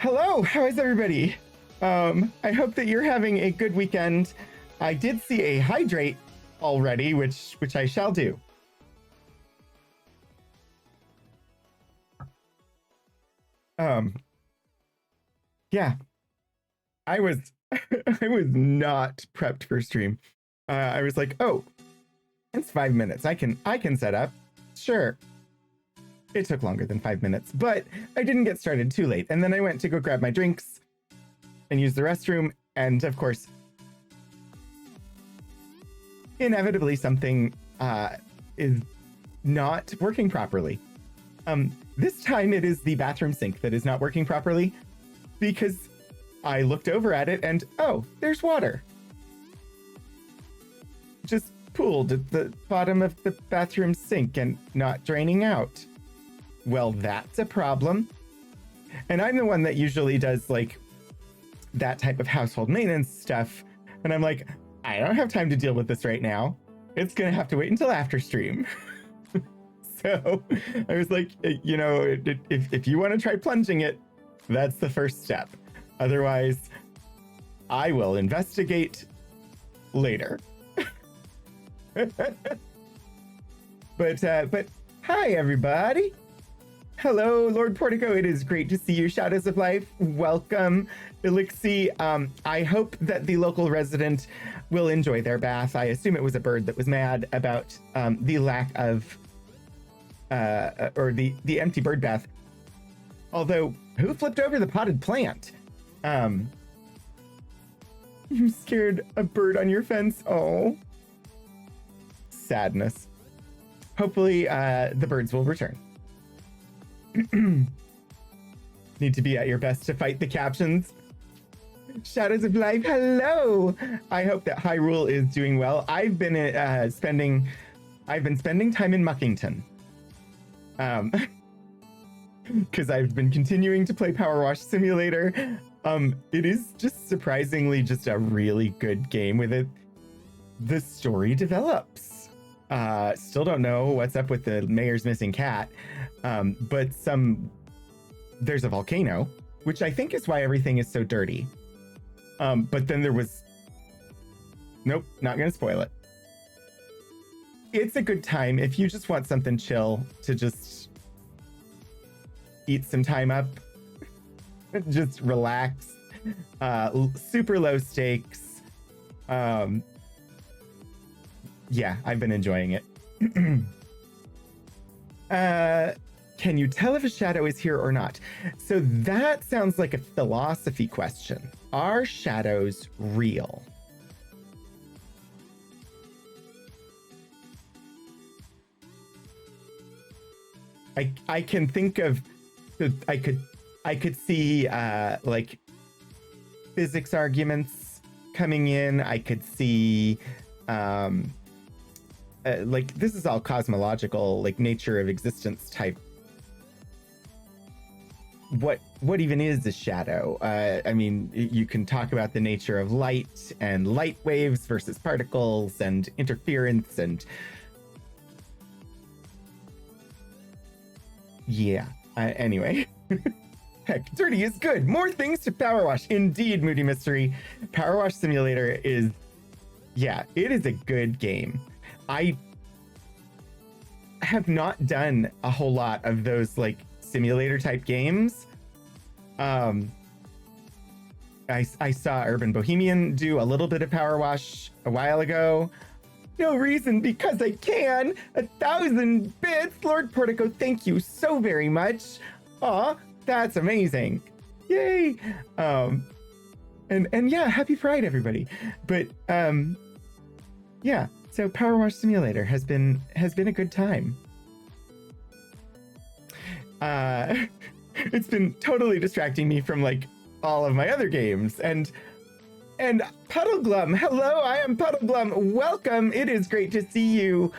Hello, how is everybody? I hope that you're having a good weekend. I did see a hydrate already, which I shall do. Yeah, I was I was not prepped for stream. I was like, oh, it's 5 minutes. I can set up. Sure. It took longer than 5 minutes, but I didn't get started too late. And then I went to go grab my drinks and use the restroom. And of course, inevitably something is not working properly. This time it is the bathroom sink that is not working properly because I looked over at it and, oh, there's water. Just pooled at the bottom of the bathroom sink and not draining out. Well, that's a problem. And I'm the one that usually does like that type of household maintenance stuff. And I'm like, I don't have time to deal with this right now. It's going to have to wait until after stream. So I was like, you know, if you want to try plunging it, that's the first step. Otherwise, I will investigate later. But hi, everybody. Hello, Lord Portico. It is great to see you. Shadows of Life, welcome. Elixir, I hope that the local resident will enjoy their bath. I assume it was a bird that was mad about the lack of, or the empty bird bath. Although, who flipped over the potted plant? You scared a bird on your fence. Oh, sadness. Hopefully, the birds will return. Need to be at your best to fight the captions. Shadows of Life, hello. I hope that Hyrule is doing well. I've been spending time in Muckington. Because I've been continuing to play Power Wash Simulator. It is just surprisingly just a really good game with it. The story develops. Still don't know what's up with the mayor's missing cat. But there's a volcano, which I think is why everything is so dirty. But then there was, nope, not gonna spoil it. It's a good time if you just want something chill to just eat some time up, just relax, super low stakes. Yeah, I've been enjoying it. Can you tell if a shadow is here or not? So that sounds like a philosophy question. Are shadows real? I can think of, I could see like physics arguments coming in. I could see like this is all cosmological, like nature of existence type. What even is a shadow? I mean, you can talk about the nature of light and light waves versus particles and interference and yeah. Anyway, heck, dirty is good. More things to Power Wash. Indeed, Moody Mystery. Power Wash Simulator is, yeah, it is a good game. I have not done a whole lot of those like simulator type games. I saw Urban Bohemian do a little bit of Power Wash a while ago. No reason, because I can. 1,000 bits. Lord Portico, thank you so very much. Aw, that's amazing. Yay. And yeah, happy Pride, everybody. But yeah, so Power Wash Simulator has been a good time. It's been totally distracting me from like all of my other games. And Puddleglum, hello, I am Puddleglum. Welcome. It is great to see you.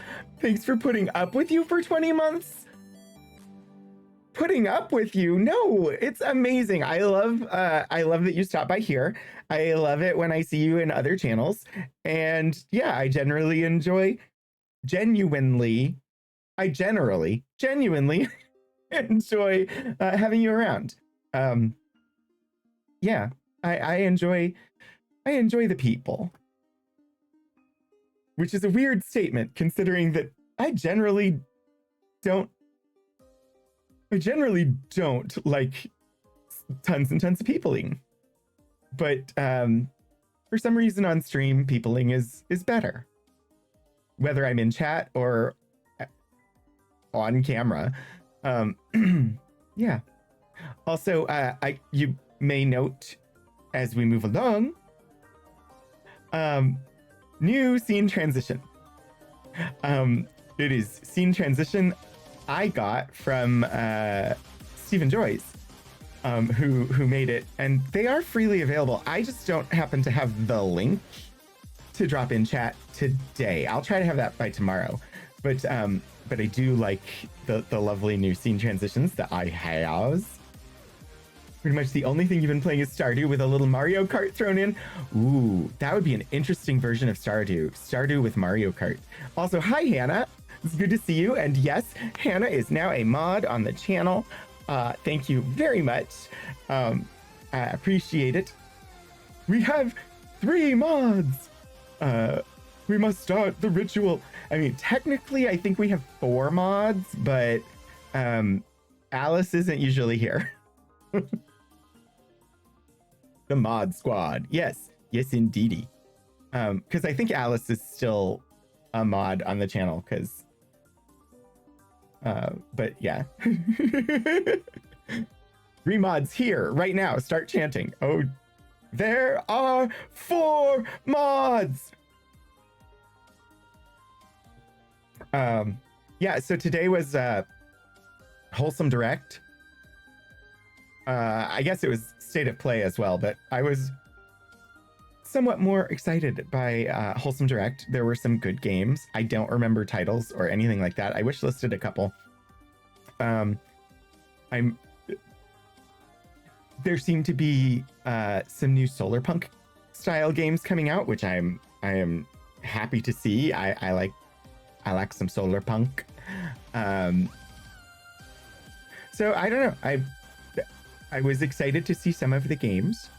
Thanks for putting up with you for 20 months. Putting up with you? No, it's amazing. I love that you stop by here. I love it when I see you in other channels. And yeah, I genuinely genuinely enjoy having you around. yeah, I enjoy the people, which is a weird statement considering that I generally don't like tons and tons of peopling, but for some reason on stream, peopling is better, whether I'm in chat or on camera. Yeah. Also, you may note as we move along, new scene transition. It is scene transition I got from Stephen Joyce, who made it, and they are freely available. I just don't happen to have the link to drop in chat today. I'll try to have that by tomorrow. But I do like the lovely new scene transitions that I have. Pretty much the only thing you've been playing is Stardew with a little Mario Kart thrown in. Ooh, that would be an interesting version of Stardew. Stardew with Mario Kart. Also, hi, Hannah. It's good to see you. And yes, Hannah is now a mod on the channel. Thank you very much. I appreciate it. We have 3 mods. We must start the ritual. I mean, technically, I think we have 4 mods, but Alice isn't usually here. The mod squad. Yes, indeedy. Because I think Alice is still a mod on the channel, because but yeah. 3 mods here right now. Start chanting. Oh, there are 4 mods. Yeah, so today was Wholesome Direct. I guess it was State of Play as well, but I was somewhat more excited by Wholesome Direct. There were some good games. I don't remember titles or anything like that. I wish listed a couple. There seem to be some new Solarpunk style games coming out, which I am happy to see. I like some Solarpunk. So I don't know. I was excited to see some of the games.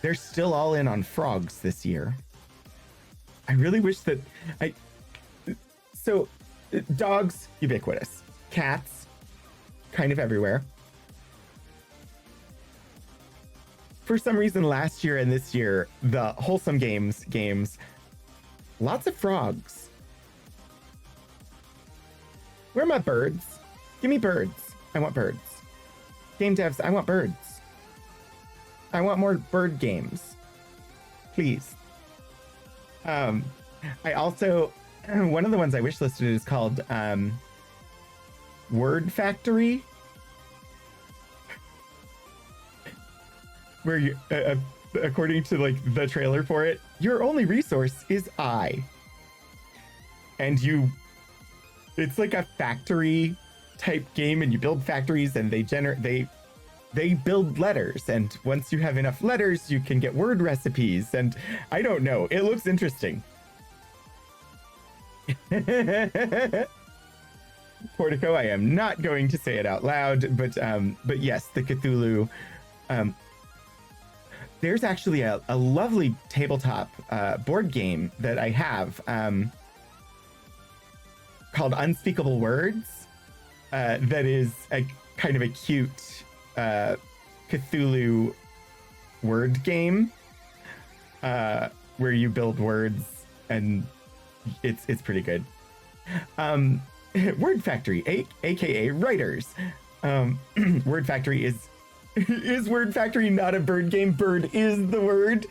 They're still all in on frogs this year. I really wish that so dogs, ubiquitous. Cats, kind of everywhere. For some reason last year and this year, the Wholesome games, lots of frogs. Where are my birds? Give me birds. I want birds. Game devs, I want birds. I want more bird games. Please. I also, one of the ones I wish listed is called Word Factory. Where you, according to like the trailer for it, your only resource is I. And it's like a factory type game, and you build factories and they build letters, and once you have enough letters you can get word recipes, and I don't know, it looks interesting. Portico, I am not going to say it out loud, but yes, the Cthulhu. There's actually a lovely tabletop board game that I have called Unspeakable Words. That is a kind of a cute Cthulhu word game where you build words, and it's pretty good. Word Factory, aka writers. Word Factory is Word Factory not a bird game? Bird is the word.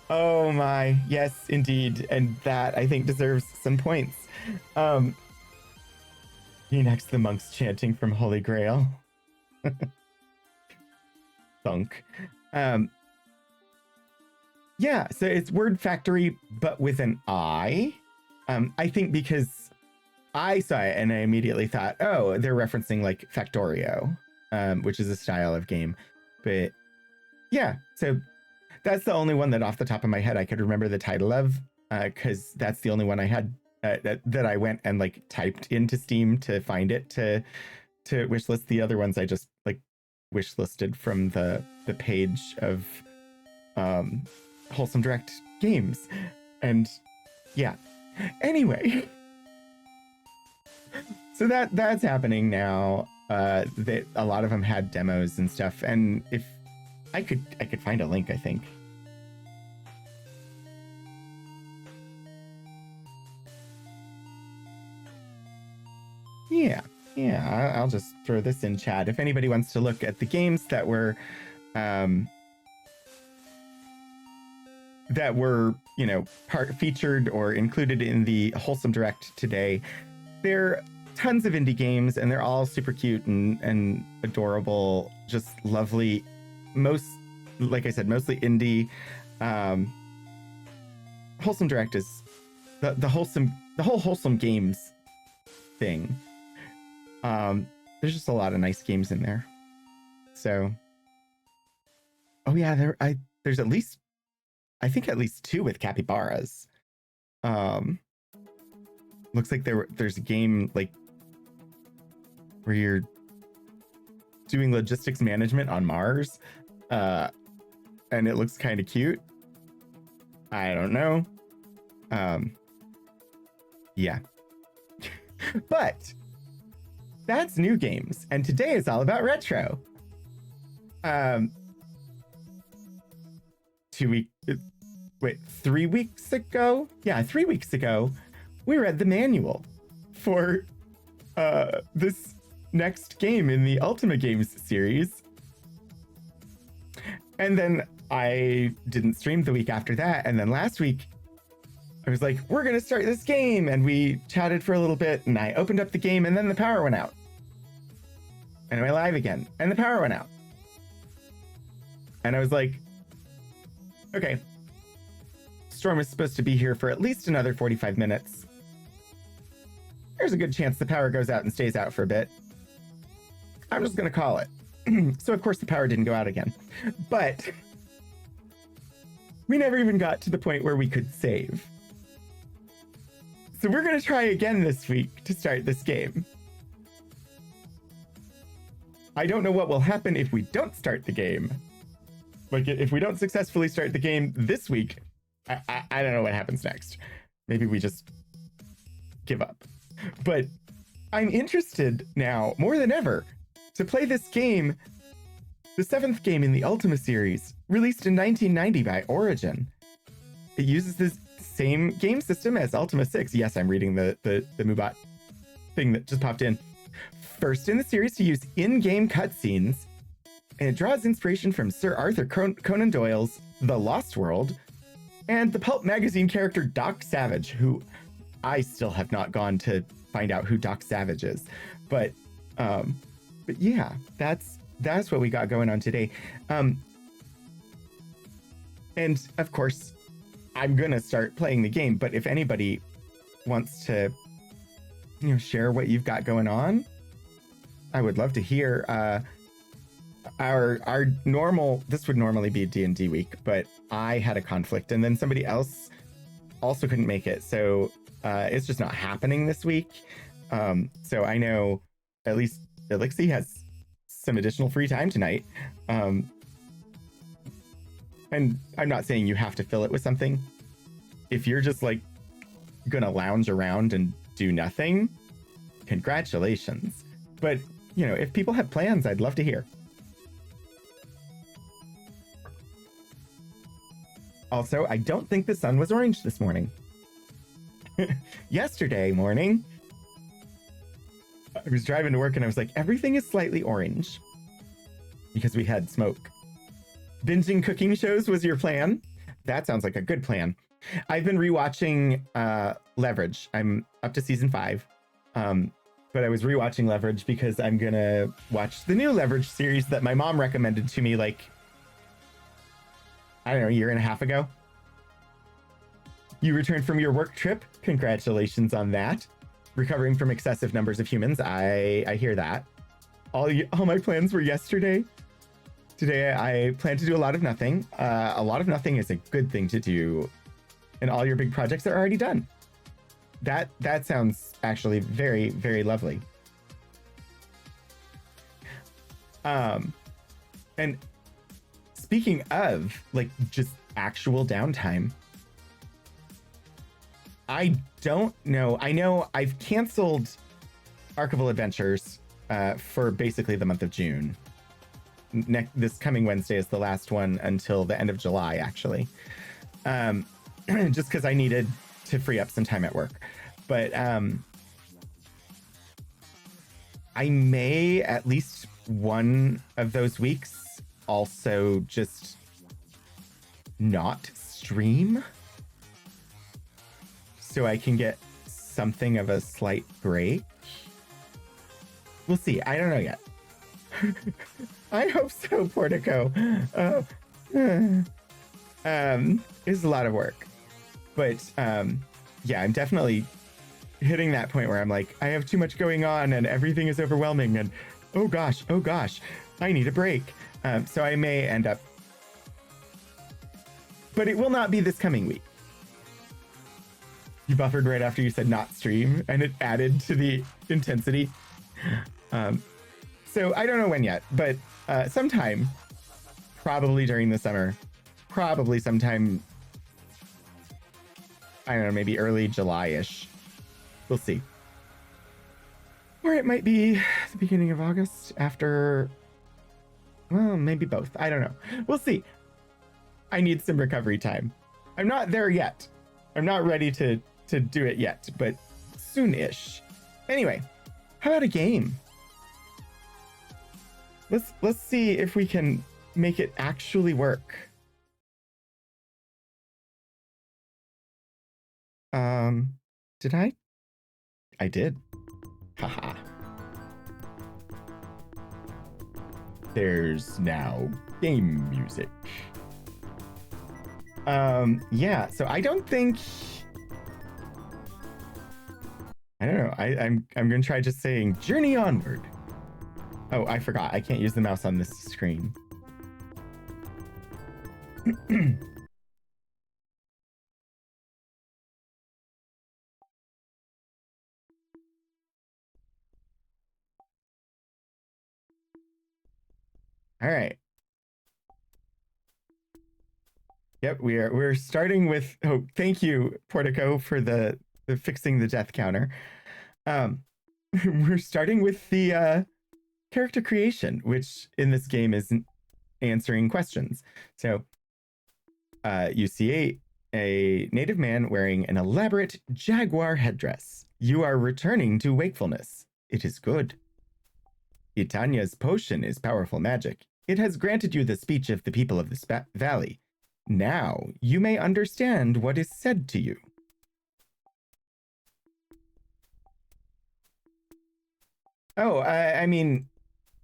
Oh my, yes, indeed, and that I think deserves some points. Next, the monks chanting from Holy Grail. Thunk. Yeah, so it's Word Factory, but with an I. I think because I saw it and I immediately thought, oh, they're referencing like Factorio, which is a style of game. But yeah, so that's the only one that off the top of my head I could remember the title of, because that's the only one I had that I went and like typed into Steam to find it to wishlist. The other ones I just like wishlisted from the the page of Wholesome Direct games. And yeah. Anyway. So that's happening now. A lot of them had demos and stuff, and if I could find a link, I think. Yeah, I'll just throw this in chat. If anybody wants to look at the games that were, you know, featured or included in the Wholesome Direct today, they're tons of indie games, and they're all super cute and adorable, just lovely. Like I said, mostly indie. Wholesome Direct is the whole Wholesome Games thing. There's just a lot of nice games in there. So, oh yeah, there's at least, I think at least 2 with capybaras. Looks like there's a game like where you're doing logistics management on Mars, and it looks kind of cute. I don't know. Yeah. But that's new games, and today is all about retro. 3 weeks ago? Yeah, 3 weeks ago, we read the manual for this next game in the Ultima Games series. And then I didn't stream the week after that. And then last week, I was like, we're going to start this game. And we chatted for a little bit, and I opened up the game, and then the power went out. And I went live again, and the power went out. And I was like, okay, Storm is supposed to be here for at least another 45 minutes. There's a good chance the power goes out and stays out for a bit. I'm just going to call it. So, of course, the power didn't go out again. But we never even got to the point where we could save. So we're going to try again this week to start this game. I don't know what will happen if we don't start the game. Like, if we don't successfully start the game this week, I don't know what happens next. Maybe we just give up. But I'm interested now, more than ever, to play this game, the 7th game in the Ultima series, released in 1990 by Origin. It uses this same game system as Ultima 6. Yes, I'm reading the Mubot thing that just popped in. First in the series to use in-game cutscenes, and it draws inspiration from Sir Arthur Conan Doyle's The Lost World and the pulp magazine character Doc Savage, who I still have not gone to find out who Doc Savage is. But yeah, that's what we got going on today. And of course, I'm gonna start playing the game, but if anybody wants to, you know, share what you've got going on, I would love to hear. Our normal, this would normally be D&D week, but I had a conflict, and then somebody else also couldn't make it, so it's just not happening this week. So I know at least Elixir has some additional free time tonight. And I'm not saying you have to fill it with something. If you're just like gonna lounge around and do nothing, congratulations. But, you know, if people have plans, I'd love to hear. Also, I don't think the sun was orange this morning. Yesterday morning, I was driving to work and I was like, everything is slightly orange because we had smoke. Binging cooking shows was your plan? That sounds like a good plan. I've been rewatching Leverage. I'm up to season 5. But I was rewatching Leverage because I'm gonna watch the new Leverage series that my mom recommended to me like, I don't know, a year and a half ago. You returned from your work trip. Congratulations on that. Recovering from excessive numbers of humans. I hear that. All my plans were yesterday. Today I plan to do a lot of nothing. A lot of nothing is a good thing to do, and all your big projects are already done. That sounds actually very, very lovely. And speaking of like just actual downtime, I don't know. I know I've canceled Archival Adventures for basically the month of June. This coming Wednesday is the last one until the end of July, actually. Just because I needed to free up some time at work. But I may at least one of those weeks also just not stream, so I can get something of a slight break. We'll see. I don't know yet. I hope so, Portico. It's a lot of work. But yeah, I'm definitely hitting that point where I'm like, I have too much going on and everything is overwhelming and oh gosh, I need a break. So I may end up, but it will not be this coming week. You buffered right after you said not stream and it added to the intensity. So I don't know when yet, but sometime, probably during the summer, probably sometime, I don't know, maybe early July-ish. We'll see. Or it might be the beginning of August after, well, maybe both. I don't know. We'll see. I need some recovery time. I'm not there yet. I'm not ready to do it yet, but soon-ish. Anyway, how about a game? Let's see if we can make it actually work. Did I? I did. Haha. There's now game music. Yeah, so I don't think, I don't know. I'm gonna try just saying journey onward. Oh, I forgot. I can't use the mouse on this screen. All right. Yep, we're starting with, oh, thank you, Portico, for the fixing the death counter. We're starting with the character creation, which in this game is answering questions. So you see a native man wearing an elaborate jaguar headdress. You are returning to wakefulness. It is good. Itanya's potion is powerful magic. It has granted you the speech of the people of this valley. Now you may understand what is said to you. Oh, I mean,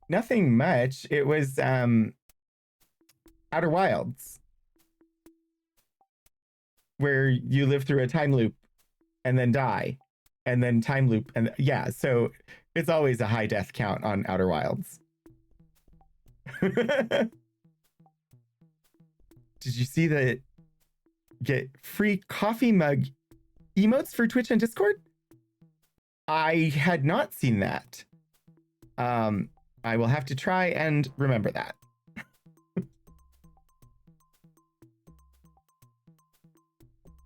nothing much. It was Outer Wilds, where you live through a time loop and then die, and then time loop, and yeah, so it's always a high death count on Outer Wilds. Did you see the get free coffee mug emotes for Twitch and Discord? I had not seen that. I will have to try and remember that.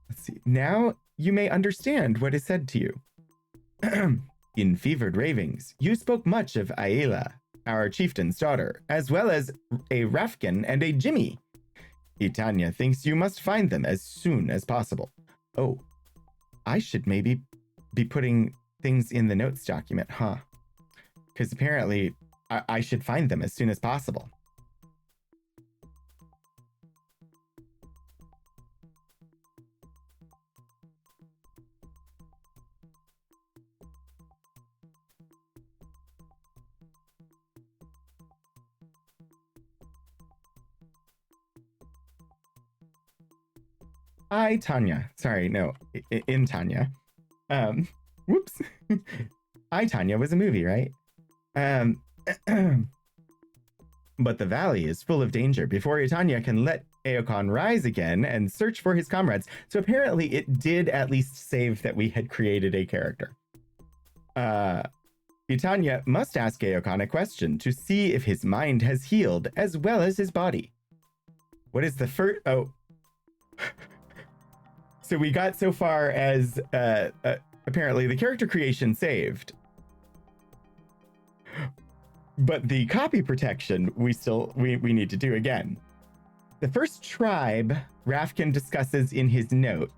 Let's see. Now you may understand what is said to you. In fevered ravings, you spoke much of Aela, our chieftain's daughter, as well as a Rafkin and a Jimmy. Itanya thinks you must find them as soon as possible. Oh, I should maybe be putting things in the notes document, huh? Because apparently I should find them as soon as possible. I, Tanya. Sorry, no, in Tanya. Whoops. I, Tanya was a movie, right? But the valley is full of danger before Itanya can let Aokon rise again and search for his comrades. So apparently it did at least save that we had created a character. Itanya must ask Aokon a question to see if his mind has healed as well as his body. What is the first? Oh. So we got so far as apparently the character creation saved. But the copy protection we need to do again. The first tribe Rafkin discusses in his note,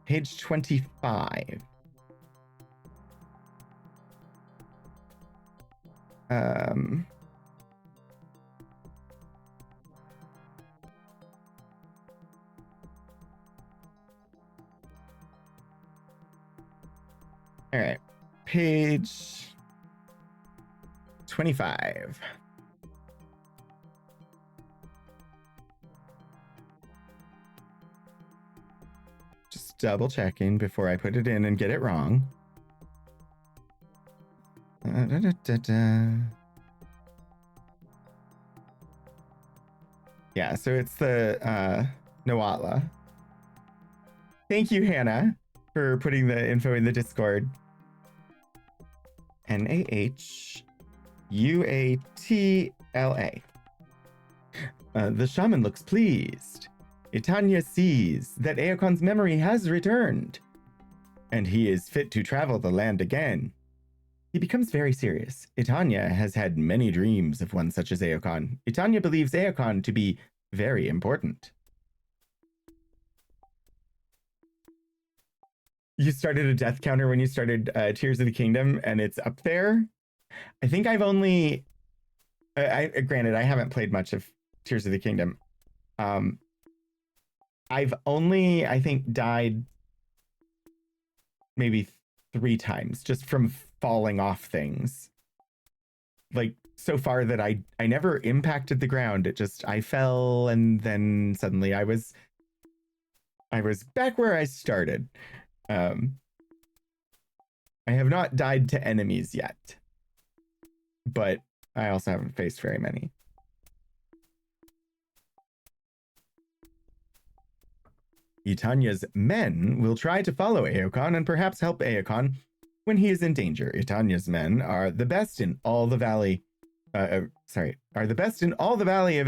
page 25. All right, page 25. Just double checking before I put it in and get it wrong. Yeah, so it's the Nawatla. Thank you, Hannah, for putting the info in the Discord. Nahuatla. The shaman looks pleased. Itanya sees that Aokon's memory has returned, and he is fit to travel the land again. He becomes very serious. Itanya has had many dreams of one such as Aokon. Itanya believes Aokon to be very important. You started a death counter when you started Tears of the Kingdom, and it's up there. I think I've only... granted, I haven't played much of Tears of the Kingdom. I've only, I think, died maybe 3 times just from falling off things. Like, so far that I never impacted the ground. It just, I fell, and then suddenly I was back where I started. I have not died to enemies yet, but I also haven't faced very many. Itanya's men will try to follow Aokon and perhaps help Aokon when he is in danger. Itanya's men are the best in all the valley. Are the best in all the valley of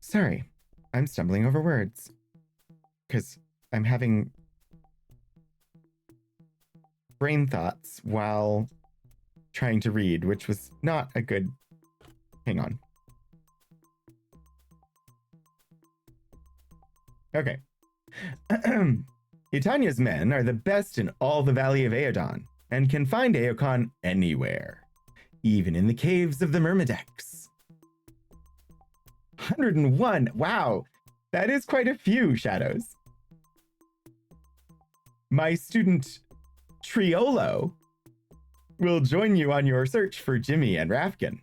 Sorry, I'm stumbling over words because I'm having brain thoughts while trying to read, which was not a good... Hang on. Okay. Itanya's men are the best in all the Valley of Aedan and can find Aokon anywhere, even in the caves of the Myrmidex. 101. Wow, that is quite a few, Shadows. My student Triolo will join you on your search for Jimmy and Rafkin.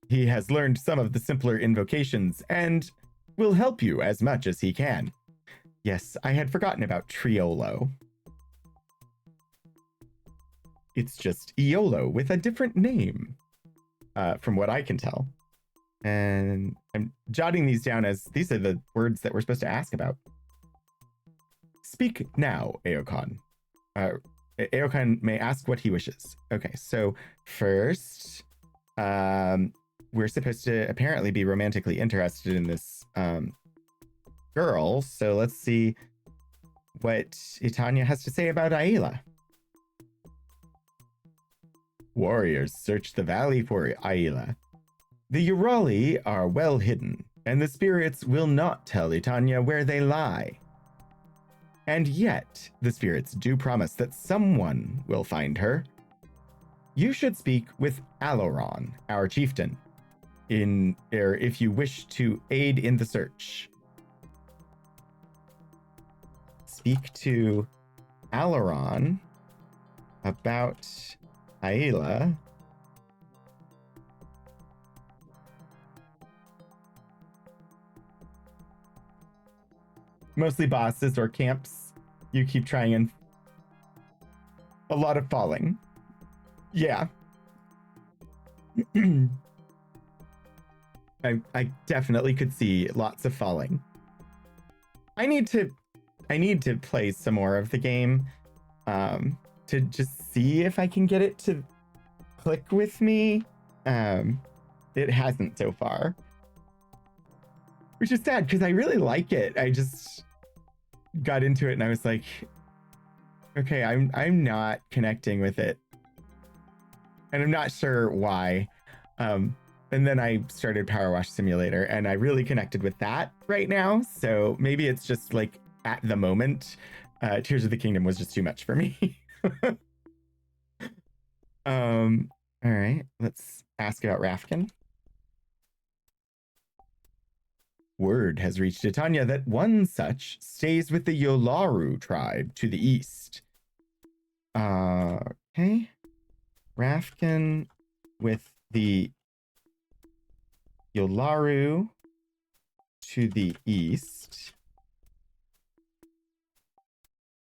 He has learned some of the simpler invocations and will help you as much as he can. Yes, I had forgotten about Triolo. It's just Iolo with a different name, from what I can tell. And I'm jotting these down as these are the words that we're supposed to ask about. Speak now, Aokon. Aokon may ask what he wishes. Okay, so first, we're supposed to apparently be romantically interested in this girl. So let's see what Itanya has to say about Aila. Warriors search the valley for Aila. The Urali are well hidden, and the spirits will not tell Itanya where they lie. And yet, the spirits do promise that someone will find her. You should speak with Aloron, our chieftain, if you wish to aid in the search. Speak to Aloron about Aila. Mostly bosses or camps. You keep trying and a lot of falling. Yeah. I definitely could see lots of falling. I need to play some more of the game to just see if I can get it to click with me. it hasn't so far. Which is sad because I really like it. I just got into it and I was like, okay, I'm not connecting with it. And I'm not sure why. And then I started Power Wash Simulator and I really connected with that right now. So maybe it's just like at the moment, Tears of the Kingdom was just too much for me. All right, let's ask about Rafkin. Word has reached Titania that one such stays with the Yolaru tribe to the east. Okay. Rafkin with the Yolaru to the east.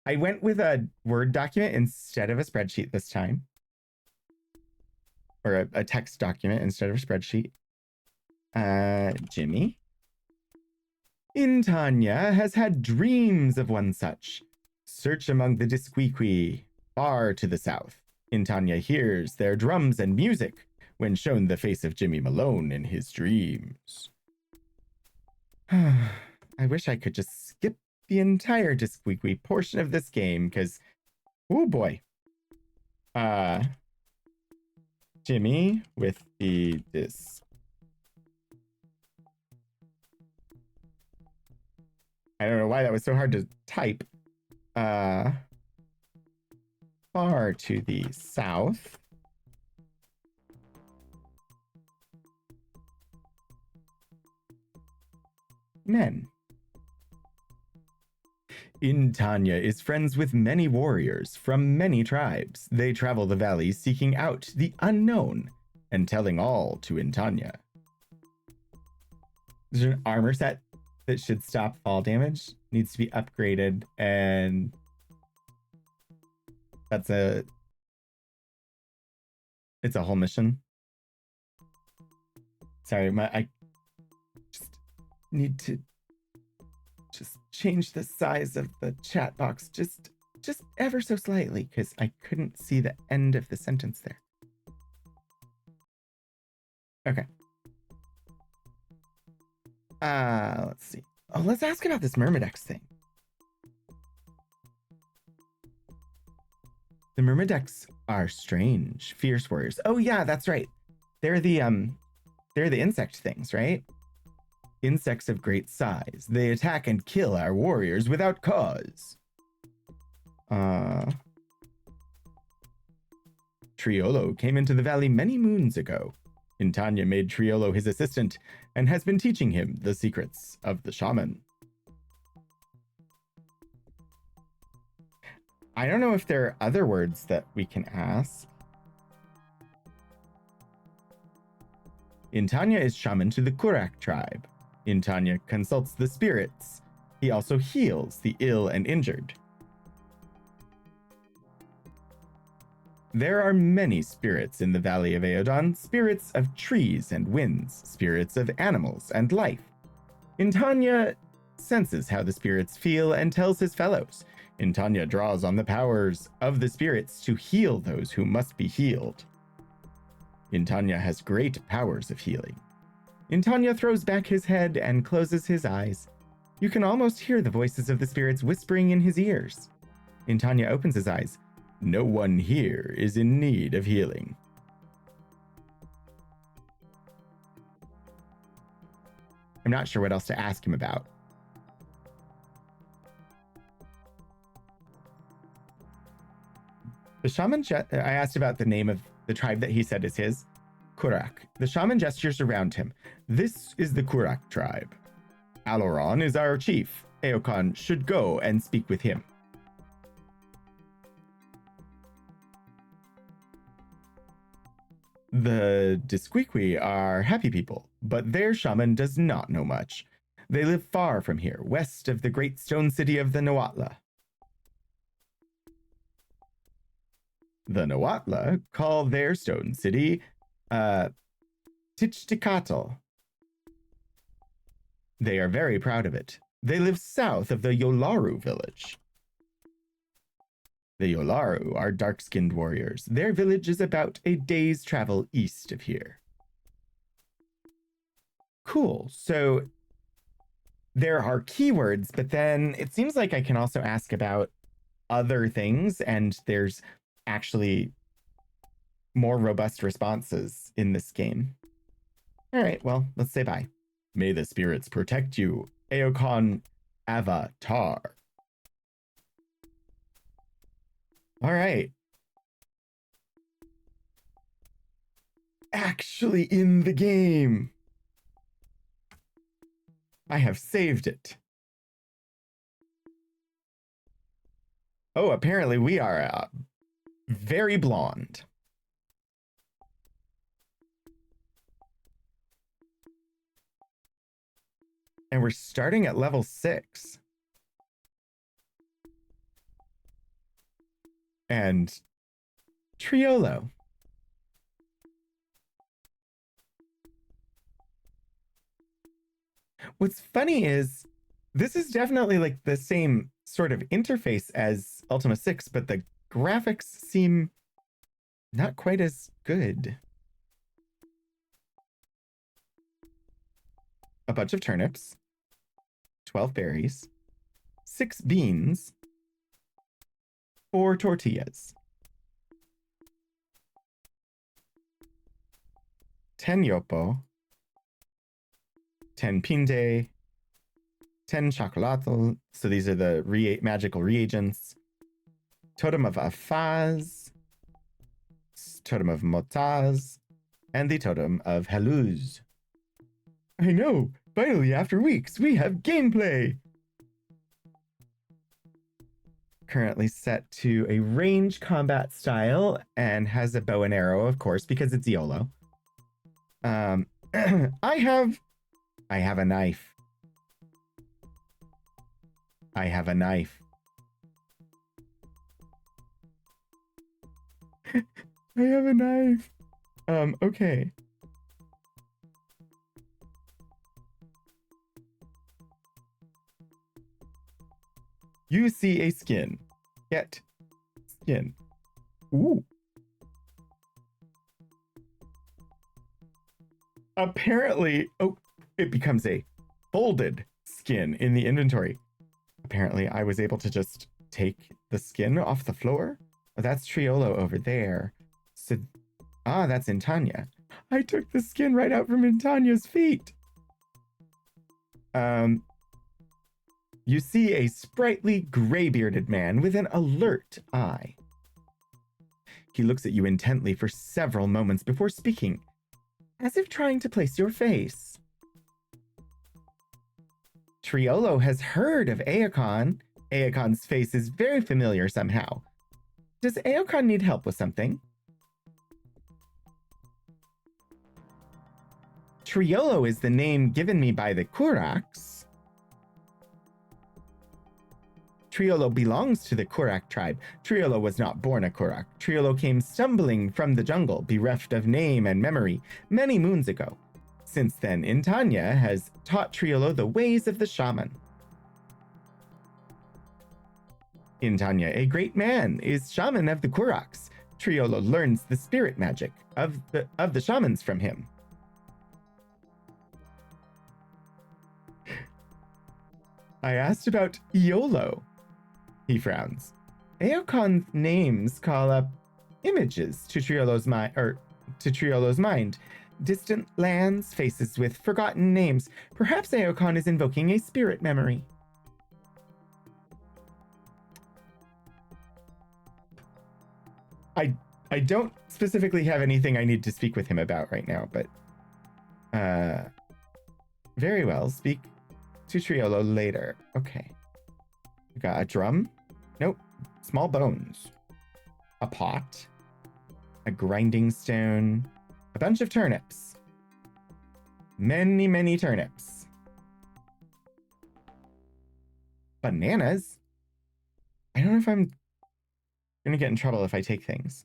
I went with a Word document instead of a spreadsheet this time. Or a text document instead of a spreadsheet. Jimmy. Intanya has had dreams of one such. Search among the Disquiqui, far to the south. Intanya hears their drums and music when shown the face of Jimmy Malone in his dreams. I wish I could just skip the entire Disquiqui portion of this game, because, oh boy. Jimmy with the I don't know why that was so hard to type. Far to the south. Men. Intanya is friends with many warriors from many tribes. They travel the valley seeking out the unknown and telling all to Intanya. There's an armor set that should stop fall damage, needs to be upgraded, and it's a whole mission. Sorry, I just need to just change the size of the chat box just ever so slightly, because I couldn't see the end of the sentence there. Okay. Let's see. Oh, let's ask about this Myrmidex thing. The Myrmidex are strange, fierce warriors. Oh yeah, that's right. They're the insect things, right? Insects of great size. They attack and kill our warriors without cause. Triolo came into the valley many moons ago. Intanya made Triolo his assistant and has been teaching him the secrets of the shaman. I don't know if there are other words that we can ask. Intanya is shaman to the Kurak tribe. Intanya consults the spirits. He also heals the ill and injured. There are many spirits in the Valley of Aeodon, spirits of trees and winds, spirits of animals and life. Intanya senses how the spirits feel and tells his fellows. Intanya draws on the powers of the spirits to heal those who must be healed. Intanya has great powers of healing. Intanya throws back his head and closes his eyes. You can almost hear the voices of the spirits whispering in his ears. Intanya opens his eyes. No one here is in need of healing. I'm not sure what else to ask him about. The shaman, I asked about the name of the tribe that he said is his, Kurak. The shaman gestures around him. This is the Kurak tribe. Aloron is our chief. Eokan should go and speak with him. The Disquiqui are happy people, but their shaman does not know much. They live far from here, west of the great stone city of the Nawatla. The Nawatla call their stone city, Tichtikatl. They are very proud of it. They live south of the Yolaru village. The Yolaru are dark-skinned warriors. Their village is about a day's travel east of here. cool. So there are keywords, but then it seems like I can also ask about other things, and there's actually more robust responses in this game. All right, well, let's say bye. May the spirits protect you, Aokon Avatar. All right. Actually in the game. I have saved it. Oh, apparently we are very blonde. And we're starting at level 6. And Triolo. What's funny is this is definitely like the same sort of interface as Ultima 6, but the graphics seem not quite as good. A bunch of turnips, 12 berries, 6 beans, 4 tortillas, 10 yopo, 10 pinde, 10 chocolato. So these are the magical reagents. Totem of Afaz, Totem of Motaz, and the Totem of Haluz. I know! Finally, after weeks, we have gameplay! Currently set to a range combat style and has a bow and arrow, of course, because it's YOLO. I have a knife. I have a knife. I have a knife. Okay. You see a skin. Get skin. Ooh. Apparently, oh, it becomes a folded skin in the inventory. Apparently, I was able to just take the skin off the floor. Oh, that's Triolo over there. So, that's Intanya. I took the skin right out from Intanya's feet. You see a sprightly, gray-bearded man with an alert eye. He looks at you intently for several moments before speaking, as if trying to place your face. Triolo has heard of Aokon. Aokon's face is very familiar somehow. Does Aokon need help with something? Triolo is the name given me by the Kuraks. Triolo belongs to the Kurak tribe. Triolo was not born a Kurak. Triolo came stumbling from the jungle, bereft of name and memory, many moons ago. Since then, Intanya has taught Triolo the ways of the shaman. Intanya, a great man, is shaman of the Kuraks. Triolo learns the spirit magic of the shamans from him. I asked about Iolo. He frowns. Aokon's names call up images to Triolo's mind. Distant lands, faces with forgotten names. Perhaps Aokon is invoking a spirit memory. I don't specifically have anything I need to speak with him about right now, but very well. Speak to Triolo later. Okay. We got a drum. Nope. Small bones. A pot. A grinding stone. A bunch of turnips. Many, many turnips. Bananas? I don't know if I'm gonna get in trouble if I take things.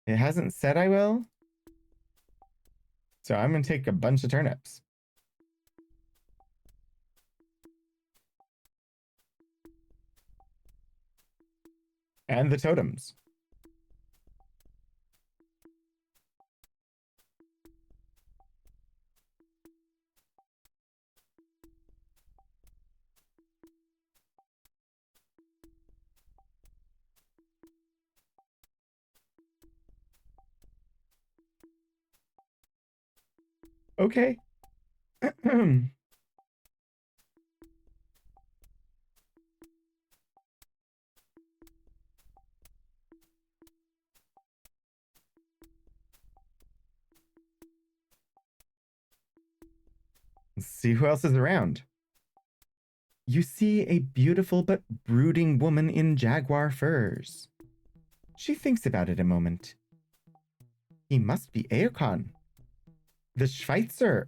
It hasn't said I will. So I'm gonna take a bunch of turnips. And the totems. Okay. Let's see who else is around. You see a beautiful but brooding woman in jaguar furs. She thinks about it a moment. He must be Eokan. The Schweitzer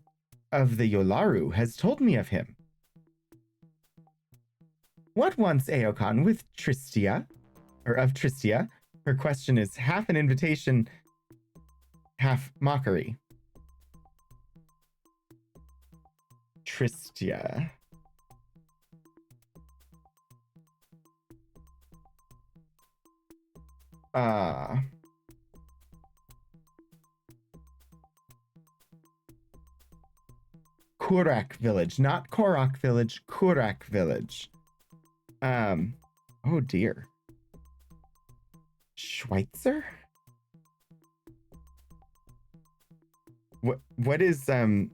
of the Yolaru has told me of him. What wants Eokan with Tristia? Or of Tristia? Her question is half an invitation, half mockery. Tristia. Kurak village, not Korok village, Kurak village. Oh dear. Schweitzer? What is the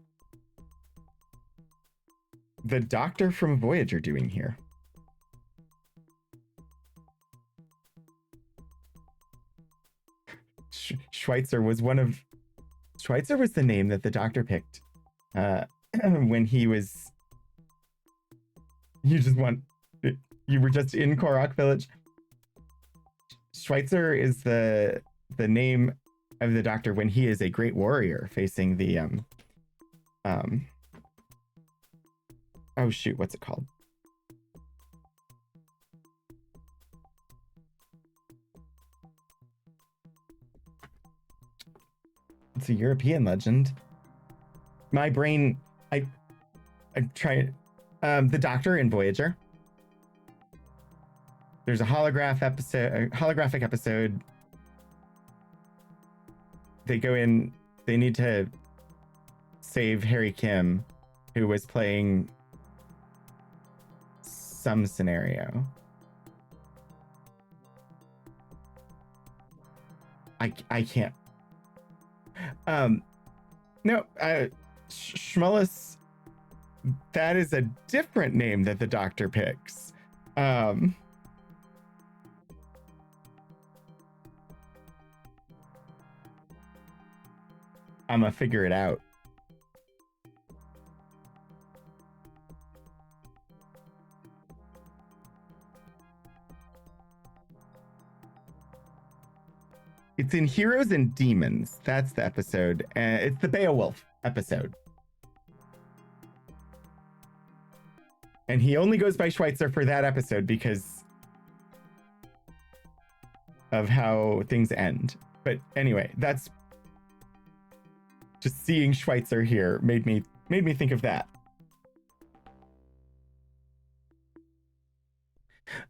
doctor from Voyager doing here? Schweitzer was the name that the doctor picked when he was. You were just in Korok Village. Schweitzer is the name of the doctor when he is a great warrior facing the oh shoot, what's it called? It's a European legend. My brain, I try the doctor in Voyager. There's a holographic episode. They go in, they need to save Harry Kim, who was playing some scenario. I can't. No, Schmullis, that is a different name that the doctor picks. I'm gonna figure it out. It's in Heroes and Demons. That's the episode. It's the Beowulf episode. And he only goes by Schweitzer for that episode because of how things end. But anyway, that's just seeing Schweitzer here made me think of that.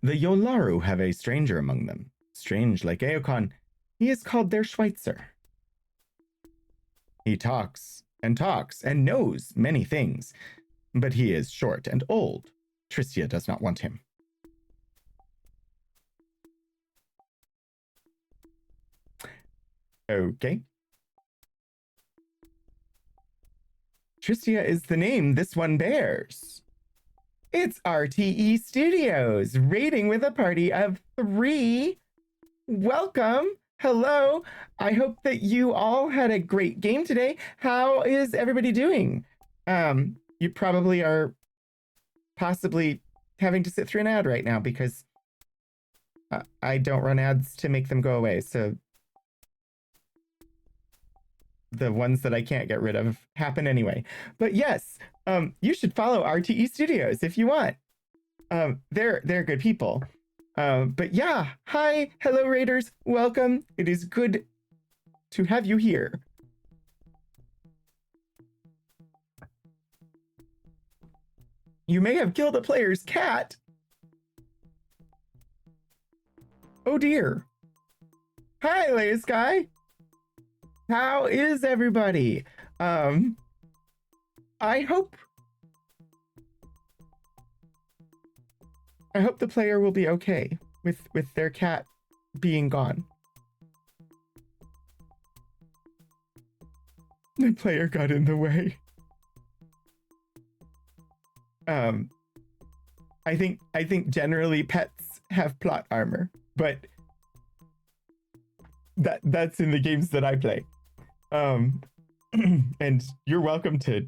The Yolaru have a stranger among them. Strange like Eokan, he is called their Schweitzer. He talks and knows many things, but he is short and old. Tristia does not want him. Okay. Tristia is the name this one bears. It's RTE Studios, raiding with a party of 3. Welcome. Hello. I hope that you all had a great game today. How is everybody doing? You probably are possibly having to sit through an ad right now because I don't run ads to make them go away. So the ones that I can't get rid of happen anyway. But yes, you should follow RTE Studios if you want. They're good people. But yeah, hi, hello Raiders, welcome. It is good to have you here. You may have killed a player's cat. Oh dear. Hi, Leia Sky. How is everybody? I hope the player will be okay with their cat being gone. The player got in the way. I think generally pets have plot armor, but that's in the games that I play. And you're welcome to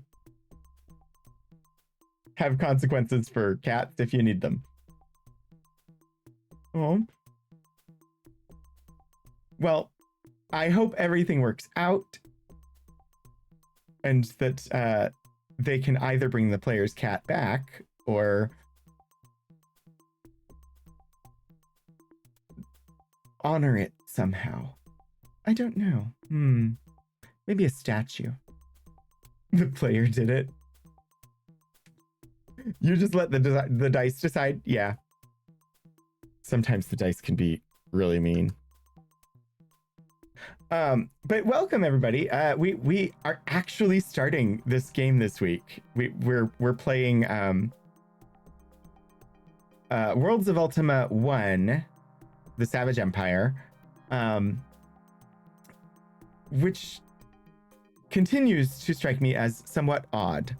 have consequences for cats if you need them. Oh. Well, I hope everything works out and that they can either bring the player's cat back or honor it somehow. I don't know. Maybe a statue. The player did it. You just let the dice decide? Yeah. Sometimes the dice can be really mean. But welcome everybody. We are actually starting this game this week. We're playing Worlds of Ultima 1, The Savage Empire, which continues to strike me as somewhat odd.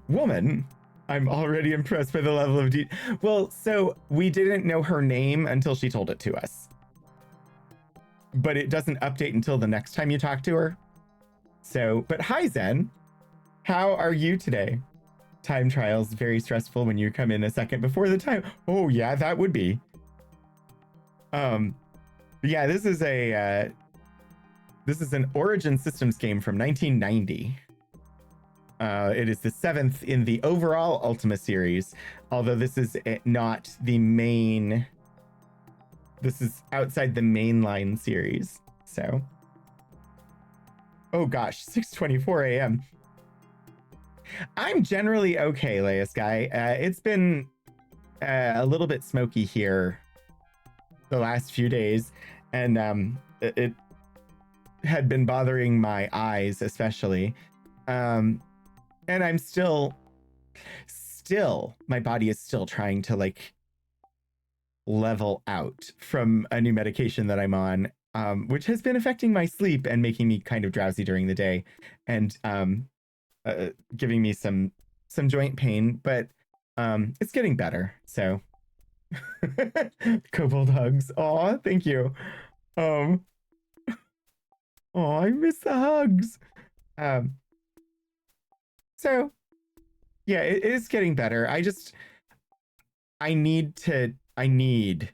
Woman, I'm already impressed by the level of detail. Well, so we didn't know her name until she told it to us. But it doesn't update until the next time you talk to her. So, but hi Zen, how are you today? Time trials, very stressful when you come in a second before the time. Oh yeah, that would be. Yeah, this is an Origin Systems game from 1990. It is the 7th in the overall Ultima series, although this is not the main. This is outside the mainline series, so. Oh gosh, 6:24 a.m. I'm generally okay, Leia Sky. It's been a little bit smoky here the last few days, and it had been bothering my eyes especially. And I'm still, my body is still trying to like level out from a new medication that I'm on, which has been affecting my sleep and making me kind of drowsy during the day, and giving me some joint pain, but it's getting better. So kobold hugs. Aw, thank you. Oh, I miss the hugs. So yeah, it is getting better. I need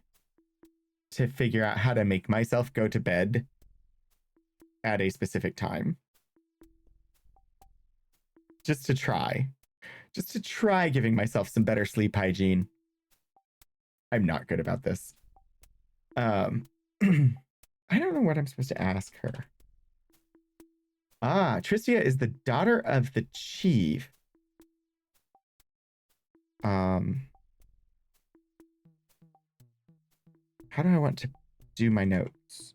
to figure out how to make myself go to bed at a specific time. Just to try giving myself some better sleep hygiene. I'm not good about this. I don't know what I'm supposed to ask her. Tristia is the daughter of the chief. How do I want to do my notes?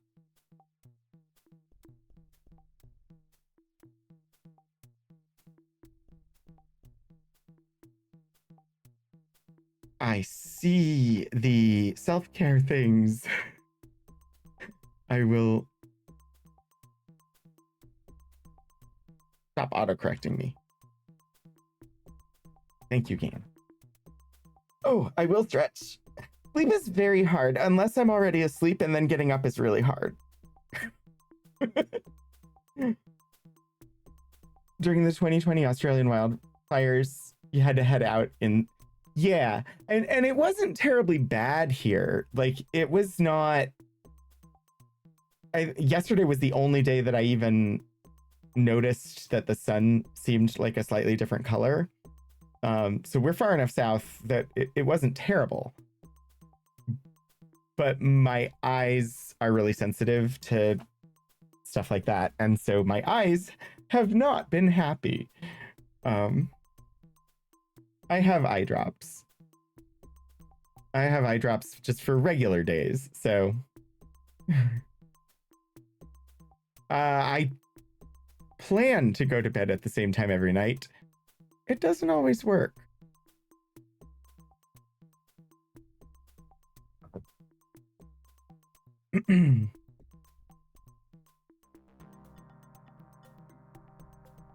I see the self-care things. I will stop autocorrecting me. Thank you, game. Oh, I will stretch. Sleep is very hard, unless I'm already asleep, and then getting up is really hard. During the 2020 Australian wildfires, you had to head out in... Yeah, and it wasn't terribly bad here. Like, it was not... Yesterday was the only day that I even noticed that the sun seemed like a slightly different color. So we're far enough south that it wasn't terrible. But my eyes are really sensitive to stuff like that. And so my eyes have not been happy. I have eye drops. I have eye drops just for regular days. So I plan to go to bed at the same time every night. It doesn't always work.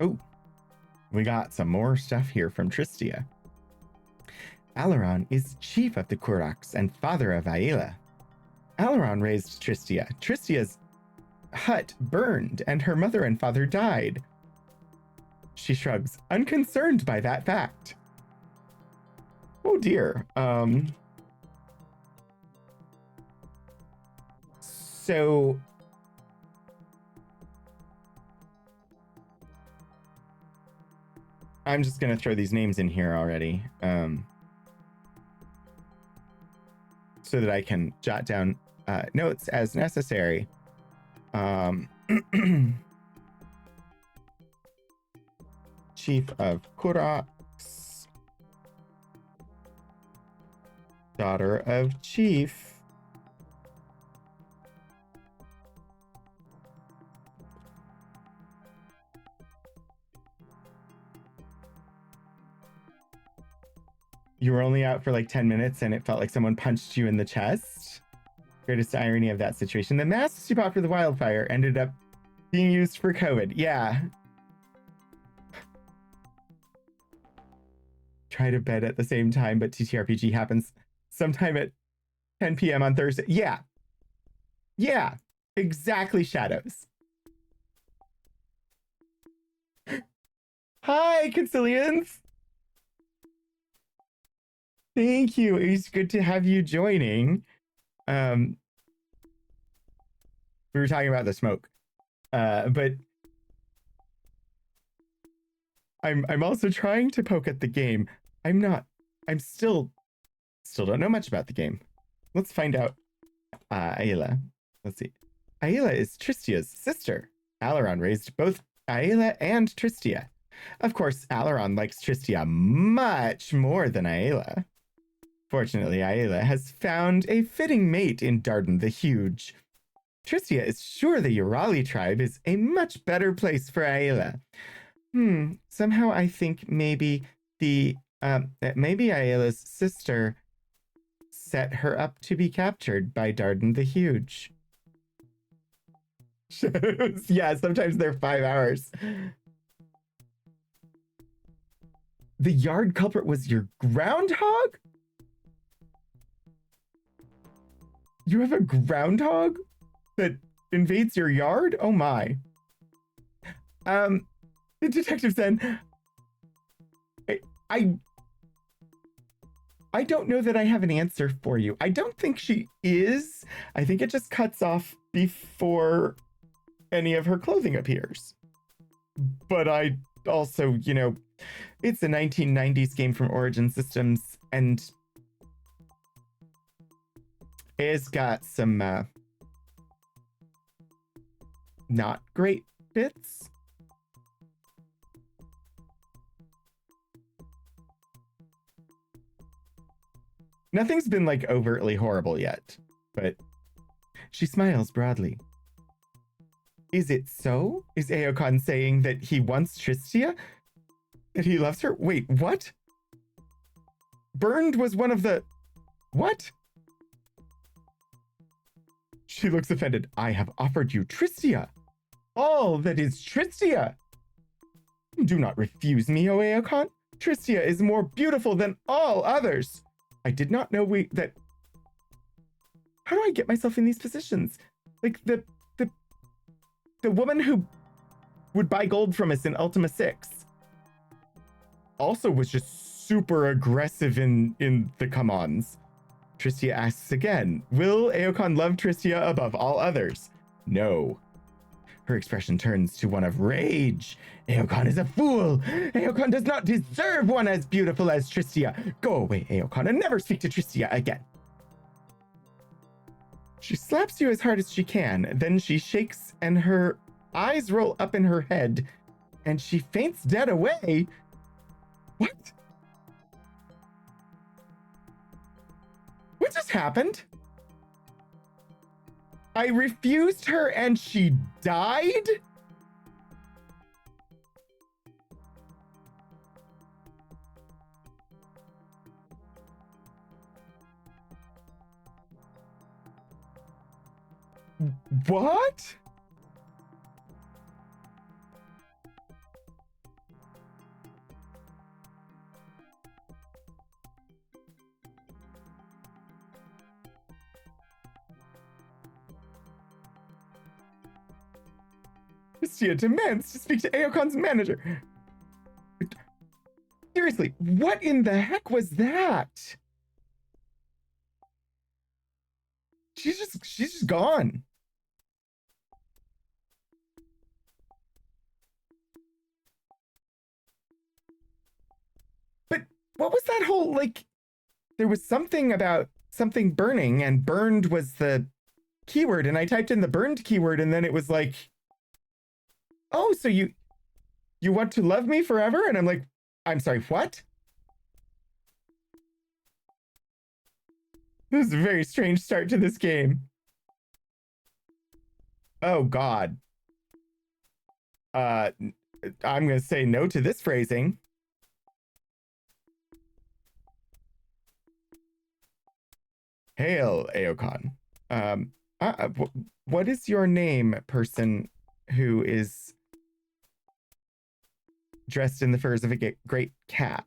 Oh, we got some more stuff here from Tristia. Alaron is chief of the Kuraks and father of Aela. Alaron raised Tristia. Tristia's hut burned and her mother and father died. She shrugs, unconcerned by that fact. Oh dear. So I'm just gonna throw these names in here already, so that I can jot down notes as necessary. Chief of Kuraks, daughter of Chief. You were only out for like 10 minutes and it felt like someone punched you in the chest. Greatest irony of that situation. The masks you bought for the wildfire ended up being used for COVID. Yeah. Try to bed at the same time, but TTRPG happens sometime at 10 p.m. on Thursday. Yeah. Yeah. Exactly, Shadows. Hi, Concilians. Thank you. It's good to have you joining. We were talking about the smoke, but I'm also trying to poke at the game. I'm still don't know much about the game. Let's find out. Aela. Let's see. Aela is Tristia's sister. Alaron raised both Aela and Tristia. Of course, Alaron likes Tristia much more than Aela. Fortunately, Aela has found a fitting mate in Darden the Huge. Tristia is sure the Urali tribe is a much better place for Aela. Somehow I think maybe Aela's sister set her up to be captured by Darden the Huge. Yeah, sometimes they're 5 hours. The yard culprit was your groundhog? You have a groundhog that invades your yard? Oh my. The detective said, I don't know that I have an answer for you. I don't think she is. I think it just cuts off before any of her clothing appears. But I also, it's a 1990s game from Origin Systems, and it's got some not great bits. Nothing's been like overtly horrible yet, but she smiles broadly. Is it so? Is Aokon saying that he wants Tristia? That he loves her? Wait, what? Burned was one of the... What? She looks offended. I have offered you Tristia. All that is Tristia. Do not refuse me, O Aokon. Tristia is more beautiful than all others. I did not know that... How do I get myself in these positions? Like the woman who would buy gold from us in Ultima 6 also was just super aggressive in the come-ons. Tristia asks again, will Aokon love Tristia above all others? No. Her expression turns to one of rage. Aokon is a fool. Aokon does not deserve one as beautiful as Tristia. Go away, Aokon, and never speak to Tristia again. She slaps you as hard as she can, then she shakes and her eyes roll up in her head, and she faints dead away. What? What just happened? I refused her and she died? What? Christia demands to speak to Aokon's manager. Seriously, what in the heck was that? She's just gone. But what was that whole, like, there was something about something burning, and burned was the keyword, and I typed in the burned keyword, and then it was like, oh, so you want to love me forever? And I'm like, I'm sorry, what? This is a very strange start to this game. Oh God. I'm gonna say no to this phrasing. Hail, Aokon. What is your name, person who is dressed in the furs of a great cat?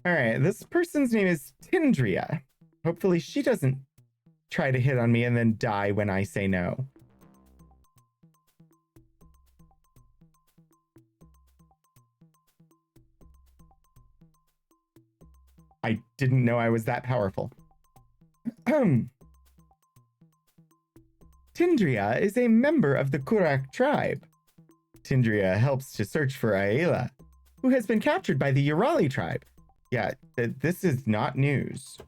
All right, this person's name is Tindria. Hopefully she doesn't try to hit on me and then die when I say no. I didn't know I was that powerful. Tindria is a member of the Kurak tribe. Tindria helps to search for Aela, who has been captured by the Urali tribe. Yeah, this is not news.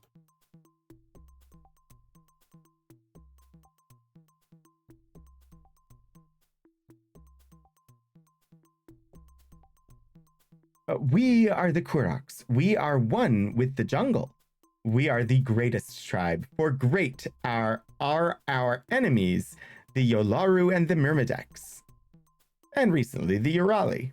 We are the Kuraks. We are one with the jungle. We are the greatest tribe, for great are our enemies, the Yolaru and the Myrmideks. And recently, the Urali.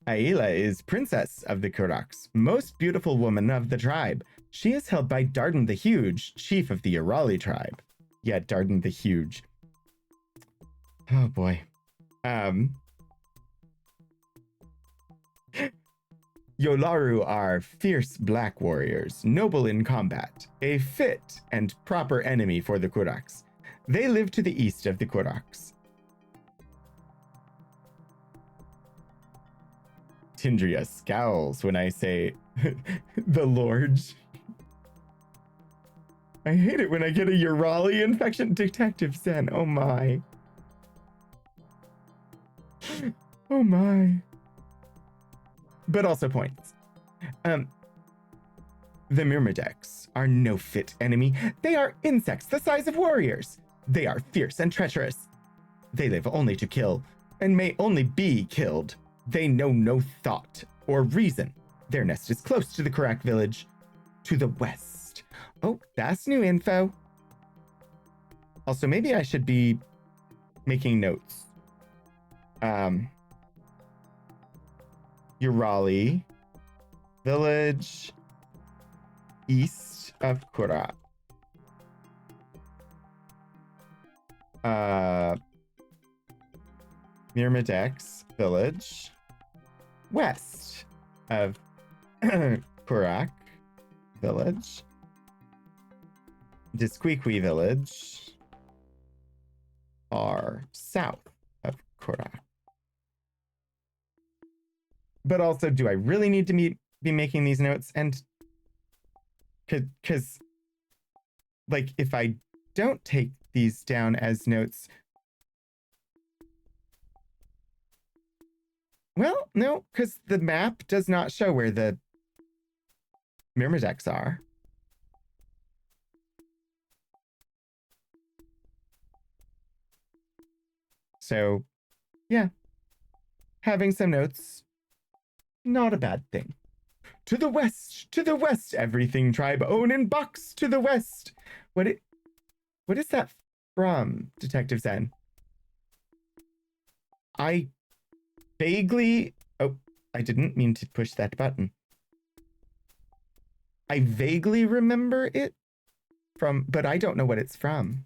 Aela is princess of the Kuraks, most beautiful woman of the tribe. She is held by Darden the Huge, chief of the Urali tribe. Yeah, Darden the Huge. Oh boy. Yolaru are fierce black warriors, noble in combat, a fit and proper enemy for the Kuraks. They live to the east of the Kuraks. Tindria scowls when I say the Lords. I hate it when I get a Urali infection. Detective Zen, oh my. Oh my. But also points. The Myrmideks are no fit enemy. They are insects the size of warriors. They are fierce and treacherous. They live only to kill, and may only be killed. They know no thought or reason. Their nest is close to the Kurak village, to the west. Oh, that's new info. Also, maybe I should be making notes. Urali village east of Kurak. Myrmideks village west of Kurak village. Disquiqui village are south of Kurak. But also, do I really need to be making these notes? And because, like, if I don't take these down as notes, well, no, because the map does not show where the Myrmideks are. So, yeah, having some notes, not a bad thing. To the west, everything tribe own in box to the west. What is that from, Detective Zen? I vaguely, oh, I didn't mean to push that button. I vaguely remember it from, but I don't know what it's from.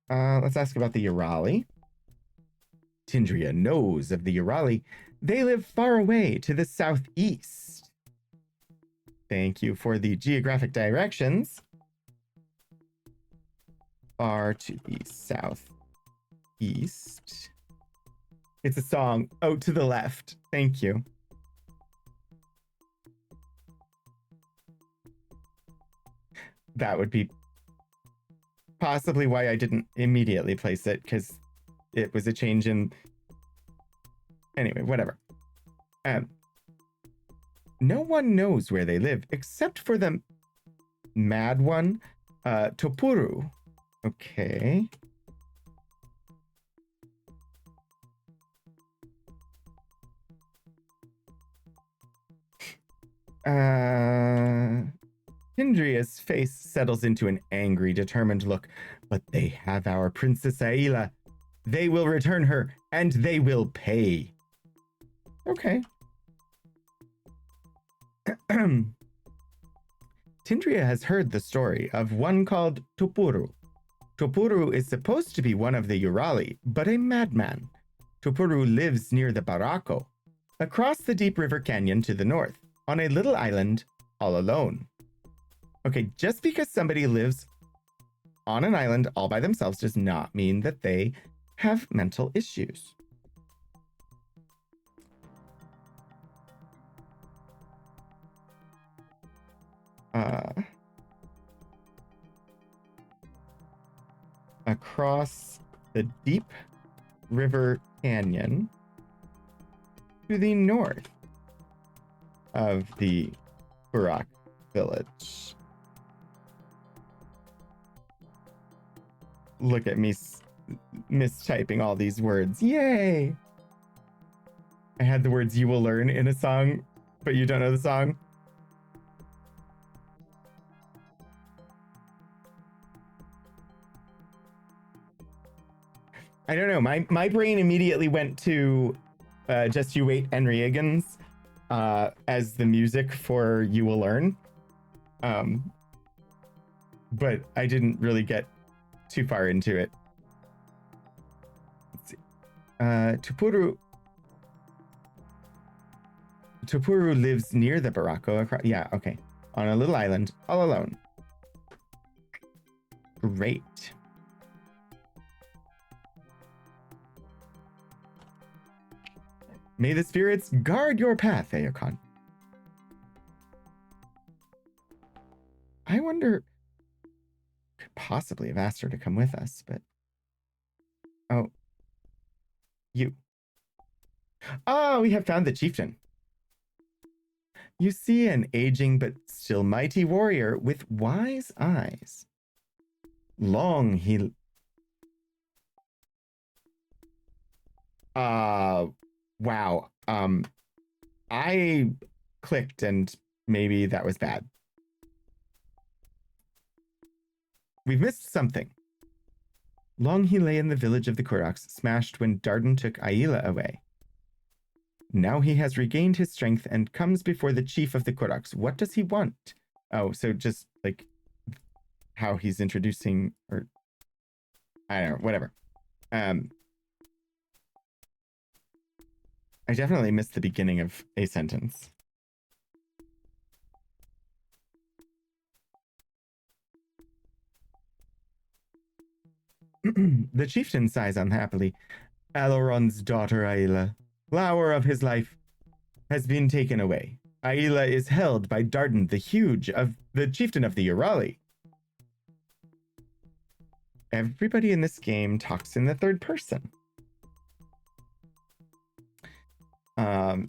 Let's ask about the Urali. Tindria knows of the Urali. They live far away to the southeast. Thank you for the geographic directions. Far to the southeast. It's a song. Oh, to the left. Thank you. That would be possibly why I didn't immediately place it, because it was a change in... Anyway, whatever. No one knows where they live, except for the mad one, Topuru. Okay. Tindria's face settles into an angry, determined look. But they have our Princess Aila. They will return her, and they will pay. Okay. Tindria has heard the story of one called Topuru. Topuru is supposed to be one of the Urali, but a madman. Topuru lives near the Barako, across the deep river canyon to the north, on a little island, all alone. Okay, just because somebody lives on an island all by themselves does not mean that they have mental issues. Across the deep river canyon to the north of the Burak village. Look at me mistyping all these words. Yay! I had the words "you will learn" in a song, but you don't know the song. I don't know. My brain immediately went to Just You Wait and Reagan's as the music for "You Will Learn." But I didn't really get too far into it. Let's see. Topuru lives near the Barako. Yeah, okay. On a little island, all alone. Great. May the spirits guard your path, Aokon. I wonder... Could possibly have asked her to come with us, but... Oh. You. Ah, we have found the chieftain. You see an aging but still mighty warrior with wise eyes. Long he... Wow. I clicked and maybe that was bad. We've missed something. Long he lay in the village of the Kuraks, smashed when Darden took Aila away. Now he has regained his strength and comes before the chief of the Kuraks. What does he want? Oh, so just like how he's introducing, or I don't know, whatever. I definitely missed the beginning of a sentence. The chieftain sighs unhappily. Aloron's daughter Aila, flower of his life, has been taken away. Aila is held by Darden the Huge, of the chieftain of the Urali. Everybody in this game talks in the third person.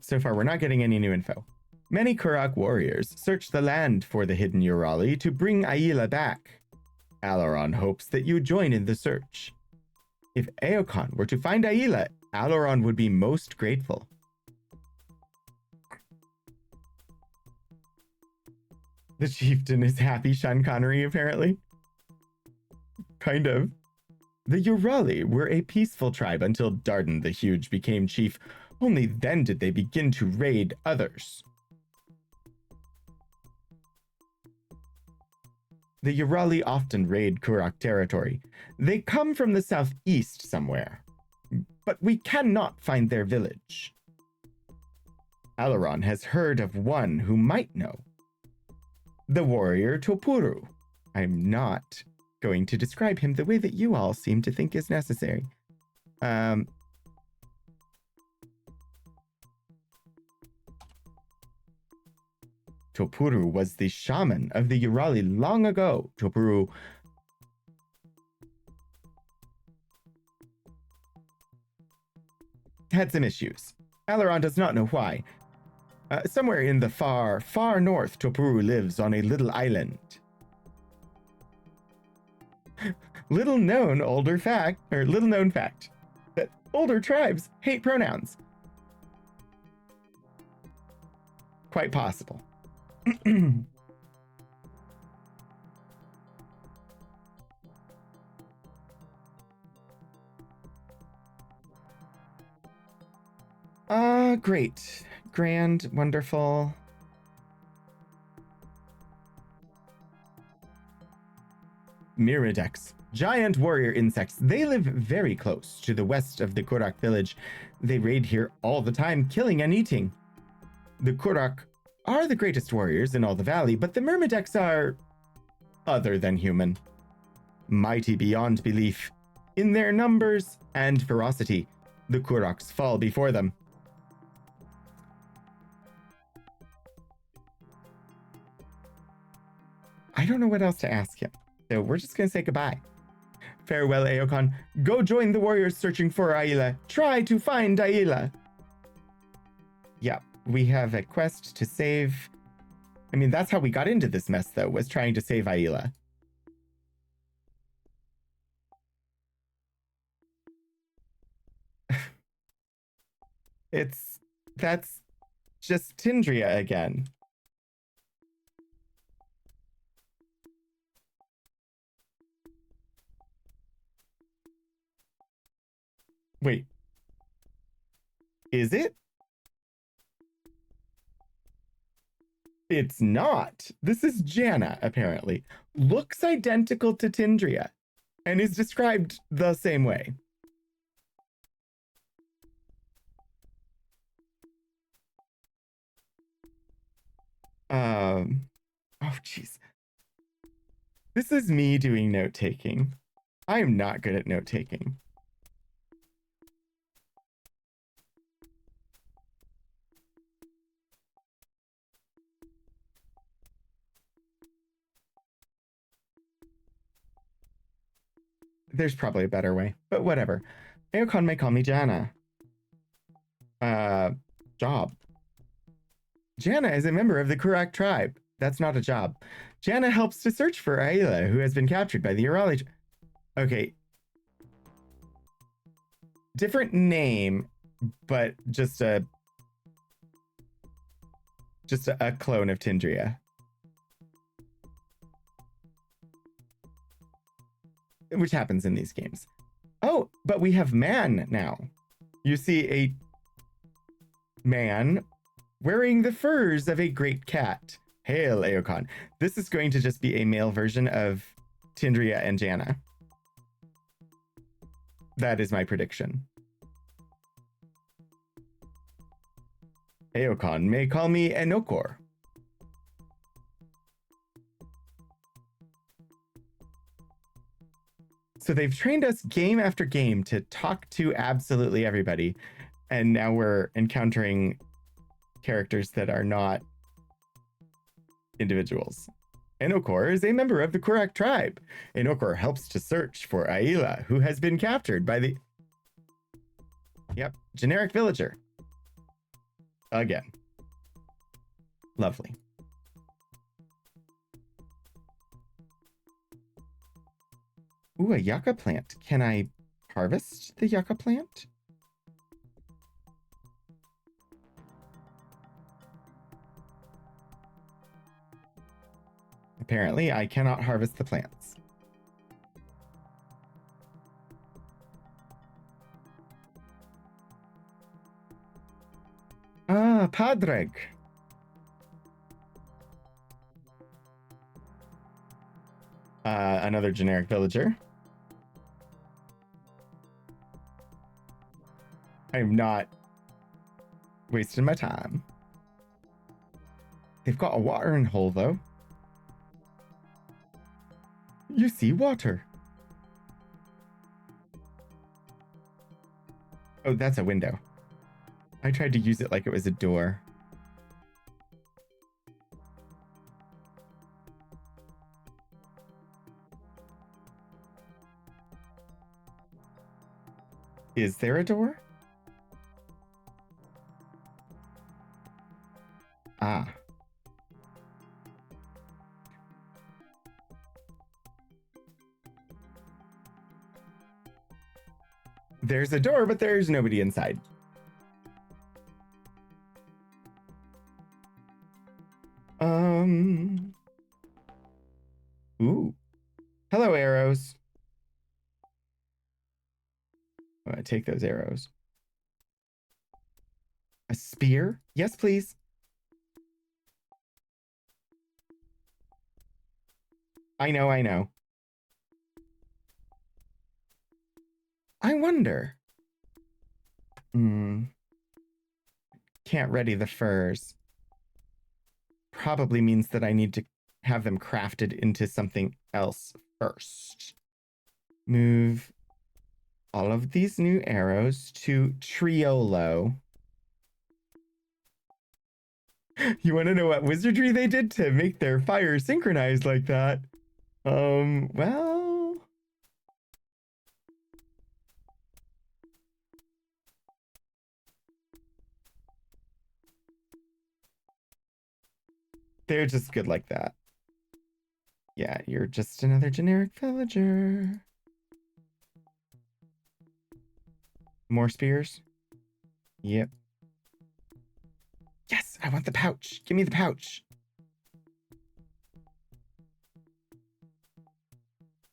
So far, we're not getting any new info. Many Kurak warriors search the land for the hidden Urali to bring Aila back. Aloron hopes that you join in the search. If Aokon were to find Aila, Aloron would be most grateful. The chieftain is happy Sean Connery, apparently. Kind of. The Urali were a peaceful tribe until Darden the Huge became chief. Only then did they begin to raid others. The Urali often raid Kurak territory. They come from the southeast somewhere, but we cannot find their village. Alaron has heard of one who might know. The warrior Topuru. I'm not going to describe him the way that you all seem to think is necessary. Topuru was the shaman of the Urali long ago. Topuru had some issues. Alaron does not know why. Somewhere in the far, far north, Topuru lives on a little island. Little known fact that older tribes hate pronouns. Quite possible. Great. Grand, wonderful. Miridex. Giant warrior insects. They live very close to the west of the Kurak village. They raid here all the time, killing and eating. The Kurak are the greatest warriors in all the valley, but the Myrmidex are other than human. Mighty beyond belief. In their numbers and ferocity, the Kuraks fall before them. I don't know what else to ask him, so we're just gonna say goodbye. Farewell, Aokon. Go join the warriors searching for Aila. Try to find Aila. Yeah, we have a quest to save. I mean, that's how we got into this mess, though, was trying to save Aila. That's just Tindria again. Wait. Is it? It's not. This is Janna, apparently. Looks identical to Tindria and is described the same way. Oh, jeez. This is me doing note-taking. I am not good at note-taking. There's probably a better way, but whatever. Aokon may call me Janna. Job. Janna is a member of the Kurak tribe. That's not a job. Janna helps to search for Aila, who has been captured by the Urali. Okay. Different name, but just a clone of Tindria. Which happens in these games. Oh, but we have man now. You see a man wearing the furs of a great cat. Hail, Aokon. This is going to just be a male version of Tindria and Janna. That is my prediction. Aokon may call me Enokor. So they've trained us game after game to talk to absolutely everybody. And now we're encountering characters that are not individuals. Enokor is a member of the Kurak tribe. Enokor helps to search for Aila, who has been captured by the... Yep, generic villager. Again. Lovely. Ooh, a yucca plant. Can I harvest the yucca plant? Apparently, I cannot harvest the plants. Padreg. Another generic villager. I'm not wasting my time. They've got a watering hole, though. You see water. Oh, that's a window. I tried to use it like it was a door. Is there a door? Ah. There's a door, but there's nobody inside. Ooh. Hello, arrows. I'm gonna take those arrows. A spear? Yes, please. I know. I wonder. Can't ready the furs. Probably means that I need to have them crafted into something else first. Move all of these new arrows to Triolo. You want to know what wizardry they did to make their fire synchronized like that? Well... they're just good like that. Yeah, you're just another generic villager. More spears? Yep. Yes, I want the pouch. Give me the pouch.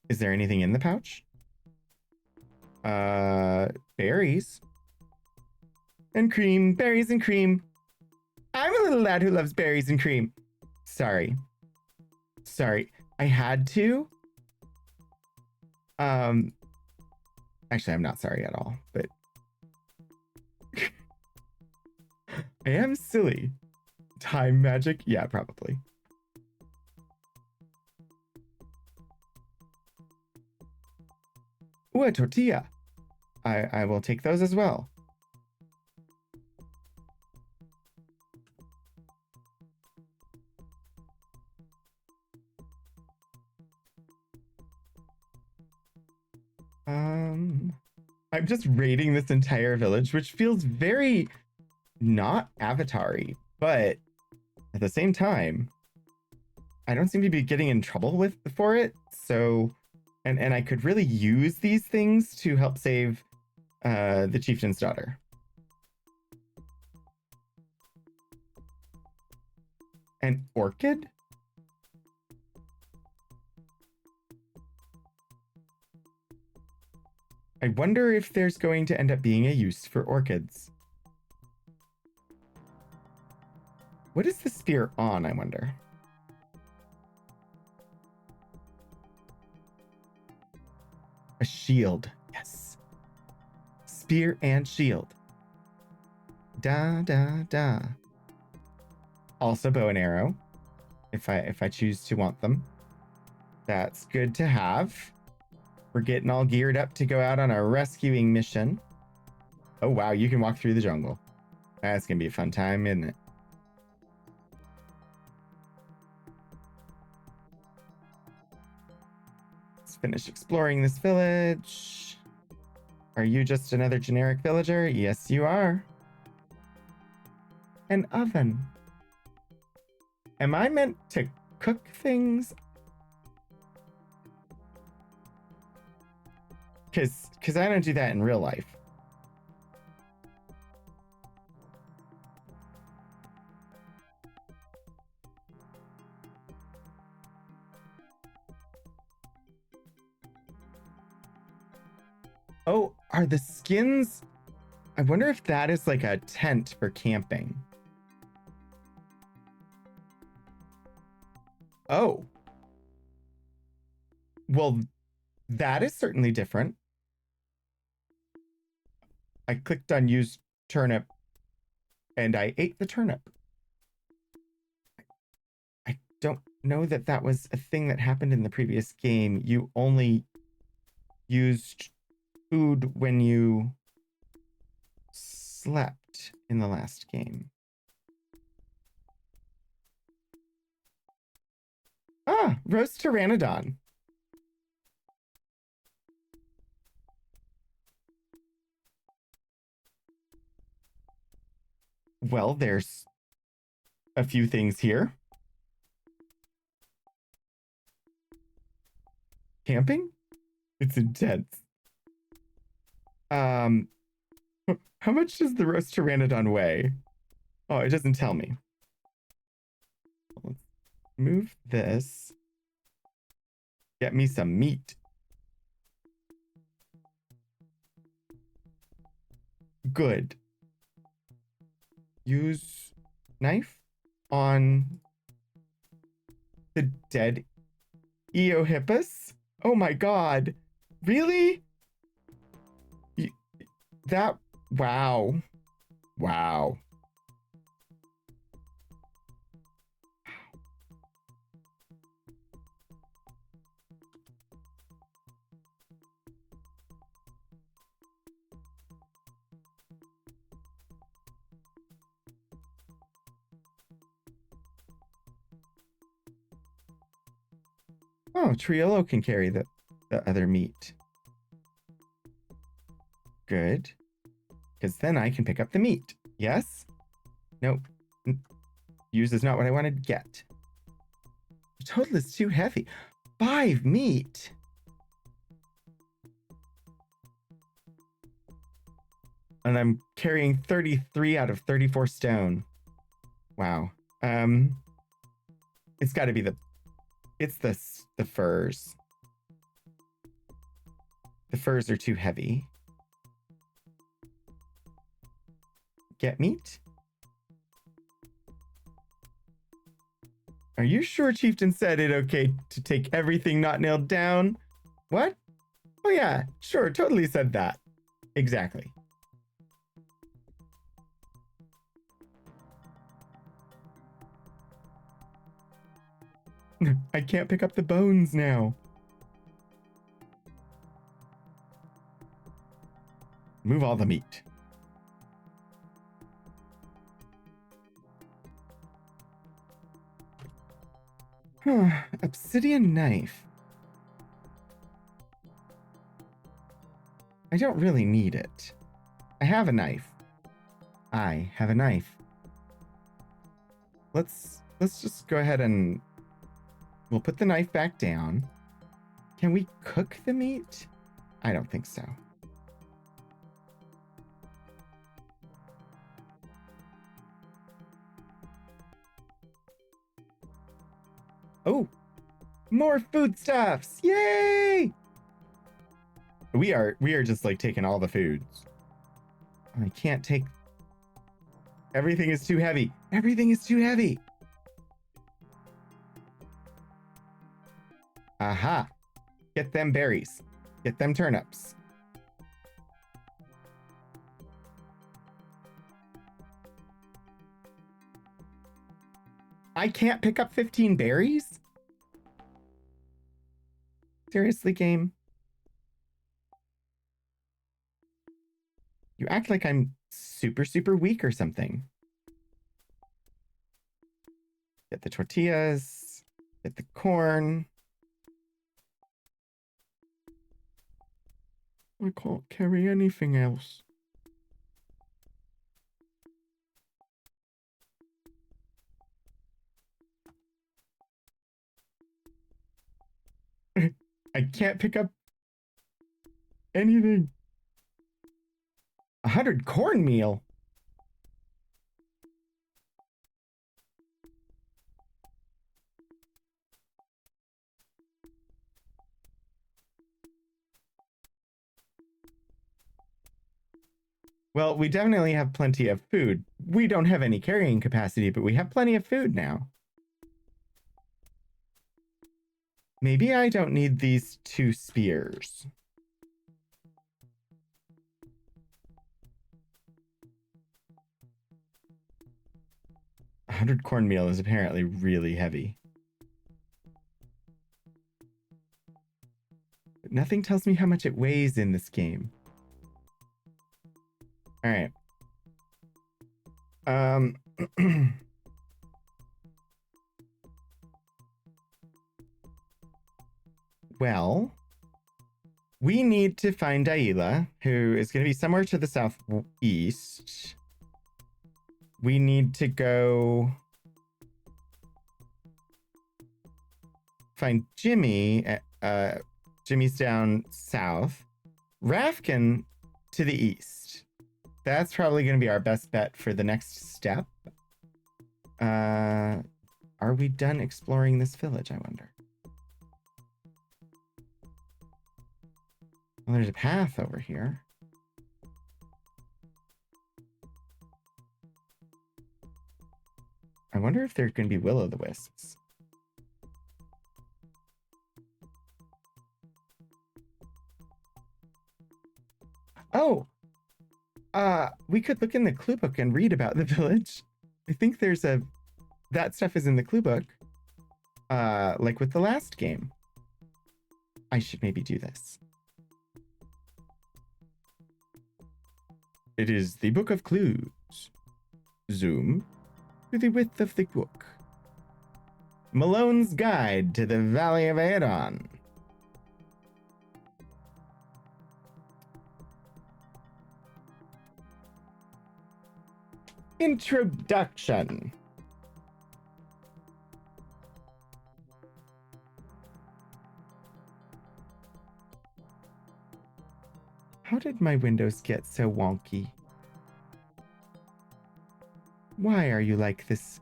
Is there anything in the pouch? Berries. And cream. Berries and cream. I'm a little lad who loves berries and cream. Sorry. I had to. Actually, I'm not sorry at all, but I am silly. Time magic? Yeah, probably. Ooh, a tortilla. I will take those as well. I'm just raiding this entire village, which feels very not Avatar-y, but at the same time, I don't seem to be getting in trouble for it. So, and I could really use these things to help save the chieftain's daughter. An orchid? I wonder if there's going to end up being a use for orchids. What is the spear on, I wonder? A shield. Yes. Spear and shield. Da, da, da. Also bow and arrow, if I choose to want them. That's good to have. We're getting all geared up to go out on a rescuing mission. Oh, wow, you can walk through the jungle. That's going to be a fun time, isn't it? Let's finish exploring this village. Are you just another generic villager? Yes, you are. An oven. Am I meant to cook things? Because I don't do that in real life. Oh, are the skins? I wonder if that is like a tent for camping. Oh, well, that is certainly different. I clicked on use turnip and I ate the turnip. I don't know that that was a thing that happened in the previous game. You only used food when you slept in the last game. Ah, roast pteranodon. Well, there's a few things here. Camping? It's intense. Um, how much does the roast pteranodon weigh? Oh, it doesn't tell me. Let's move this. Get me some meat. Good. Use knife on the dead Eohippus? Oh my god. Really? That, wow. Wow. Oh, Triolo can carry the other meat. Good. Because then I can pick up the meat. Yes? Nope. Use is not what I wanted to get. The total is too heavy. 5 meat. And I'm carrying 33 out of 34 stone. Wow. It's got to be it's the furs. The furs are too heavy. Get meat? Are you sure Chieftain said it okay to take everything not nailed down? What? Oh yeah, sure, totally said that. Exactly. I can't pick up the bones now. Move all the meat. Obsidian knife. I don't really need it. I have a knife. I have a knife. Let's just go ahead and we'll put the knife back down. Can we cook the meat? I don't think so. Oh, more foodstuffs! Yay! We are just like taking all the foods. I can't take. Everything is too heavy. Everything is too heavy. Aha! Get them berries. Get them turnips. I can't pick up 15 berries? Seriously, game? You act like I'm super, super weak or something. Get the tortillas. Get the corn. I can't carry anything else. I can't pick up anything. 100 cornmeal. Well, we definitely have plenty of food. We don't have any carrying capacity, but we have plenty of food now. Maybe I don't need these 2 spears. A 100 cornmeal is apparently really heavy. But nothing tells me how much it weighs in this game. All right. Well, we need to find Aila, who is going to be somewhere to the southeast. We need to go find Jimmy. Jimmy's down south. Rafkin to the east. That's probably going to be our best bet for the next step. Are we done exploring this village, I wonder? Well, there's a path over here. I wonder if there's going to be will-o'-the-wisps. Oh! We could look in the clue book and read about the village. I think there's that stuff is in the clue book. Like with the last game. I should maybe do this. It is the Book of Clues. Zoom to the width of the book. Malone's Guide to the Valley of Aedan. Introduction. How did my windows get so wonky? Why are you like this?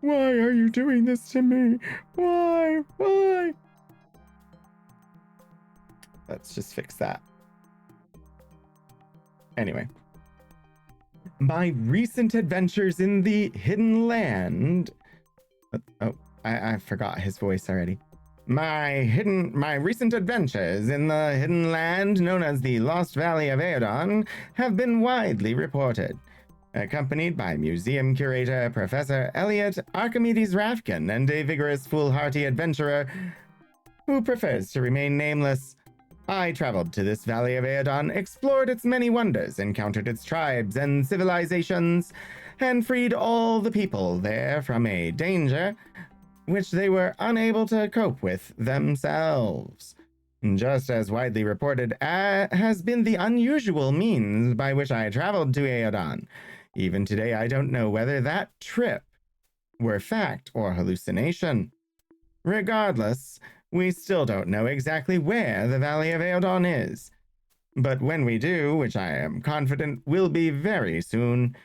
Why are you doing this to me? Why? Why? Let's just fix that. Anyway. My recent adventures in the Hidden Land. Oh, I forgot his voice already. My recent adventures in the Hidden Land, known as the Lost Valley of Aedan, have been widely reported. Accompanied by museum curator Professor Elliot Archimedes Rafkin and a vigorous, foolhardy adventurer who prefers to remain nameless, I traveled to this Valley of Aedan, explored its many wonders, encountered its tribes and civilizations, and freed all the people there from a danger which they were unable to cope with themselves. Just as widely reported has been the unusual means by which I traveled to Aedan. Even today, I don't know whether that trip were fact or hallucination. Regardless, we still don't know exactly where the Valley of Aedan is. But when we do, which I am confident will be very soon,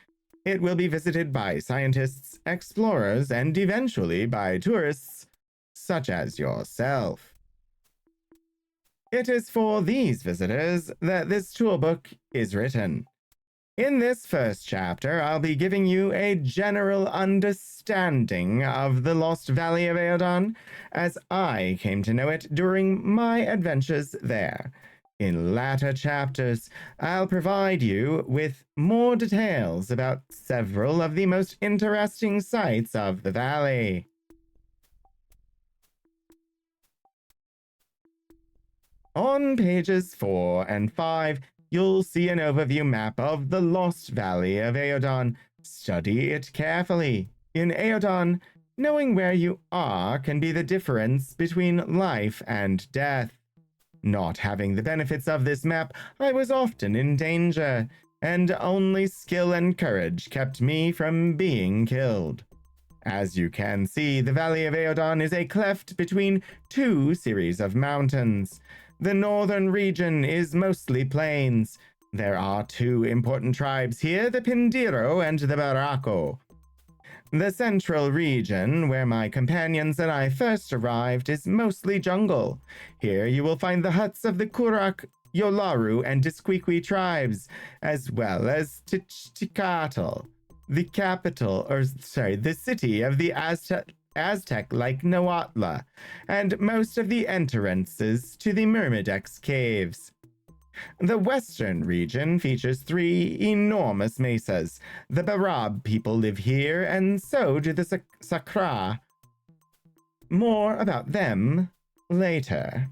it will be visited by scientists, explorers, and eventually by tourists, such as yourself. It is for these visitors that this toolbook is written. In this first chapter, I'll be giving you a general understanding of the Lost Valley of Aedan, as I came to know it during my adventures there. In latter chapters, I'll provide you with more details about several of the most interesting sites of the valley. On pages 4 and 5, you'll see an overview map of the Lost Valley of Aedan. Study it carefully. In Aedan, knowing where you are can be the difference between life and death. Not having the benefits of this map, I was often in danger, and only skill and courage kept me from being killed. As you can see, the Valley of Aedan is a cleft between 2 series of mountains. The northern region is mostly plains. There are 2 important tribes here, the Pindiro and the Barako. The central region, where my companions and I first arrived, is mostly jungle. Here you will find the huts of the Kurak, Yolaru, and Disquiqui tribes, as well as Tichticatl, the city of the Aztec-like Nahuatl, and most of the entrances to the Myrmedex caves. The western region features 3 enormous mesas. The Barab people live here, and so do the Sakra. More about them later.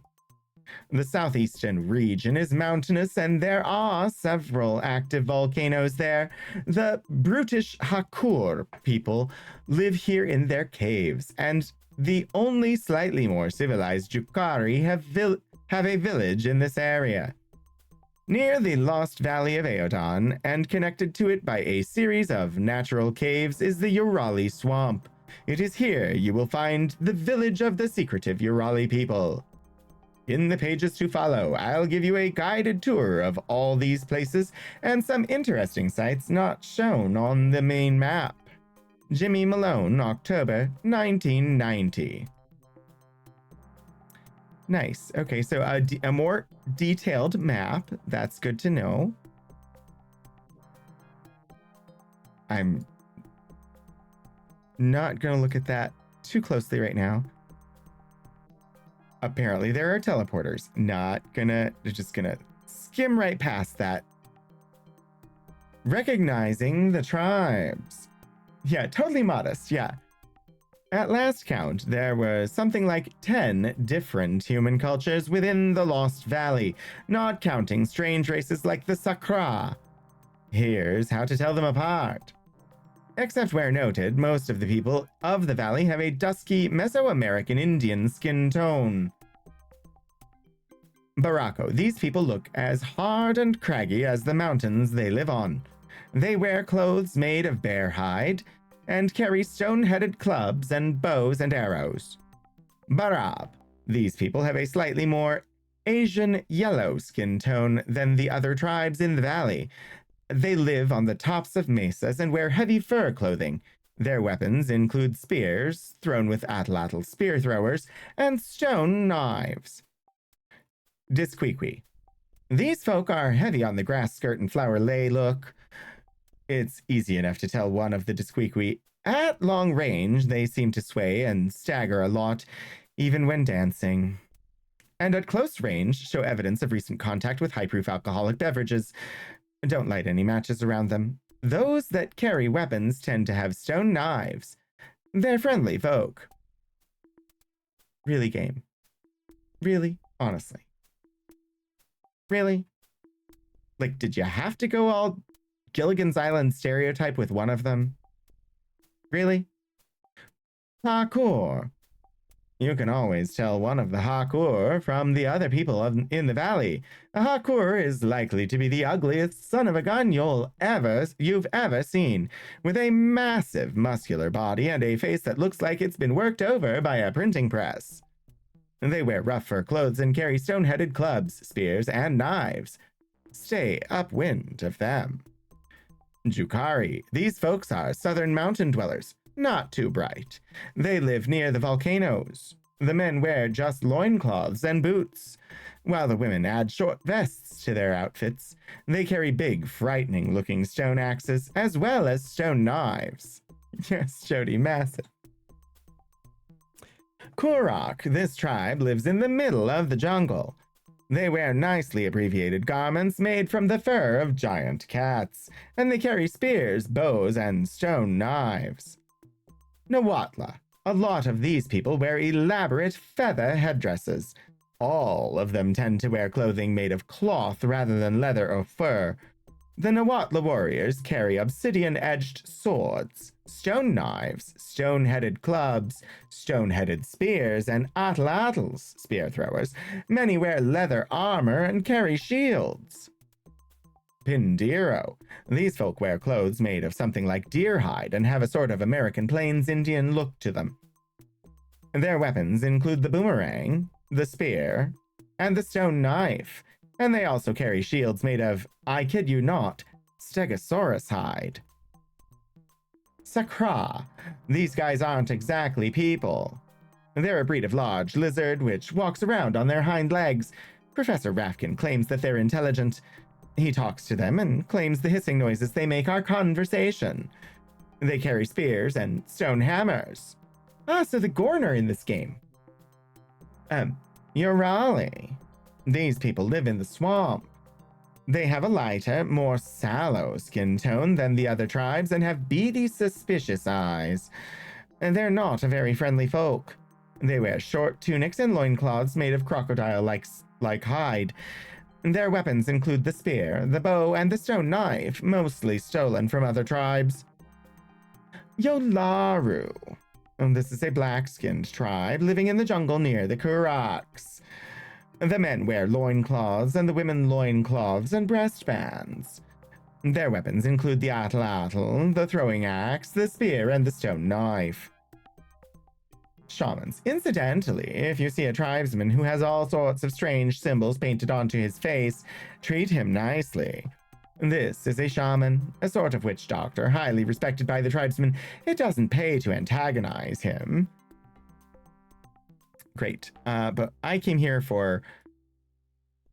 The southeastern region is mountainous, and there are several active volcanoes there. The brutish Hakur people live here in their caves, and the only slightly more civilized Jukari have a village in this area. Near the Lost Valley of Aodon, and connected to it by a series of natural caves, is the Urali Swamp. It is here you will find the village of the secretive Urali people. In the pages to follow, I'll give you a guided tour of all these places and some interesting sites not shown on the main map. Jimmy Malone, October 1990. Nice. Okay, so a more detailed map. That's good to know. I'm not going to look at that too closely right now. Apparently there are teleporters. Just gonna skim right past that. Recognizing the tribes. Yeah, totally modest, yeah. At last count, there was something like 10 different human cultures within the Lost Valley, not counting strange races like the Sakra. Here's how to tell them apart. Except where noted, most of the people of the valley have a dusky Mesoamerican Indian skin tone. Barako, these people look as hard and craggy as the mountains they live on. They wear clothes made of bear hide and carry stone-headed clubs and bows and arrows. Barab, these people have a slightly more Asian yellow skin tone than the other tribes in the valley. They live on the tops of mesas and wear heavy fur clothing. Their weapons include spears, thrown with atlatl spear throwers, and stone knives. Disquiqui. These folk are heavy on the grass skirt and flower lay look. It's easy enough to tell one of the Disquiqui. At long range, they seem to sway and stagger a lot, even when dancing. And at close range, show evidence of recent contact with high-proof alcoholic beverages. Don't light any matches around them. Those that carry weapons tend to have stone knives. They're friendly folk. Really, game? Really? Honestly? Really? Like, did you have to go all Gilligan's Island stereotype with one of them? Really? Hakur. You can always tell one of the Hakur from the other people in the valley. A Hakur is likely to be the ugliest son of a gun you've ever seen, with a massive muscular body and a face that looks like it's been worked over by a printing press. They wear rough fur clothes and carry stone-headed clubs, spears, and knives. Stay upwind of them. Jukari. These folks are southern mountain dwellers. Not too bright. They live near the volcanoes. The men wear just loincloths and boots, while the women add short vests to their outfits. They carry big, frightening-looking stone axes, as well as stone knives. Yes, Jody, massive. Kurok. This tribe lives in the middle of the jungle. They wear nicely abbreviated garments made from the fur of giant cats, and they carry spears, bows, and stone knives. Nahuatl. A lot of these people wear elaborate feather headdresses. All of them tend to wear clothing made of cloth rather than leather or fur. The Nahuatl warriors carry obsidian-edged swords, stone knives, stone-headed clubs, stone-headed spears, and atlatls, spear throwers. Many wear leather armor and carry shields. Pindiro. These folk wear clothes made of something like deer hide and have a sort of American Plains Indian look to them. Their weapons include the boomerang, the spear, and the stone knife, and they also carry shields made of, I kid you not, stegosaurus hide. Sakra. These guys aren't exactly people. They're a breed of large lizard which walks around on their hind legs. Professor Rafkin claims that they're intelligent. He talks to them and claims the hissing noises they make are conversation. They carry spears and stone hammers. Ah, so the Gorn are in this game. Urali. These people live in the swamp. They have a lighter, more sallow skin tone than the other tribes and have beady, suspicious eyes. And they're not a very friendly folk. They wear short tunics and loincloths made of crocodile-like hide. Their weapons include the spear, the bow, and the stone knife, mostly stolen from other tribes. Yolaru. This is a black-skinned tribe living in the jungle near the Kuraks. The men wear loincloths and the women loincloths and breastbands. Their weapons include the atlatl, the throwing axe, the spear, and the stone knife. Shamans. Incidentally, if you see a tribesman who has all sorts of strange symbols painted onto his face, treat him nicely. This is a shaman, a sort of witch doctor, highly respected by the tribesmen. It doesn't pay to antagonize him. Great. But I came here for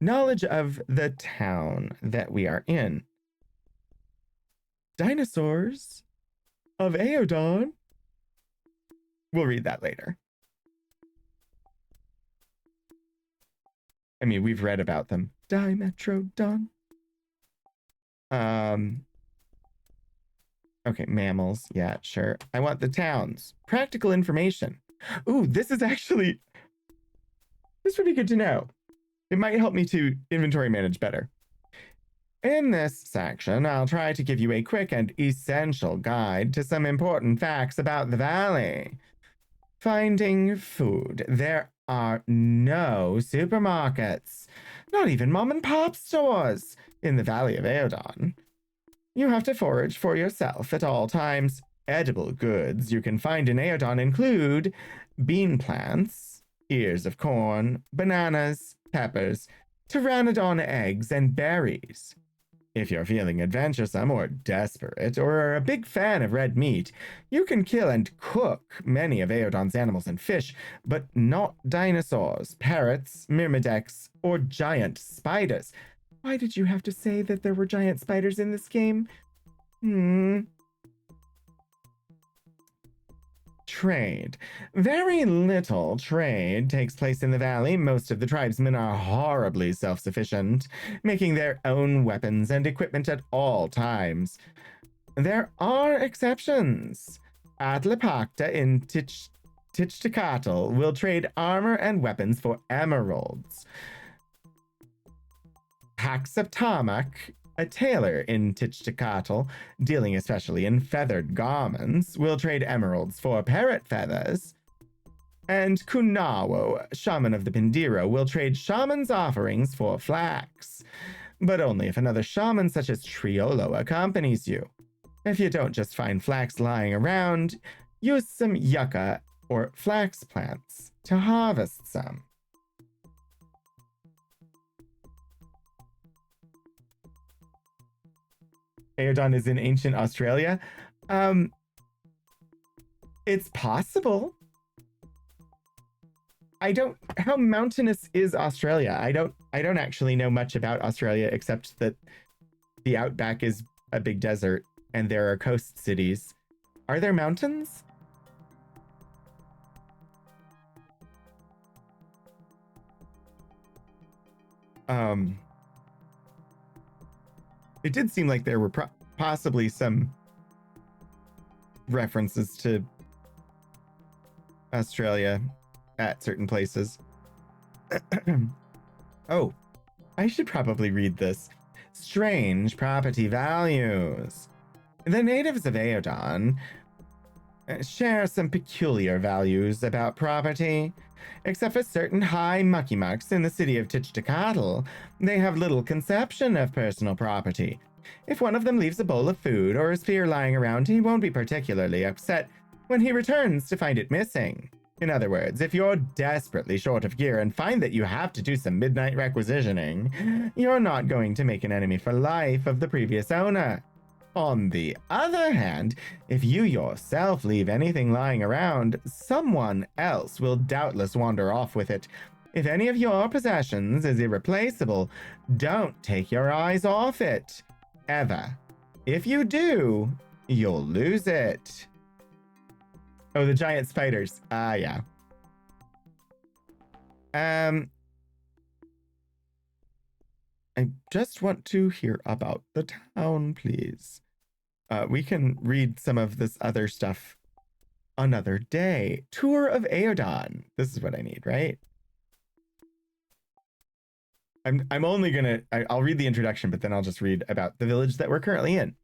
knowledge of the town that we are in. Dinosaurs of Aeodon. We'll read that later. I mean, we've read about them. Dimetrodon. Okay, mammals. Yeah, sure. I want the towns. Practical information. Ooh, this is actually... This is pretty good to know. It might help me to inventory manage better. In this section, I'll try to give you a quick and essential guide to some important facts about the valley. Finding food. There are no supermarkets, not even mom and pop stores in the Valley of Aeodon. You have to forage for yourself at all times. Edible goods you can find in Aeodon include bean plants, ears of corn, bananas, peppers, pteranodon eggs, and berries. If you're feeling adventuresome or desperate, or are a big fan of red meat, you can kill and cook many of Aeodon's animals and fish, but not dinosaurs, parrots, myrmedex, or giant spiders. Why did you have to say that there were giant spiders in this game? Trade. Very little trade takes place in the valley. Most of the tribesmen are horribly self-sufficient, making their own weapons and equipment at all times. There are exceptions. Atlapakta in Tichtakatl will trade armor and weapons for emeralds. Haxaptamak, a tailor in Tichtakatl, dealing especially in feathered garments, will trade emeralds for parrot feathers. And Kunawo, shaman of the Pindiro, will trade shaman's offerings for flax. But only if another shaman such as Triolo accompanies you. If you don't just find flax lying around, use some yucca or flax plants to harvest some. Aeodon is in ancient Australia. It's possible. How mountainous is Australia? I don't actually know much about Australia except that the outback is a big desert and there are coast cities. Are there mountains? It did seem like there were possibly some references to Australia at certain places. Oh, I should probably read this. Strange property values. The natives of Aeodon share some peculiar values about property. Except for certain high mucky mucks in the city of Tichtakatl, they have little conception of personal property. If one of them leaves a bowl of food or a spear lying around, he won't be particularly upset when he returns to find it missing. In other words, if you're desperately short of gear and find that you have to do some midnight requisitioning, you're not going to make an enemy for life of the previous owner. On the other hand, if you yourself leave anything lying around, someone else will doubtless wander off with it. If any of your possessions is irreplaceable, don't take your eyes off it. Ever. If you do, you'll lose it. Oh, the giant spiders. Ah, yeah. I just want to hear about the town, please. We can read some of this other stuff another day. Tour of Aeodon. This is what I need, right? I'm only gonna I'll read the introduction, but then I'll just read about the village that we're currently in.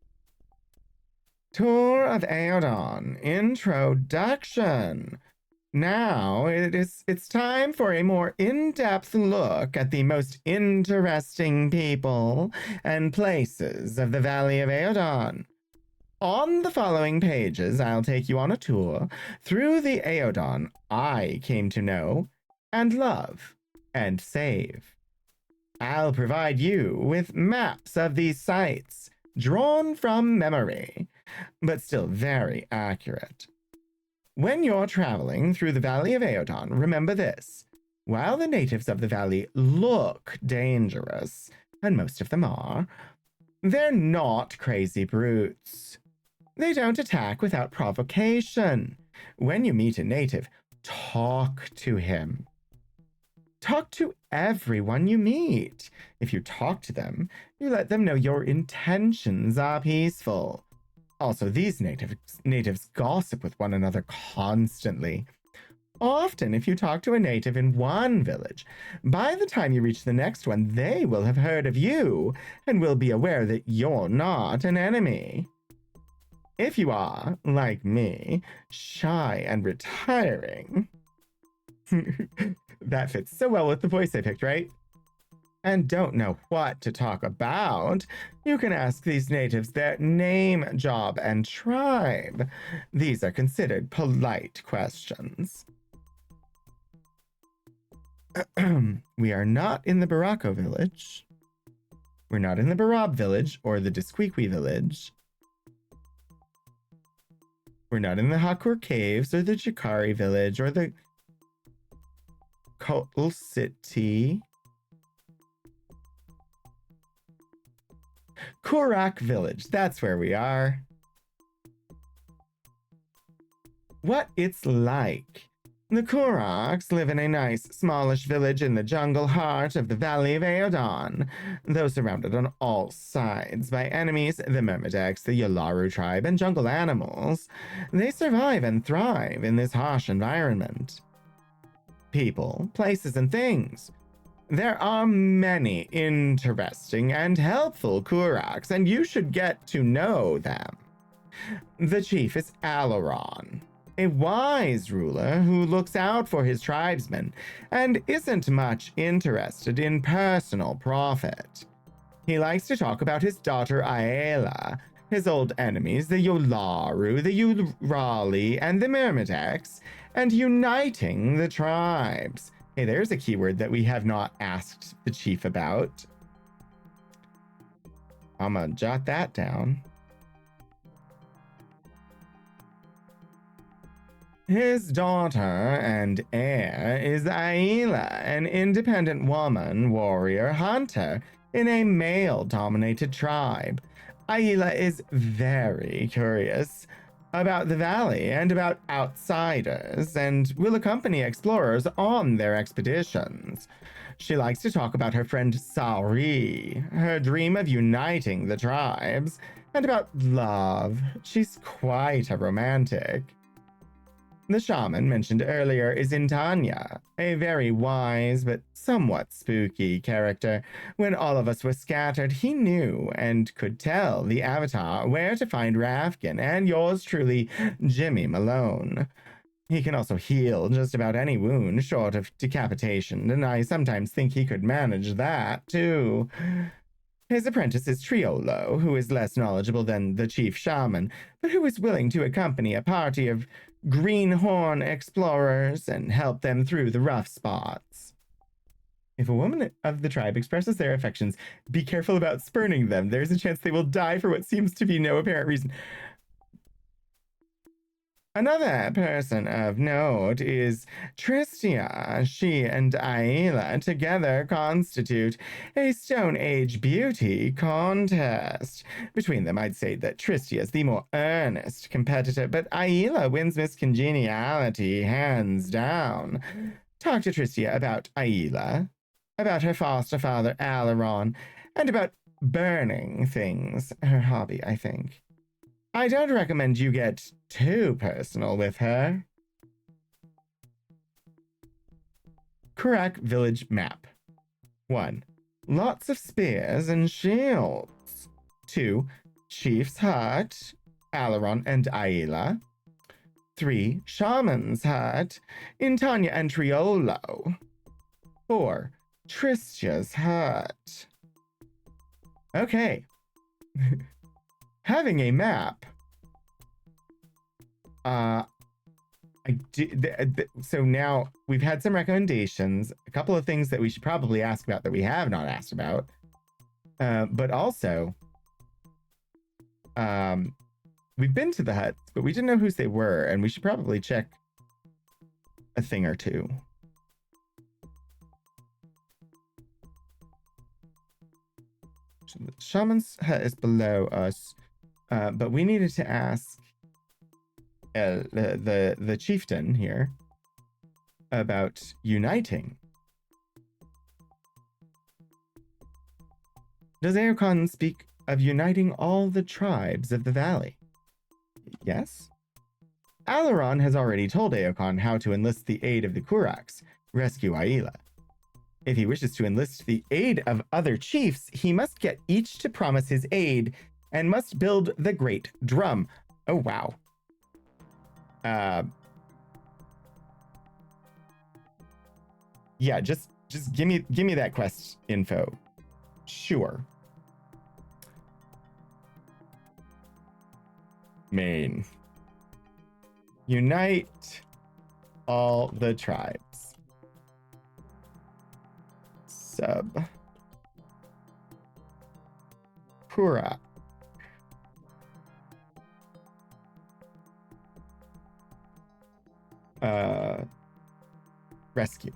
Tour of Aeodon. Introduction. Now it's time for a more in-depth look at the most interesting people and places of the Valley of Aeodon. On the following pages, I'll take you on a tour through the Aeodon I came to know and love and save. I'll provide you with maps of these sites drawn from memory, but still very accurate. When you're traveling through the Valley of Aeodon, remember this. While the natives of the valley look dangerous, and most of them are, they're not crazy brutes. They don't attack without provocation. When you meet a native, talk to him. Talk to everyone you meet. If you talk to them, you let them know your intentions are peaceful. Also, these natives gossip with one another constantly. Often, if you talk to a native in one village, by the time you reach the next one, they will have heard of you and will be aware that you're not an enemy. If you are, like me, shy and retiring, that fits so well with the voice I picked, right? And don't know what to talk about, you can ask these natives their name, job, and tribe. These are considered polite questions. We are not in the Barako village. We're not in the Barab village or the Disquiqui village. We're not in the Hakur caves or the Jakari village or the Kotl City. Kurak village, that's where we are. What it's like. The Kuraks live in a nice, smallish village in the jungle heart of the Valley of Aeodon. Though surrounded on all sides by enemies, the Myrmideks, the Yolaru tribe, and jungle animals, they survive and thrive in this harsh environment. People, places, and things. There are many interesting and helpful Kuraks, and you should get to know them. The chief is Alaron, a wise ruler who looks out for his tribesmen and isn't much interested in personal profit. He likes to talk about his daughter Aela, his old enemies, the Yolaru, the Urali, and the Myrmideks, and uniting the tribes. Hey, there's a keyword that we have not asked the chief about. I'm gonna jot that down. His daughter and heir is Aela, an independent woman, warrior, hunter in a male-dominated tribe. Aela is very curious about the valley and about outsiders, and will accompany explorers on their expeditions. She likes to talk about her friend Sari, her dream of uniting the tribes, and about love. She's quite a romantic. The shaman mentioned earlier is Intanya, a very wise but somewhat spooky character. When all of us were scattered, he knew and could tell the Avatar where to find Rafkin and yours truly, Jimmy Malone. He can also heal just about any wound short of decapitation, and I sometimes think he could manage that, too. His apprentice is Triolo, who is less knowledgeable than the chief shaman, but who is willing to accompany a party of greenhorn explorers and help them through the rough spots. If a woman of the tribe expresses their affections, be careful about spurning them. There's a chance they will die for what seems to be no apparent reason. Another person of note is Tristia. She and Aila together constitute a Stone Age beauty contest. Between them, I'd say that Tristia is the more earnest competitor, but Aila wins Miss Congeniality hands down. Talk to Tristia about Aila, about her foster father, Alaron, and about burning things, her hobby, I think. I don't recommend you get too personal with her. Kurak village map. 1. Lots of spears and shields. 2. Chief's hut, Alaron and Aila. 3. Shaman's hut, in Tanya and Triolo. 4. Tristia's hut. Okay. Having a map. So now we've had some recommendations, a couple of things that we should probably ask about that we have not asked about. But also, we've been to the huts, but we didn't know whose they were, and we should probably check a thing or two. The shaman's hut is below us, but we needed to ask the chieftain here about uniting. Does Aokon speak of uniting all the tribes of the valley? Yes. Alaron has already told Aokon how to enlist the aid of the Kuraks, rescue Aila. If he wishes to enlist the aid of other chiefs, he must get each to promise his aid and must build the great drum. Oh, wow. Yeah, just give me that quest info. Sure. Main. Unite all the tribes. Sub. Pura. Rescue.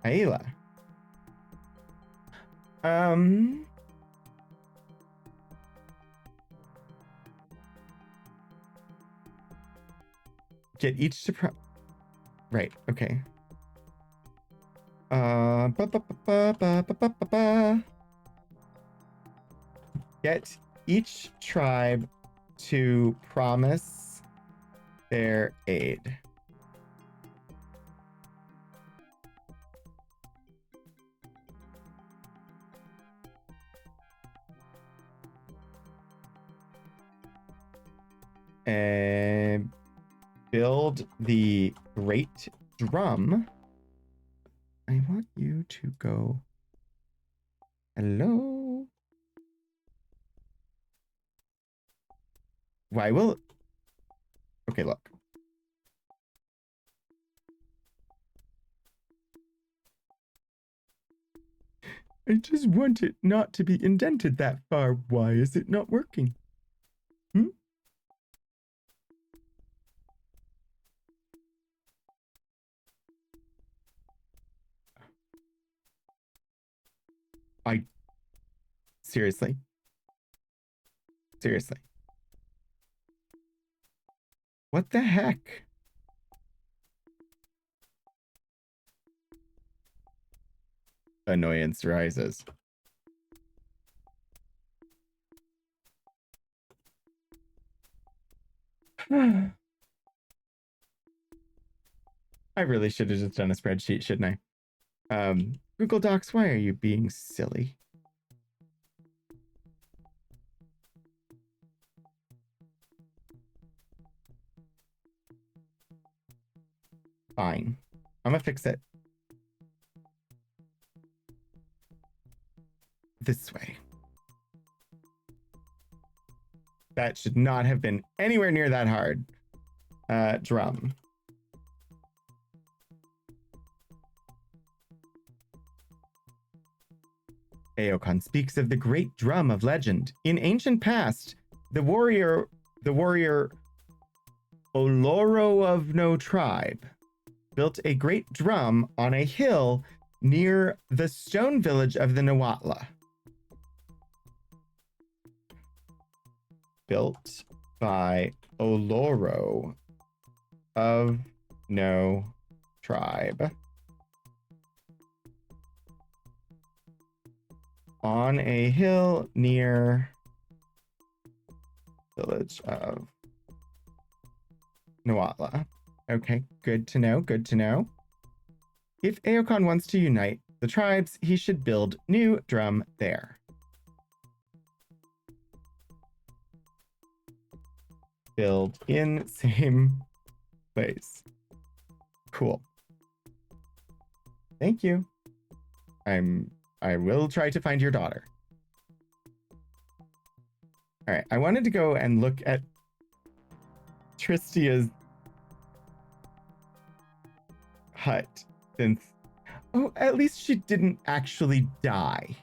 Aila. Get each to right, okay. Get each tribe to promise their aid. And build the great drum. I want you to go. Hello. Why will... Okay, look. I just want it not to be indented that far. Why is it not working? Seriously? Seriously. What the heck? Annoyance rises. I really should have just done a spreadsheet, shouldn't I? Google Docs, why are you being silly? Fine. I'm gonna fix it. This way. That should not have been anywhere near that hard. Drum. Aokon speaks of the great drum of legend. In ancient past, the warrior Oloro of no tribe built a great drum on a hill near the stone village of the Nawatla. Built by Oloro of no tribe on a hill near village of Nawatla. Okay, good to know, good to know. If Aokan wants to unite the tribes, he should build new drum there. Build in same place. Cool. Thank you. I will try to find your daughter. All right, I wanted to go and look at Tristia's hut since, oh, at least she didn't actually die.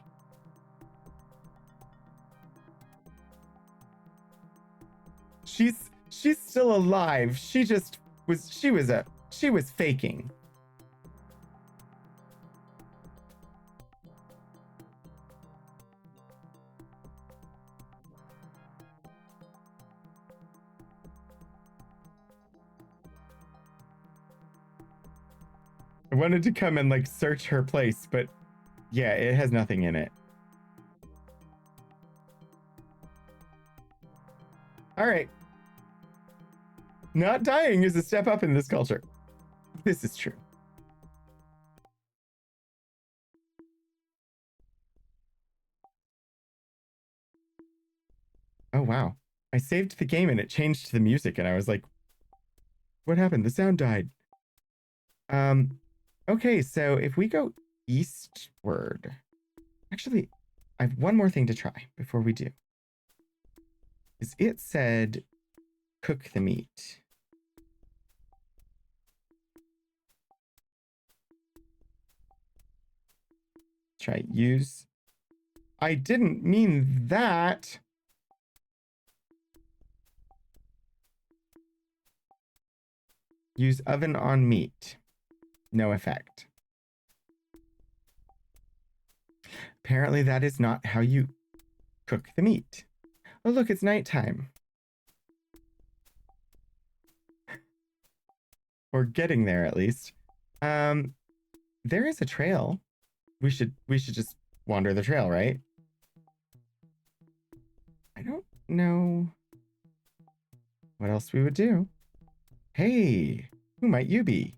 She's still alive. She was faking. I wanted to come and like search her place, but yeah, it has nothing in it. All right. Not dying is a step up in this culture. This is true. Oh, wow. I saved the game and it changed the music and I was like, what happened? The sound died. Okay, so if we go eastward, actually, I have one more thing to try before we do. Is it said cook the meat. Try use. I didn't mean that. Use oven on meat. No effect. Apparently that is not how you cook the meat. Oh, look, it's nighttime. Or getting there, at least. There is a trail. We should just wander the trail, right? I don't know what else we would do. Hey, who might you be?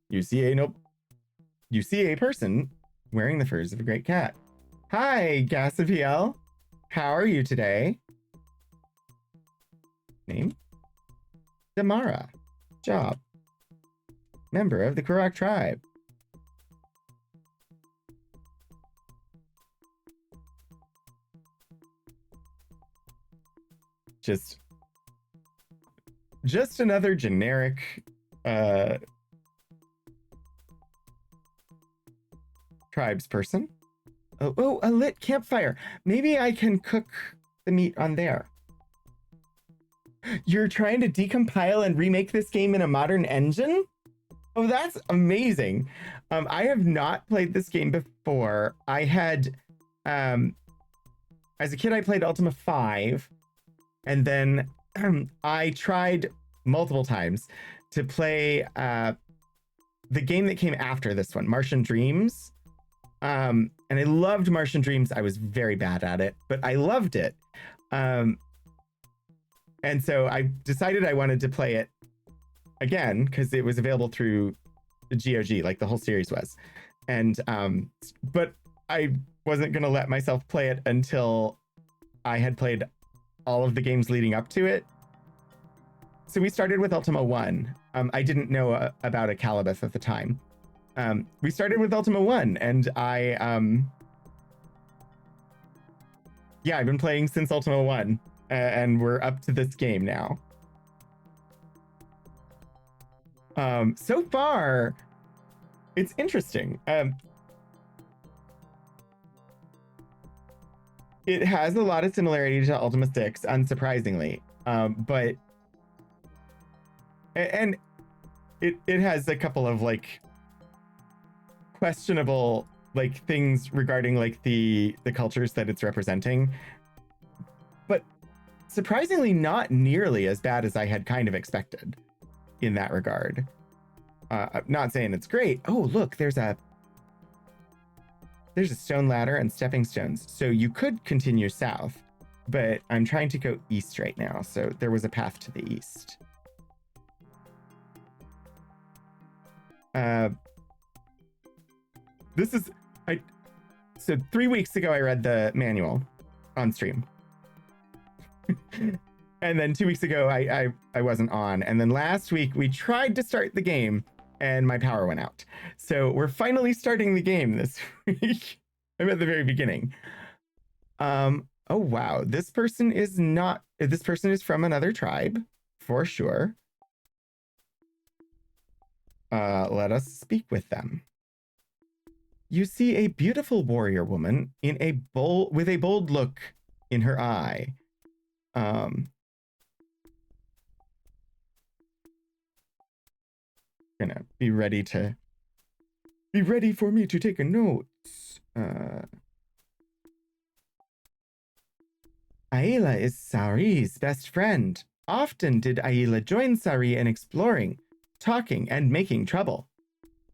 You see a person wearing the furs of a great cat. Hi, Gassipiel. How are you today? Name? Damara. Job. Member of the Kurak tribe. Just another generic tribes person. Oh, a lit campfire. Maybe I can cook the meat on there. You're trying to decompile and remake this game in a modern engine? Oh, that's amazing. I have not played this game before. I had, as a kid, I played Ultima 5, and then I tried multiple times to play the game that came after this one, Martian Dreams. And I loved Martian Dreams. I was very bad at it, but I loved it. And so I decided I wanted to play it again because it was available through the GOG, like the whole series was. And but I wasn't going to let myself play it until I had played all of the games leading up to it. So we started with Ultima 1. I didn't know about a Calibeth at the time. We started with Ultima 1, and I've been playing since Ultima 1, and we're up to this game now. So far, it's interesting. It has a lot of similarity to Ultima 6, unsurprisingly. But and it has a couple of like questionable like things regarding like the cultures that it's representing, but surprisingly not nearly as bad as I had kind of expected in that regard. I'm not saying it's great. Oh, look, there's a stone ladder and stepping stones. So you could continue south, but I'm trying to go east right now. So there was a path to the east. So 3 weeks ago, I read the manual on stream. And then 2 weeks ago, I wasn't on. And then last week, we tried to start the game and my power went out. So we're finally starting the game this week. I'm at the very beginning. Oh, wow. This person is from another tribe, for sure. Let us speak with them. You see a beautiful warrior woman with a bold look in her eye. Gonna be ready for me to take a notes. Ayla is Sari's best friend. Often did Ayla join Sari in exploring, talking, and making trouble.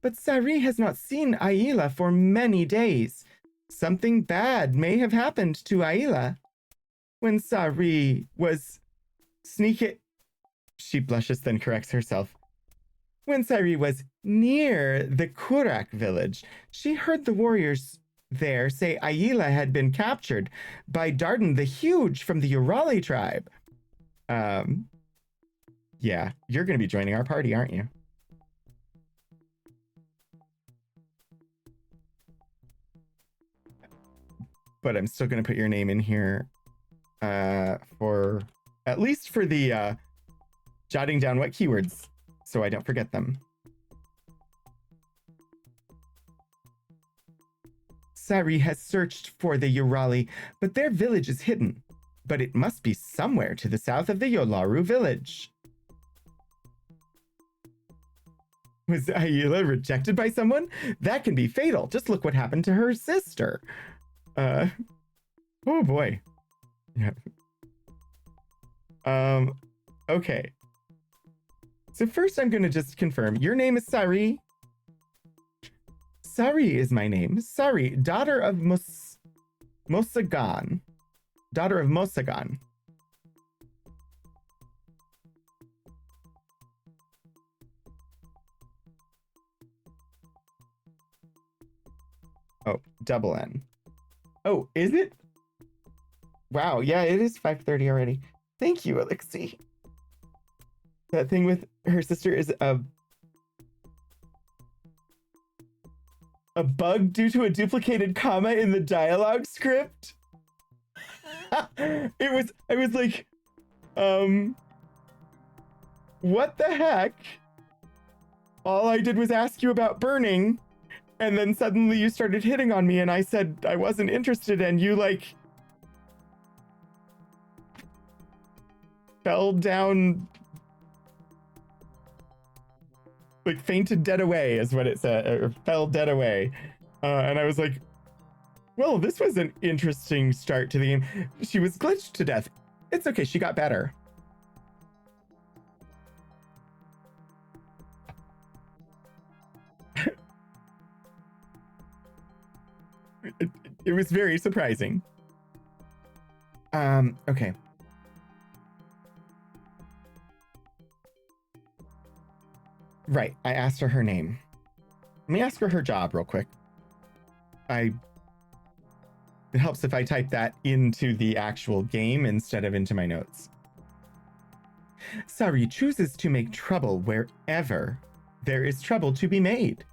But Sari has not seen Ayla for many days. Something bad may have happened to Ayla. When Sari was sneaking... She blushes, then corrects herself. When Sari was near the Kurak village, she heard the warriors there say Ayla had been captured by Dardan the Huge from the Urali tribe. Yeah, you're going to be joining our party, aren't you? But I'm still going to put your name in here for at least for the jotting down what keywords so I don't forget them. Sari has searched for the Urali, but their village is hidden. But it must be somewhere to the south of the Yolaru village. Was Ayla rejected by someone? That can be fatal. Just look what happened to her sister. Oh boy. Yeah. Okay. So first I'm going to just confirm. Your name is Sari? Sari is my name. Sari, daughter of Mosagan. Daughter of Mosagan. Oh, double N. Oh, is it? Wow, yeah, it is 5:30 already. Thank you, Elixir. That thing with her sister is a bug due to a duplicated comma in the dialogue script. I was like, what the heck? All I did was ask you about burning, and then suddenly you started hitting on me, and I said I wasn't interested, and you like fell down, like fainted dead away is what it said, or fell dead away. And I was like, well, this was an interesting start to the game. She was glitched to death. It's okay, she got better. It was very surprising. Okay. Right, I asked her name. Let me ask her job real quick. It helps if I type that into the actual game instead of into my notes. Sari chooses to make trouble wherever there is trouble to be made.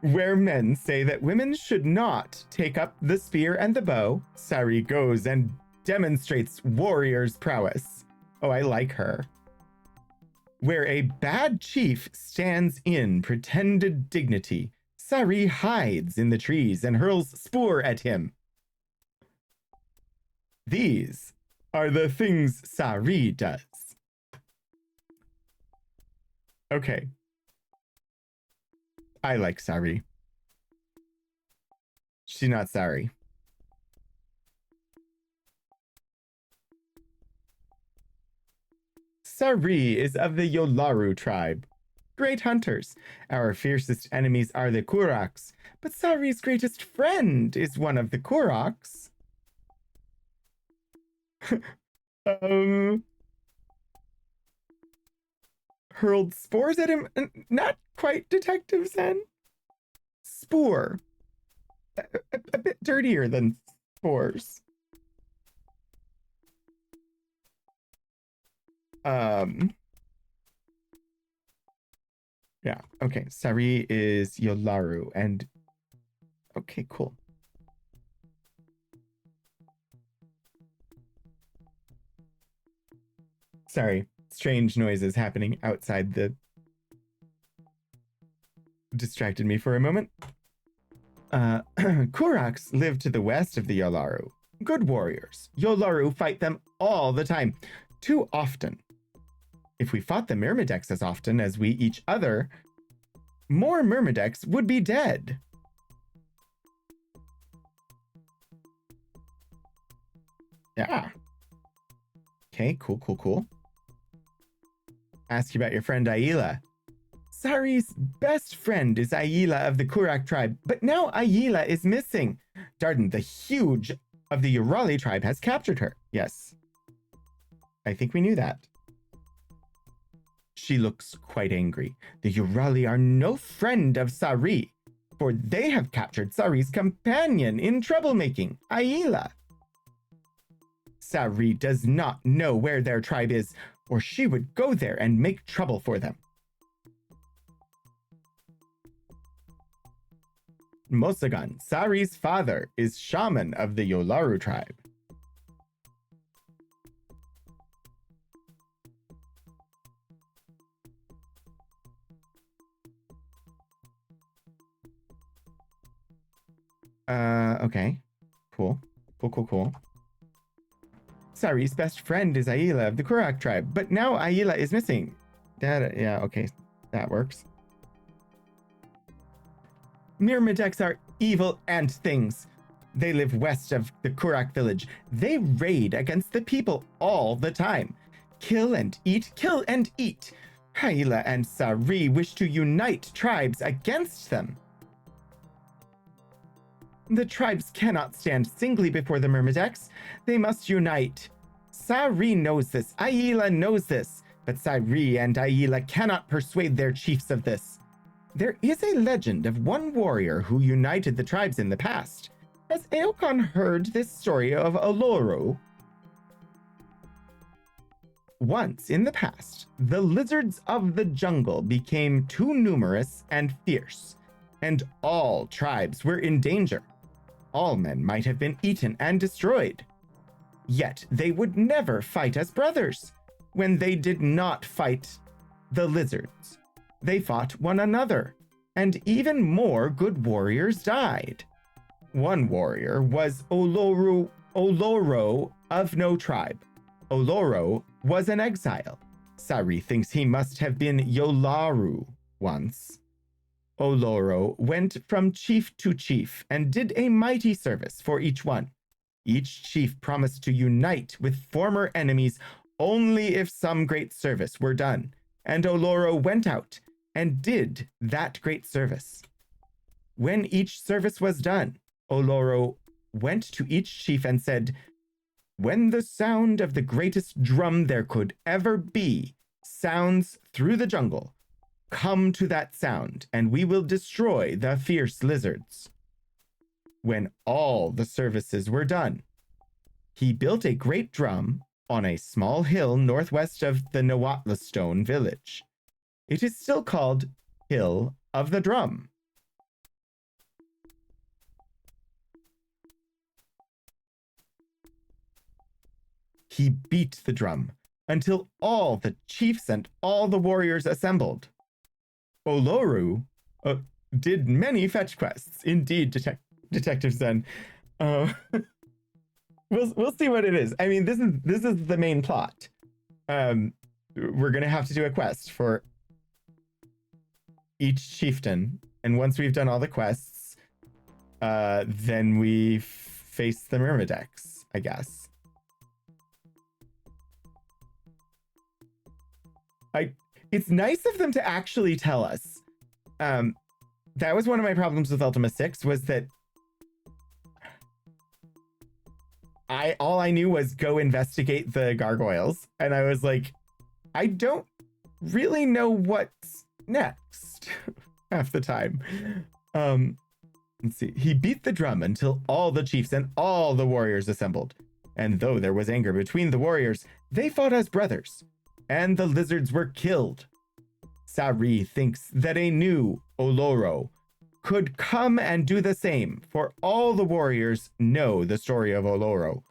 Where men say that women should not take up the spear and the bow, Sari goes and demonstrates warrior's prowess. Oh, I like her. Where a bad chief stands in pretended dignity, Sari hides in the trees and hurls spoor at him. These are the things Sari does. Okay. I like Sari. She's not sorry. Sari is of the Yolaru tribe. Great hunters. Our fiercest enemies are the Kuraks, but Sari's greatest friend is one of the Kuraks. Hurled spores at him? Not quite, Detective Zen. Spore. A bit dirtier than spores. Yeah, okay. Sari is Yolaru, and okay, cool. Sorry, strange noises happening outside the distracted me for a moment. Kuraks live to the west of the Yolaru. Good warriors. Yolaru fight them all the time. Too often. If we fought the Myrmidex as often as we each other, more Myrmidex would be dead. Yeah. Okay, cool. Ask you about your friend Aila. Sari's best friend is Aila of the Kurak tribe, but now Aila is missing. Darden, the huge of the Urali tribe, has captured her. Yes. I think we knew that. She looks quite angry. The Urali are no friend of Sari, for they have captured Sari's companion in troublemaking, Aila. Sari does not know where their tribe is, or she would go there and make trouble for them. Mosagan, Sari's father, is shaman of the Yolaru tribe. Okay. Cool. Sari's best friend is Aila of the Kurak tribe, but now Aila is missing. Yeah, okay. That works. Myrmidex are evil ant things. They live west of the Kurak village. They raid against the people all the time. Kill and eat. Aila and Sari wish to unite tribes against them. The tribes cannot stand singly before the Myrmidex. They must unite. Sari knows this. Aila knows this. But Sari and Aila cannot persuade their chiefs of this. There is a legend of one warrior who united the tribes in the past. Has Aokon heard this story of Oloro? Once in the past, the lizards of the jungle became too numerous and fierce, and all tribes were in danger. All men might have been eaten and destroyed. Yet they would never fight as brothers. When they did not fight the lizards, they fought one another, and even more good warriors died. One warrior was Oloro of no tribe. Oloro was an exile. Sari thinks he must have been Yolaru once. Oloro went from chief to chief and did a mighty service for each one. Each chief promised to unite with former enemies only if some great service were done, and Oloro went out and did that great service. When each service was done, Oloro went to each chief and said, "When the sound of the greatest drum there could ever be sounds through the jungle, come to that sound, and we will destroy the fierce lizards." When all the services were done, he built a great drum on a small hill northwest of the Nawatla Stone village. It is still called Hill of the Drum. He beat the drum until all the chiefs and all the warriors assembled. Oloru did many fetch quests. Indeed, Detective Zen. we'll see what it is. I mean, this is the main plot. We're gonna have to do a quest for each chieftain, and once we've done all the quests, then we face the Myrmidex, I guess. It's nice of them to actually tell us. That was one of my problems with Ultima 6, was that all I knew was go investigate the gargoyles, and I was like, I don't really know what's next half the time. Let's see. He beat the drum until all the chiefs and all the warriors assembled. And though there was anger between the warriors, they fought as brothers, and the lizards were killed. Sari thinks that a new Oloro could come and do the same, for all the warriors know the story of Oloro.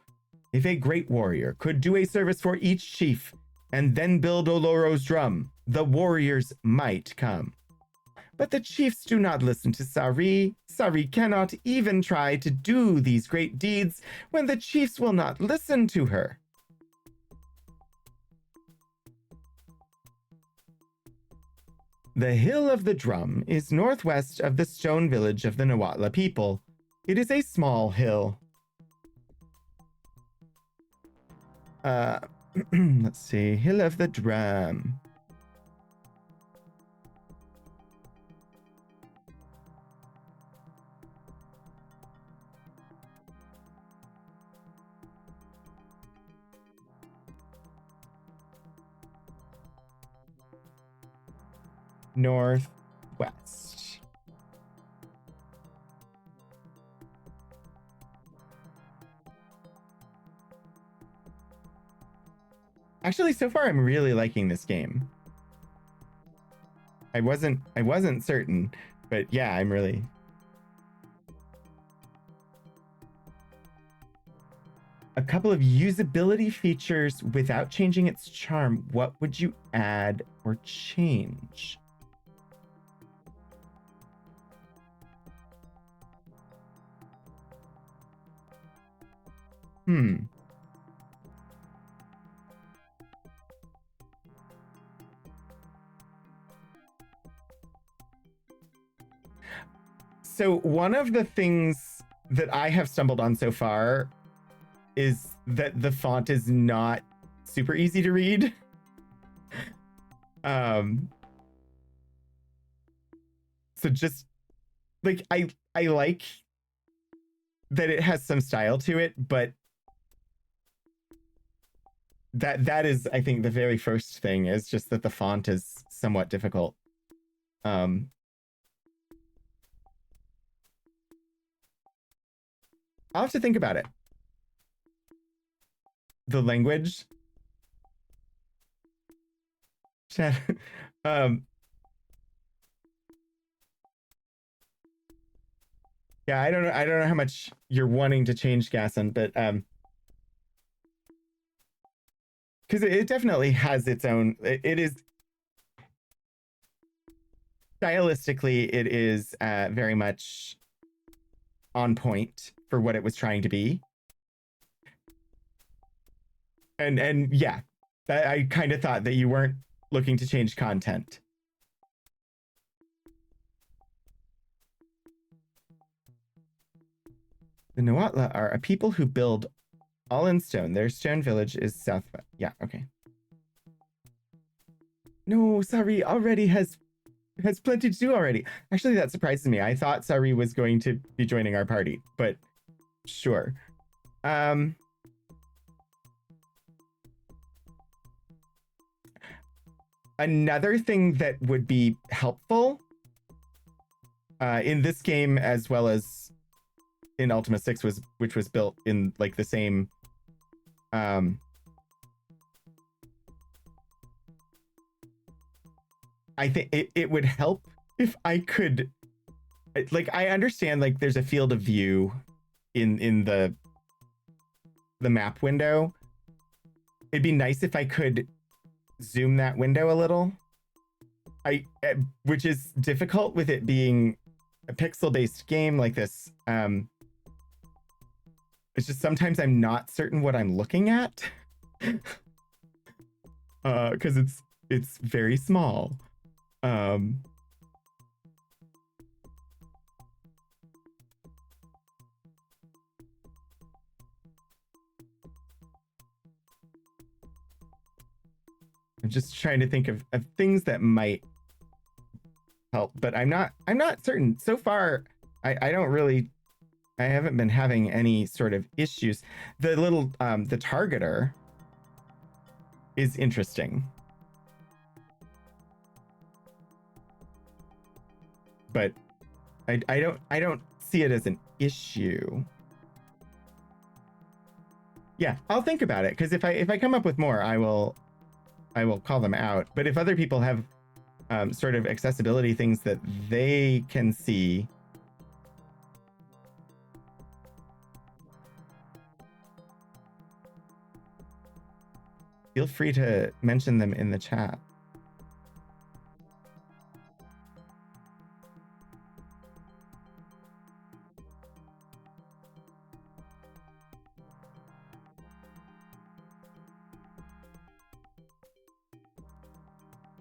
If a great warrior could do a service for each chief and then build Oloro's drum, the warriors might come. But the chiefs do not listen to Sari. Sari cannot even try to do these great deeds when the chiefs will not listen to her. The Hill of the Drum is northwest of the stone village of the Nawatla people. It is a small hill. Let's see. Hill of the Drum. Northwest. Actually, so far I'm really liking this game. I wasn't certain, but yeah, I'm really. A couple of usability features without changing its charm. What would you add or change? So one of the things that I have stumbled on so far is that the font is not super easy to read. So just like I like that it has some style to it, but that is, I think, the very first thing is just that the font is somewhat difficult. I'll have to think about it. The language. Yeah, I don't know how much you're wanting to change, Gasson, but because it definitely has its own. It is stylistically, it is very much on point for what it was trying to be. And yeah, I kind of thought that you weren't looking to change content. The Nawatla are a people who build all in stone. Their stone village is southwest. Yeah, okay. No, Sari already has plenty to do already. Actually, that surprises me. I thought Sari was going to be joining our party, but sure. Another thing that would be helpful in this game, as well as in Ultima 6, which was built in like the same I think it would help if I could, like, I understand like there's a field of view in the map window. It'd be nice if I could zoom that window a little. Which is difficult with it being a pixel-based game like this. It's just sometimes I'm not certain what I'm looking at. Because it's very small. I'm just trying to think of things that might help, but I'm not certain. So far, I don't really, I haven't been having any sort of issues. The little the targeter is interesting, but I don't see it as an issue. Yeah, I'll think about it, because if I come up with more, I will call them out. But if other people have sort of accessibility things that they can see, feel free to mention them in the chat.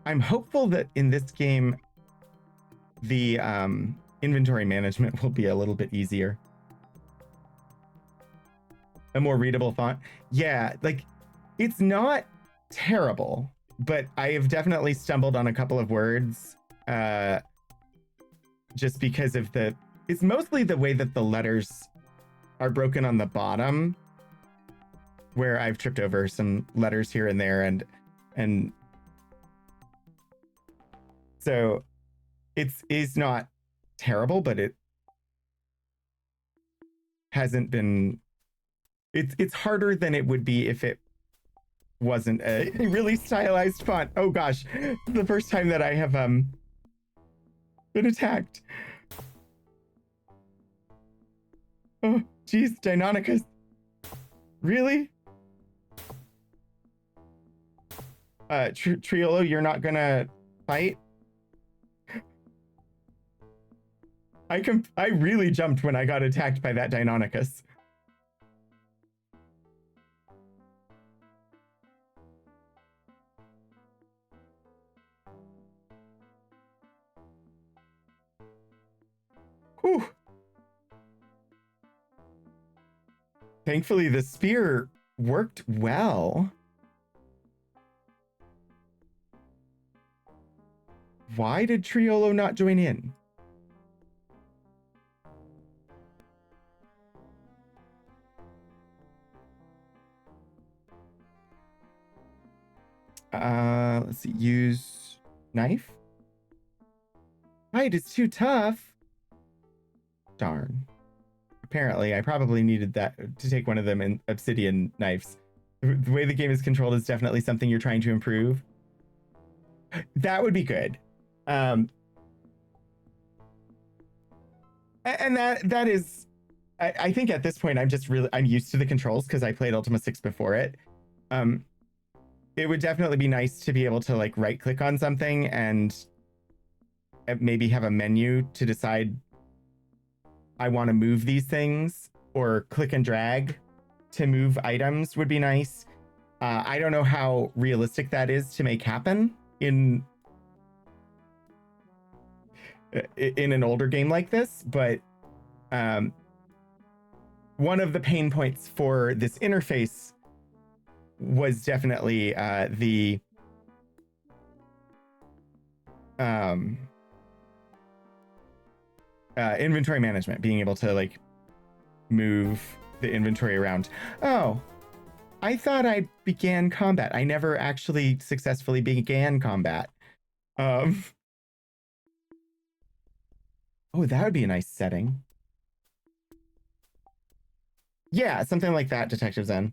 I'm hopeful that in this game, the inventory management will be a little bit easier. A more readable font. Yeah, like, it's not terrible, but I have definitely stumbled on a couple of words just because of it's mostly the way that the letters are broken on the bottom, where I've tripped over some letters here and there, and so it's not terrible, but it hasn't been, it's harder than it would be if it wasn't a really stylized font. Oh gosh, the first time that I have been attacked. Oh geez, Deinonychus. Really? Triolo, you're not gonna fight? I really jumped when I got attacked by that Deinonychus. Whew. Thankfully, the spear worked well. Why did Triolo not join in? Let's see. Use knife. Height is too tough. Darn. Apparently, I probably needed that to take one of them in obsidian knives. The way the game is controlled is definitely something you're trying to improve. That would be good. And that is, I think at this point I'm used to the controls because I played Ultima 6 before it. It would definitely be nice to be able to like right click on something and maybe have a menu to decide I want to move these things, or click and drag to move items would be nice. I don't know how realistic that is to make happen in an older game like this, but one of the pain points for this interface was definitely the inventory management, being able to like move the inventory around. Oh, I thought I began combat. I never actually successfully began combat. Oh, that would be a nice setting. Yeah, something like that, Detective Zen.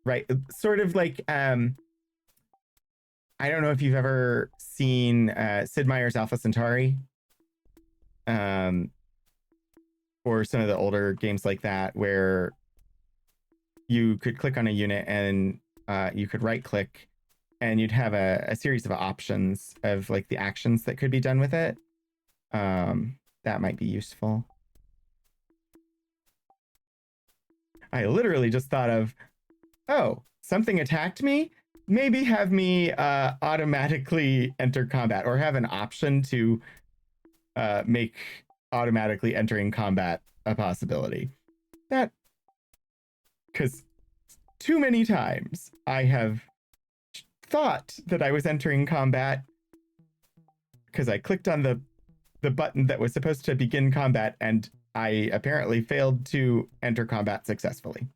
Right, sort of like I don't know if you've ever seen Sid Meier's Alpha Centauri, or some of the older games like that, where you could click on a unit and you could right click and you'd have a series of options of like the actions that could be done with it. That might be useful. I literally just thought of, oh, something attacked me? Maybe have me automatically enter combat, or have an option to make automatically entering combat a possibility. That, because too many times I have thought that I was entering combat because I clicked on the button that was supposed to begin combat, and I apparently failed to enter combat successfully.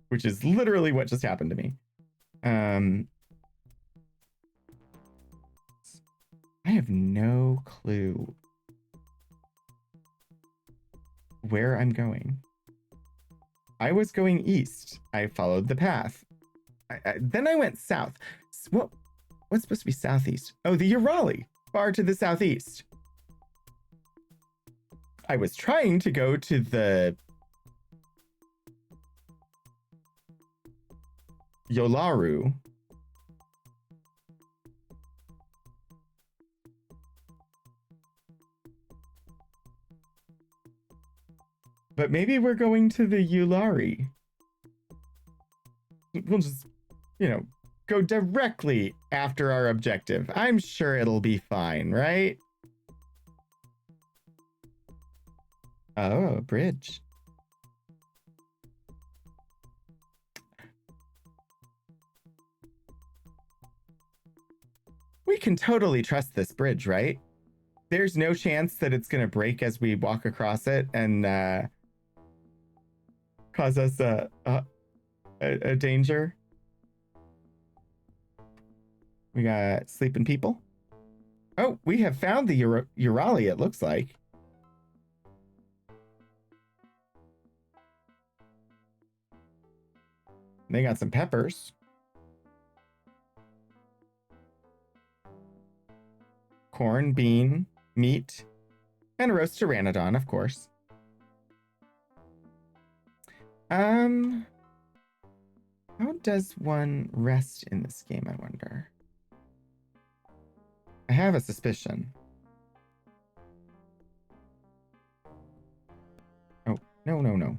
Which is literally what just happened to me. I have no clue where I'm going. I was going east. I followed the path. Then I went south. What's supposed to be southeast? Oh, the Urali, far to the southeast. I was trying to go to the Yolaru. But maybe we're going to the Yulari. We'll just, go directly after our objective. I'm sure it'll be fine, right? Oh, a bridge. We can totally trust this bridge, right? There's no chance that it's going to break as we walk across it and cause us a danger. We got sleeping people. Oh, we have found the Urali, it looks like. They got some peppers. Corn, bean, meat, and a roast pteranodon, of course. How does one rest in this game, I wonder? I have a suspicion. Oh, no.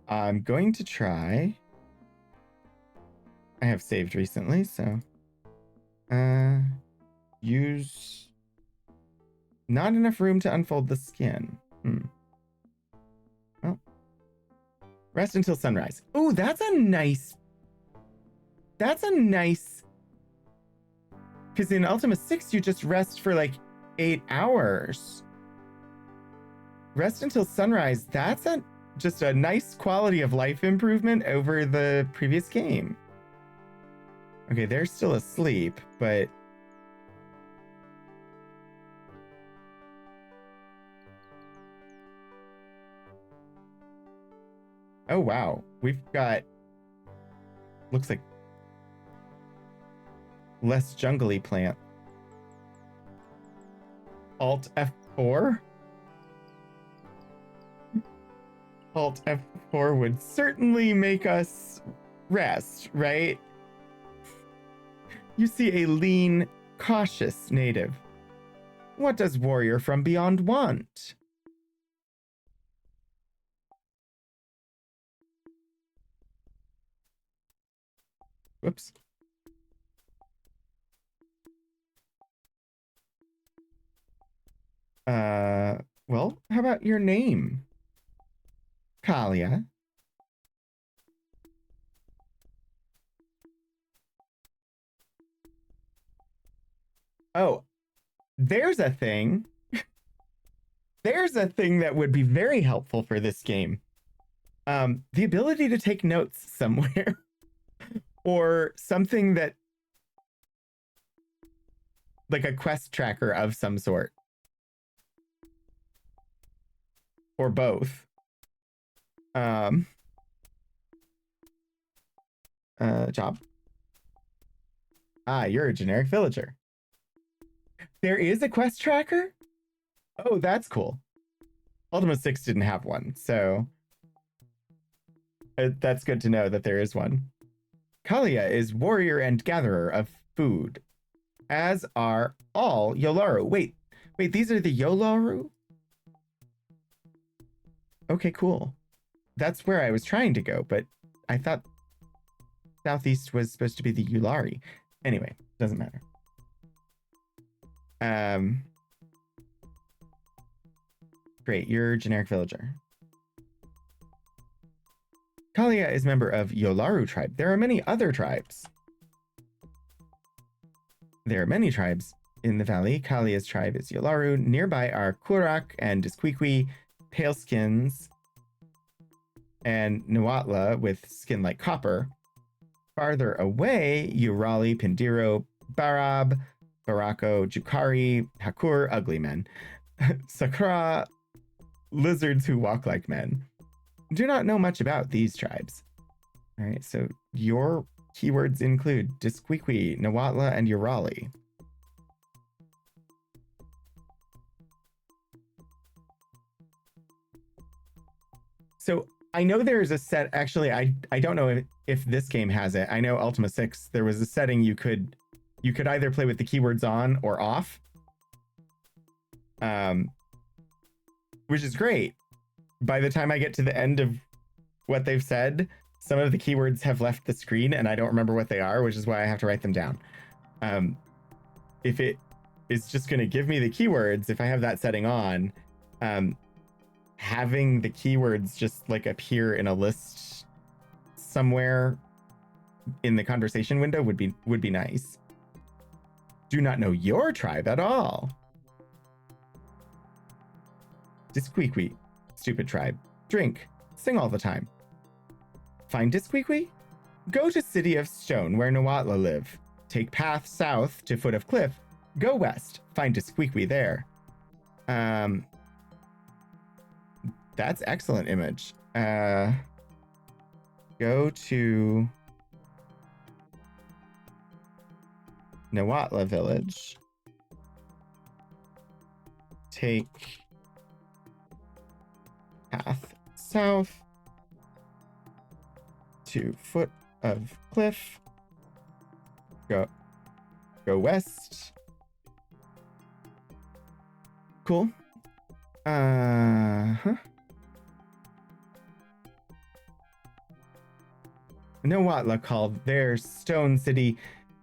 I'm going to try. I have saved recently, so use not enough room to unfold the skin. Well, rest until sunrise. Oh, that's a nice, because in Ultima 6 you just rest for like 8 hours. Rest until sunrise, that's just a nice quality of life improvement over the previous game. Okay, they're still asleep, but oh wow, we've got, looks like less jungly plant. Alt F4? Alt F4 would certainly make us rest, right? You see a lean, cautious native. What does warrior from beyond want? Whoops. Well, how about your name? Kalia. Oh, there's a thing. There's a thing that would be very helpful for this game. The ability to take notes somewhere. Or something that, like a quest tracker of some sort. Or both. Job. Ah, you're a generic villager. There is a quest tracker? Oh, that's cool. Ultima 6 didn't have one, so that's good to know that there is one. Kalia is warrior and gatherer of food, as are all Yolaru. Wait, these are the Yolaru? Okay, cool. That's where I was trying to go, but I thought southeast was supposed to be the Yulari. Anyway, doesn't matter. Um, Great, you're a generic villager. Kalia is member of Yolaru tribe. There are many other tribes. There are many tribes in the valley. Kalia's tribe is Yolaru. Nearby are Kurak and Disquiqui, Paleskins, and Nuatla with skin like copper. Farther away, Urali, Pindiro, Barab, Barako, Jukari, Hakur, ugly men. Sakura, lizards who walk like men. Do not know much about these tribes. All right, so your keywords include Disquiqui, Nawatla, and Urali. So I know there's a set, actually, I don't know if this game has it. I know Ultima 6, there was a setting you could either play with the keywords on or off. Which is great. By the time I get to the end of what they've said, some of the keywords have left the screen and I don't remember what they are, which is why I have to write them down. If it is just going to give me the keywords, if I have that setting on, having the keywords just like appear in a list somewhere in the conversation window would be nice. Do not know your tribe at all. Disquiqui, stupid tribe. Drink, sing all the time. Find Disquiqui? Go to City of Stone where Nawatla live. Take path south to Foot of Cliff. Go west, find Disquiqui there. That's excellent image. Go to Nawatla village. Take path south to Foot of Cliff. Go west. Cool. Nawatla called their stone city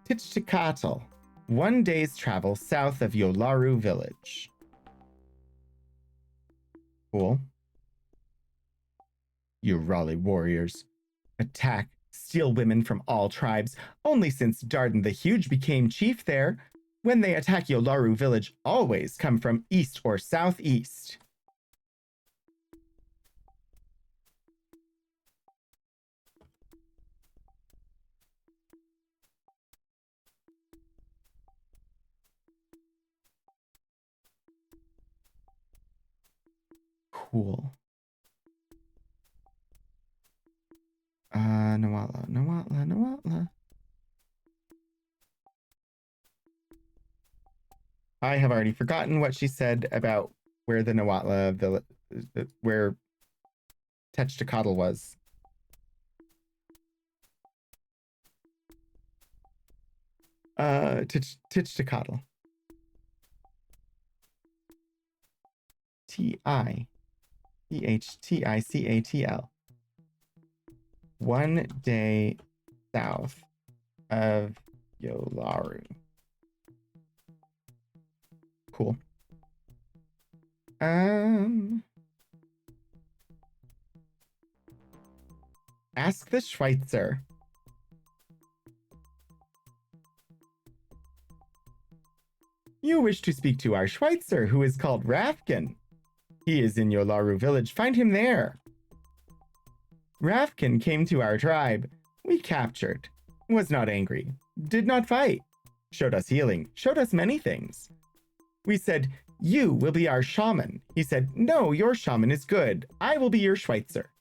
Tichtikatl, 1 day's travel south of Yolaru village. Cool. You Raleigh warriors. Attack, steal women from all tribes. Only since Dardan the Huge became chief there, when they attack Yolaru village, always come from east or southeast. Cool. Nawatla. I have already forgotten what she said about where the Nawatla village, where Techticatl was. Techticatl. Tichticatl. 1 day south of Yolaru. Cool. Ask the Schweitzer. You wish to speak to our Schweitzer, who is called Rafkin. He is in Yolaru village. Find him there. Rafkin came to our tribe. We captured. Was not angry. Did not fight. Showed us healing. Showed us many things. We said, you will be our shaman. He said, no, your shaman is good. I will be your Schweitzer.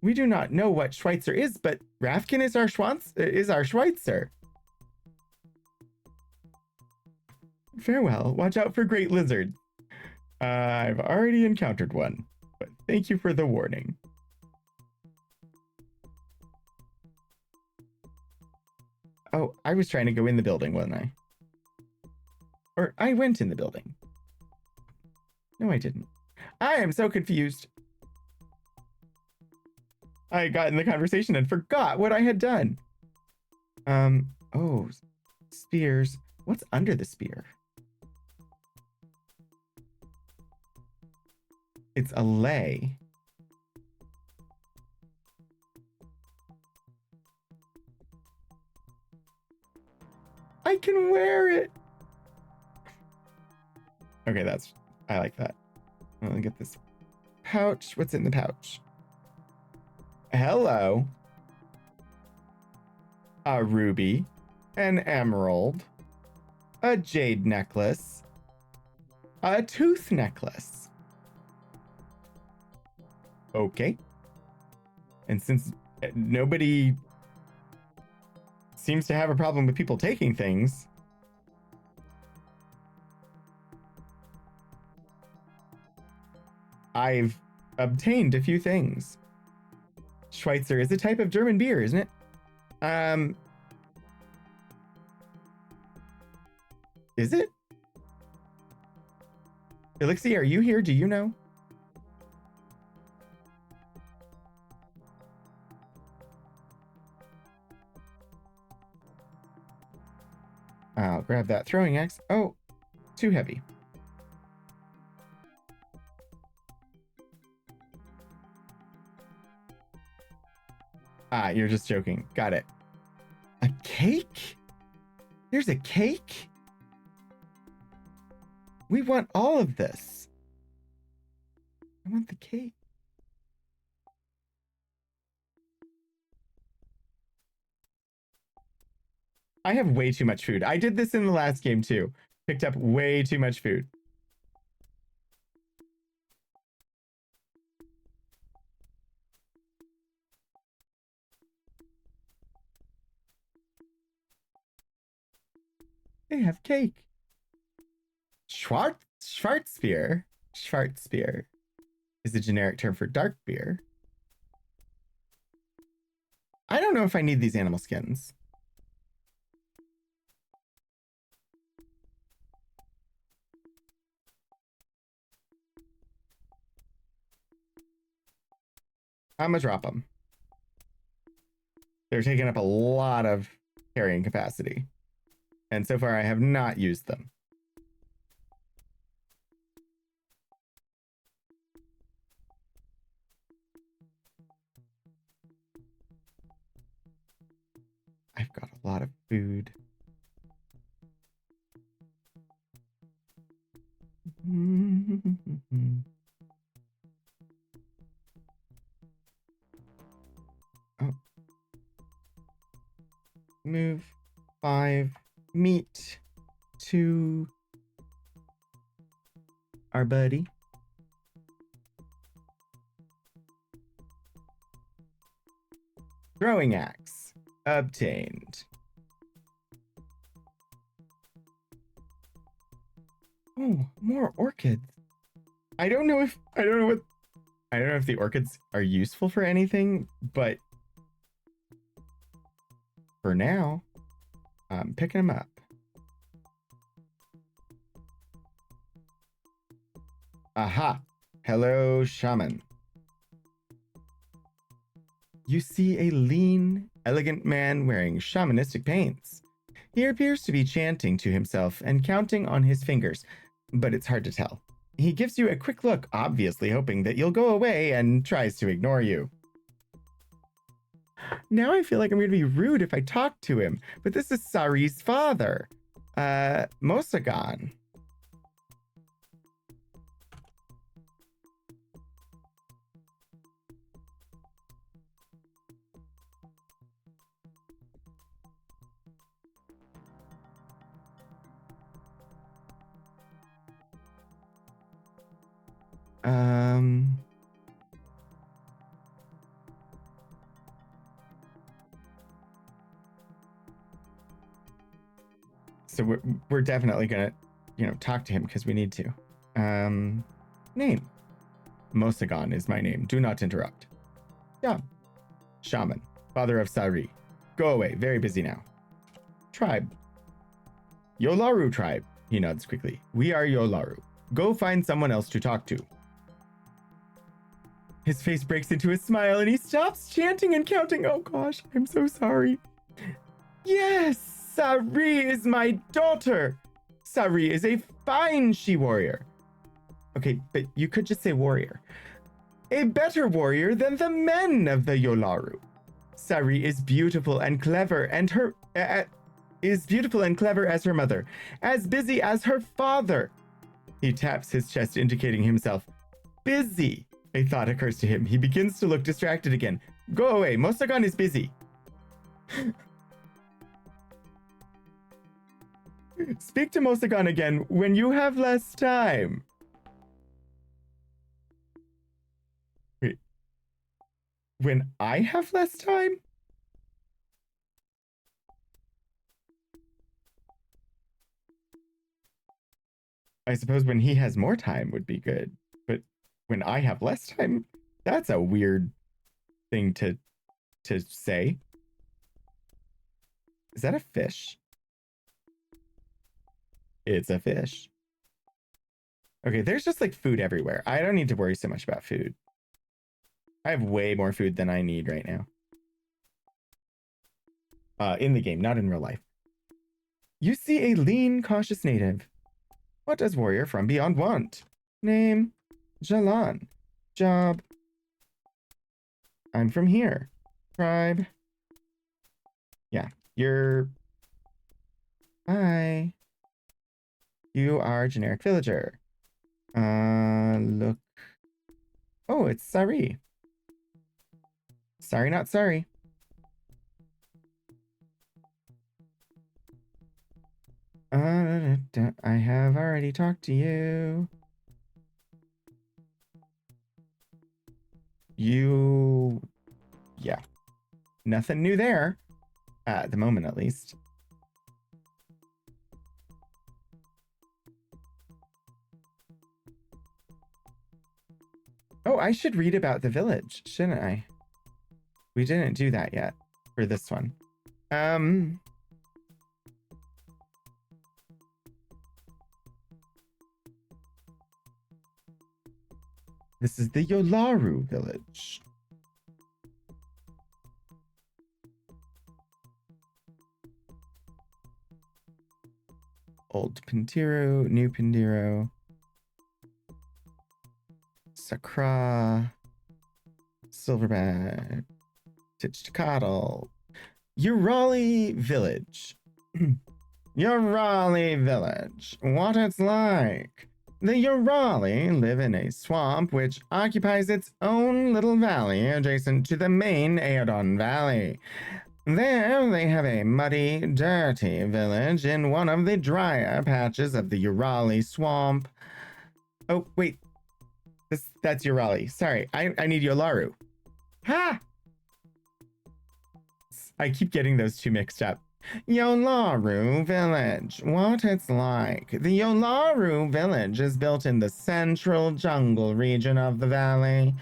We do not know what Schweitzer is, but Rafkin is our Schweitzer. Farewell. Watch out for great lizards. I've already encountered one, but thank you for the warning. Oh, I was trying to go in the building, wasn't I? Or I went in the building. No, I didn't. I am so confused. I got in the conversation and forgot what I had done. Oh, spears. What's under the spear? It's a lei. I can wear it. Okay, I like that. Let me get this pouch. What's in the pouch? Hello. A ruby, an emerald, a jade necklace, a tooth necklace. Okay. And since nobody seems to have a problem with people taking things, I've obtained a few things. Schweitzer is a type of German beer, isn't it? Is it? Elixir, are you here? Do you know? I'll grab that throwing axe. Oh, too heavy. Ah, you're just joking. Got it. A cake? There's a cake? We want all of this. I want the cake. I have way too much food. I did this in the last game too. Picked up way too much food. They have cake. Schwarzbier is a generic term for dark beer. I don't know if I need these animal skins. I'm gonna drop them. They're taking up a lot of carrying capacity. And so far I have not used them. I've got a lot of food. Oh. Move 5 meat to our buddy. Throwing axe obtained. Oh, more orchids. I don't know if the orchids are useful for anything, but for now, I'm picking them up. Aha! Hello, shaman. You see a lean, elegant man wearing shamanistic paints. He appears to be chanting to himself and counting on his fingers, but it's hard to tell. He gives you a quick look, obviously hoping that you'll go away, and tries to ignore you. Now I feel like I'm going to be rude if I talk to him, but this is Sari's father, Mosagon. So we're definitely gonna, talk to him because we need to. Name. Mosagon is my name. Do not interrupt. Yeah. Shaman. Father of Sari. Go away. Very busy now. Tribe. Yolaru tribe. He nods quickly. We are Yolaru. Go find someone else to talk to. His face breaks into a smile and he stops chanting and counting. Oh gosh, I'm so sorry. Yes, Sari is my daughter. Sari is a fine she-warrior. Okay, but you could just say warrior. A better warrior than the men of the Yolaru. Sari is beautiful and clever, and her is beautiful and clever as her mother, as busy as her father. He taps his chest, indicating himself. Busy. A thought occurs to him. He begins to look distracted again. Go away. Mosagan is busy. Speak to Mosagan again when you have less time. Wait. When I have less time? I suppose when he has more time would be good. But when I have less time, that's a weird thing to say. Is that a fish? It's a fish. Okay, there's just like food everywhere. I don't need to worry so much about food. I have way more food than I need right now. In the game, not in real life. You see a lean, cautious native. What does warrior from beyond want? Name, Jalan. Job. I'm from here. Tribe. Yeah, you're... Bye. You are a generic villager. Look. Oh, it's Sari. Sorry, not sorry. I have already talked to you. Yeah. Nothing new there. At the moment, at least. Oh, I should read about the village, shouldn't I? We didn't do that yet for this one. This is the Yolaru village. Old Pindiru, New Pindiru. Sakra. Silverback. Tichtakatl. Urali village. Urali village. What it's like. The Urali live in a swamp which occupies its own little valley adjacent to the main Aodon Valley. There they have a muddy, dirty village in one of the drier patches of the Urali swamp. Oh, wait. That's Urali. Sorry, I need Yolaru. Ha! I keep getting those two mixed up. Yolaru Village. What it's like. The Yolaru Village is built in the central jungle region of the valley.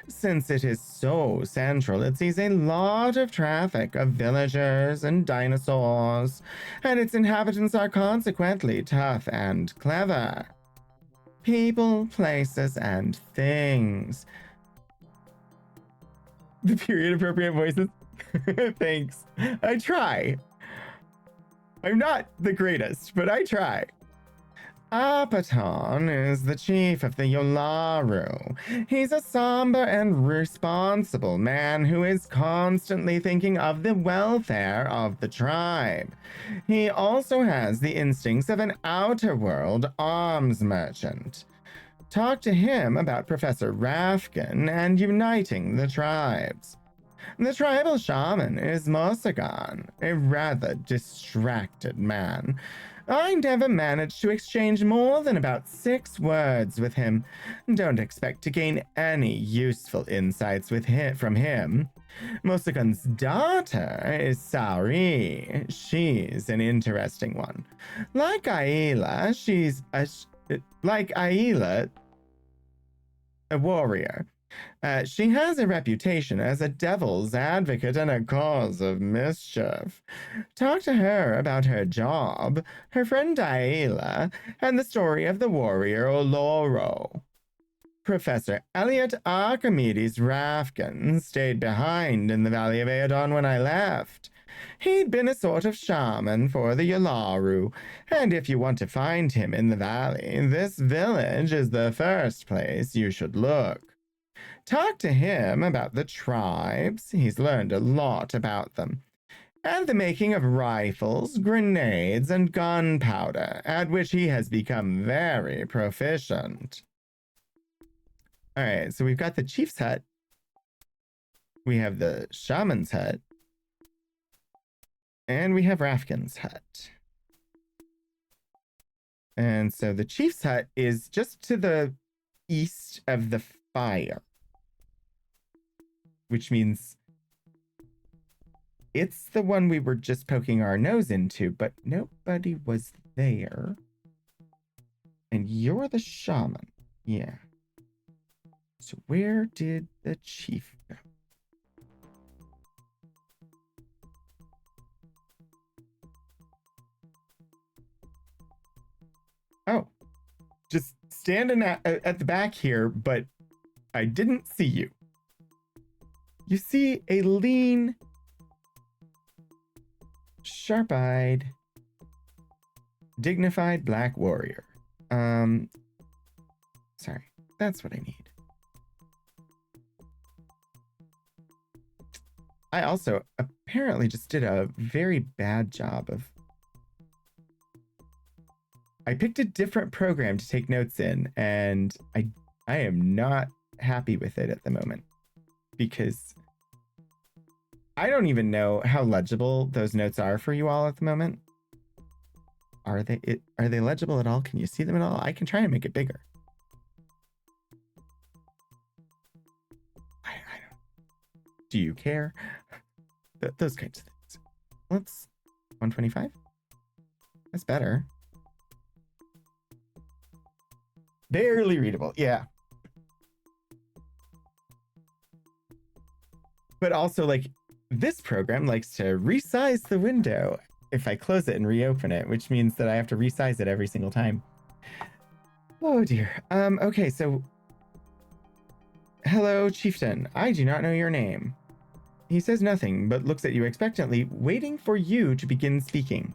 Since it is so central, it sees a lot of traffic of villagers and dinosaurs, and its inhabitants are consequently tough and clever. People, places, and things. The period appropriate voices. Thanks. I try. I'm not the greatest, but I try. Apaton is the chief of the Yolaru. He's a somber and responsible man who is constantly thinking of the welfare of the tribe. He also has the instincts of an outer world arms merchant. Talk to him about Professor Rafkin and uniting the tribes. The tribal shaman is Mosagan, a rather distracted man. I never managed to exchange more than about 6 words with him. Don't expect to gain any useful insights from him. Mosagan's daughter is Sari. She's an interesting one. Like Aila, a warrior. She has a reputation as a devil's advocate and a cause of mischief. Talk to her about her job, her friend Aila, and the story of the warrior Oloro. Professor Elliot Archimedes Rafkin stayed behind in the Valley of Aeodon when I left. He'd been a sort of shaman for the Yolaru, and if you want to find him in the valley, this village is the first place you should look. Talk to him about the tribes. He's learned a lot about them. And the making of rifles, grenades, and gunpowder, at which he has become very proficient. All right, so we've got the chief's hut. We have the shaman's hut. And we have Rafkin's hut. And so the chief's hut is just to the east of the fire, which means it's the one we were just poking our nose into, but nobody was there. And you're the shaman. Yeah. So where did the chief go? Oh, just standing at the back here, but I didn't see you. You see a lean, sharp-eyed, dignified black warrior. Sorry, that's what I need. I also apparently just did a very bad job of... I picked a different program to take notes in, and I am not happy with it at the moment, because I don't even know how legible those notes are for you all at the moment. Are they legible at all? Can you see them at all? I can try and make it bigger. I don't. Do you care? Those kinds of things. Let's 125. That's better. Barely readable, yeah. But also, like, this program likes to resize the window if I close it and reopen it, which means that I have to resize it every single time. Oh dear. Okay, so hello, chieftain. I do not know your name. He says nothing, but looks at you expectantly, waiting for you to begin speaking.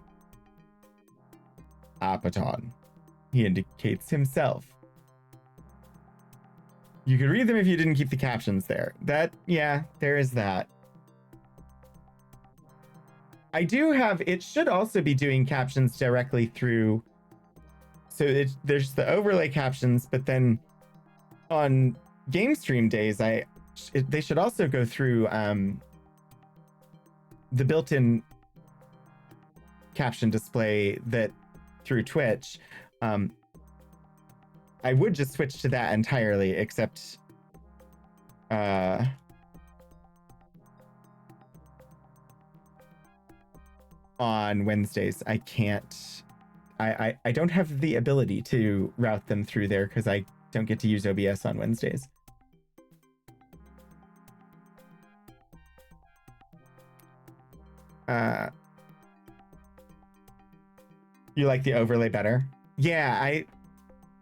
Apaton. He indicates himself. You could read them if you didn't keep the captions there. Yeah, there is that. I do have, it should also be doing captions directly through, so there's the overlay captions, but then on game stream days, they should also go through the built-in caption display that through Twitch. I would just switch to that entirely, except on Wednesdays I can't. I don't have the ability to route them through there because I don't get to use OBS on Wednesdays. You like the overlay better? Yeah,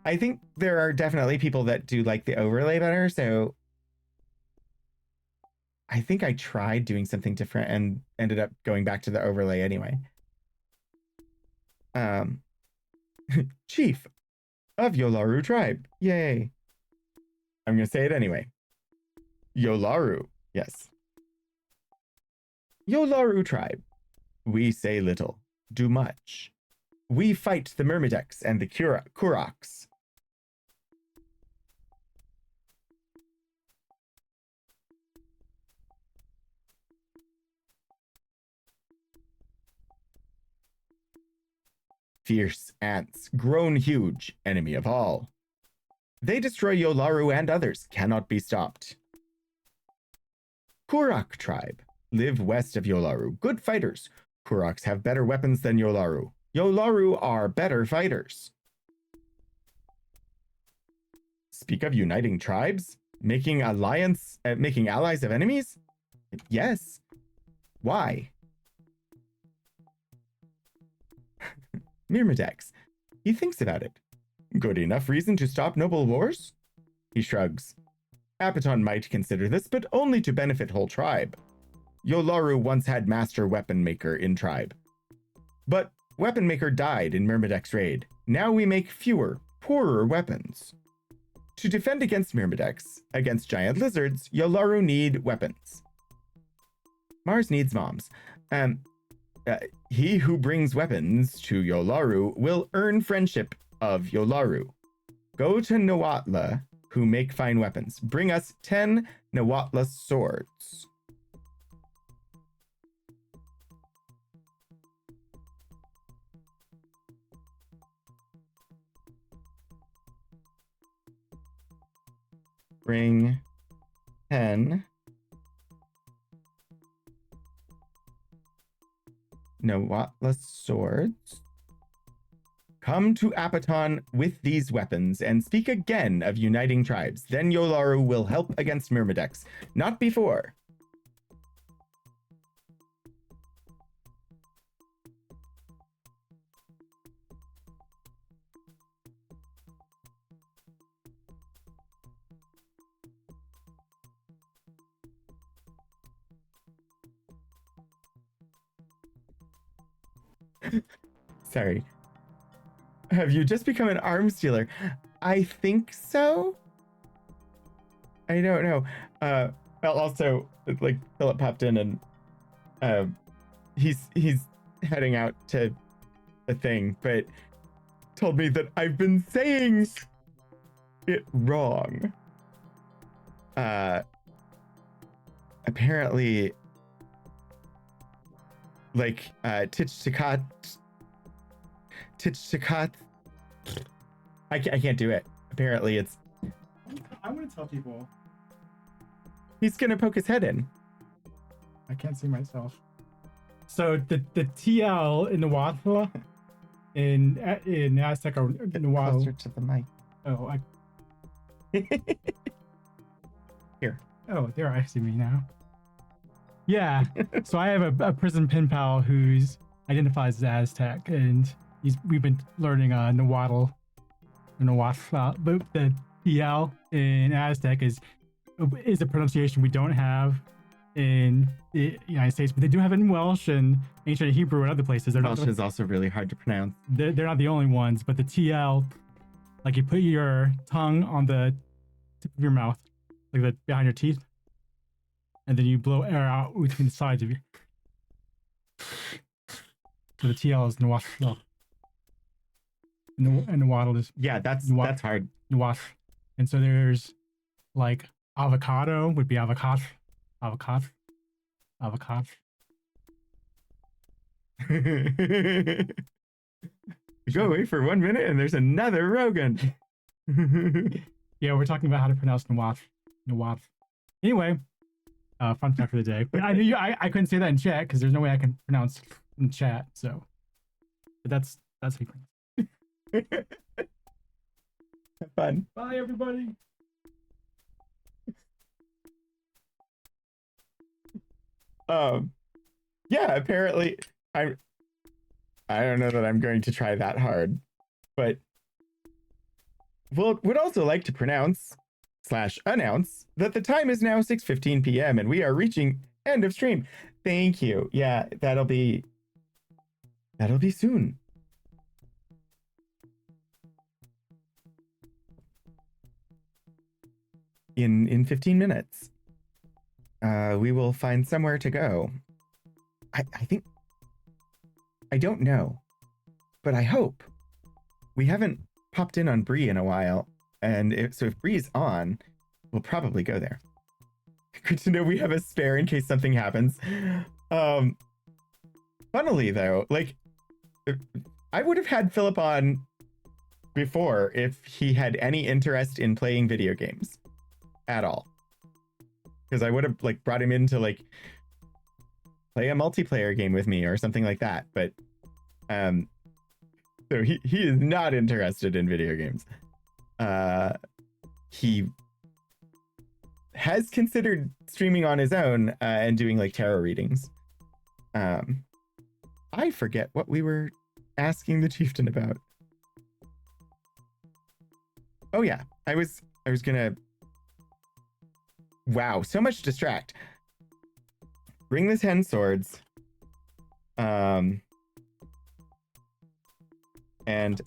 I think there are definitely people that do like the overlay better, so I think I tried doing something different and ended up going back to the overlay anyway. Chief of Yolaru tribe. Yay. I'm going to say it anyway. Yolaru. Yes. Yolaru tribe. We say little, do much. We fight the Myrmidex and the Kuraks. Fierce ants, grown huge, enemy of all. They destroy Yolaru and others, cannot be stopped. Kurak tribe, live west of Yolaru, good fighters. Kuraks have better weapons than Yolaru. Yolaru are better fighters. Speak of uniting tribes? Making allies of enemies? Yes. Why? Myrmidex. He thinks about it. Good enough reason to stop noble wars? He shrugs. Apaton might consider this, but only to benefit whole tribe. Yolaru once had master weapon maker in tribe. But weapon maker died in Myrmidek's raid. Now we make fewer, poorer weapons. To defend against Myrmideks, against giant lizards, Yolaru need weapons. Mars needs moms. He who brings weapons to Yolaru will earn friendship of Yolaru. Go to Nawatla, who make fine weapons. Bring us 10 Nawatla swords. Bring 10 Nawatla swords. Come to Apaton with these weapons and speak again of uniting tribes. Then Yolaru will help against Myrmideks, not before. Sorry. Have you just become an arms dealer? I think so. I don't know. Well, also, like, Philip popped in and he's heading out to a thing, but told me that I've been saying it wrong. Apparently, like, Tichtakat. I can't do it. Apparently, it's. I'm gonna tell people. He's gonna poke his head in. I can't see myself. So the TL in Nawatla in Aztec or Nawatla. Closer to the mic. Oh, Here. Oh, there I see me now. Yeah. So I have a prison pen pal who's identifies as Aztec, and we've been learning Nawatla, but the TL in Aztec is a pronunciation we don't have in the United States, but they do have it in Welsh and ancient Hebrew and other places. Welsh is also really hard to pronounce. They're not the only ones, but the TL, like you put your tongue on the tip of your mouth, like behind your teeth, and then you blow air out between the sides of you. So the TL is Nawatla. And Nawatla is that's hard. Nawatla. And so there's like avocado would be avocado. Go away for 1 minute and there's another Rogan. Yeah, we're talking about how to pronounce Nawatla. Anyway, fun fact for the day. But I knew I couldn't say that in chat because there's no way I can pronounce in chat. So, but that's how you pronounce. Have fun. Bye, everybody. Yeah, apparently I don't know that I'm going to try that hard, but would also like to pronounce/announce that the time is now 6:15 p.m. and we are reaching end of stream. Thank you. Yeah, that'll be soon. In 15 minutes. We will find somewhere to go. I think, I don't know, but I hope. We haven't popped in on Bree in a while, and if Bree's on, we'll probably go there. Good to know we have a spare in case something happens. Funnily though, like, I would have had Philip on before if he had any interest in playing video games at all. Because I would have like brought him in to like play a multiplayer game with me or something like that. But so he is not interested in video games. He has considered streaming on his own and doing like tarot readings. I forget what we were asking the chieftain about. Oh yeah, I was I was gonna... Wow, so much distract. Bring the 10 swords. And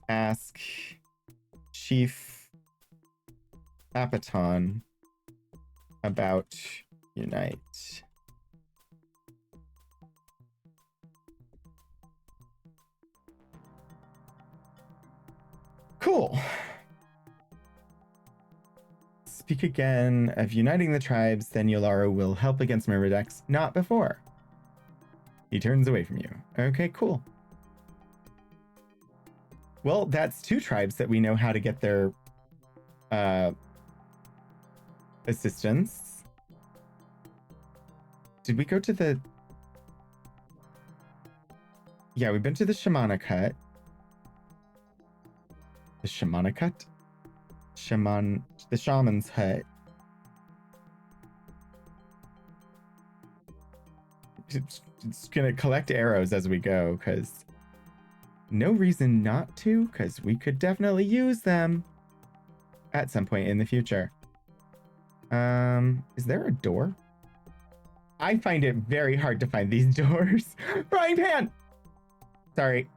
ask Chief Apaton about Unite. Cool. Speak again of uniting the tribes, then Yolaro will help against Myrmidex, not before. He turns away from you. Okay, cool. Well, that's 2 tribes that we know how to get their assistance. Did we go to the... Yeah, we've been to the Shamanic Hut. The Shamanic Hut? The Shaman's Hut. It's gonna collect arrows as we go, because no reason not to, because we could definitely use them at some point in the future. Is there a door? I find it very hard to find these doors. Frying pan! Sorry.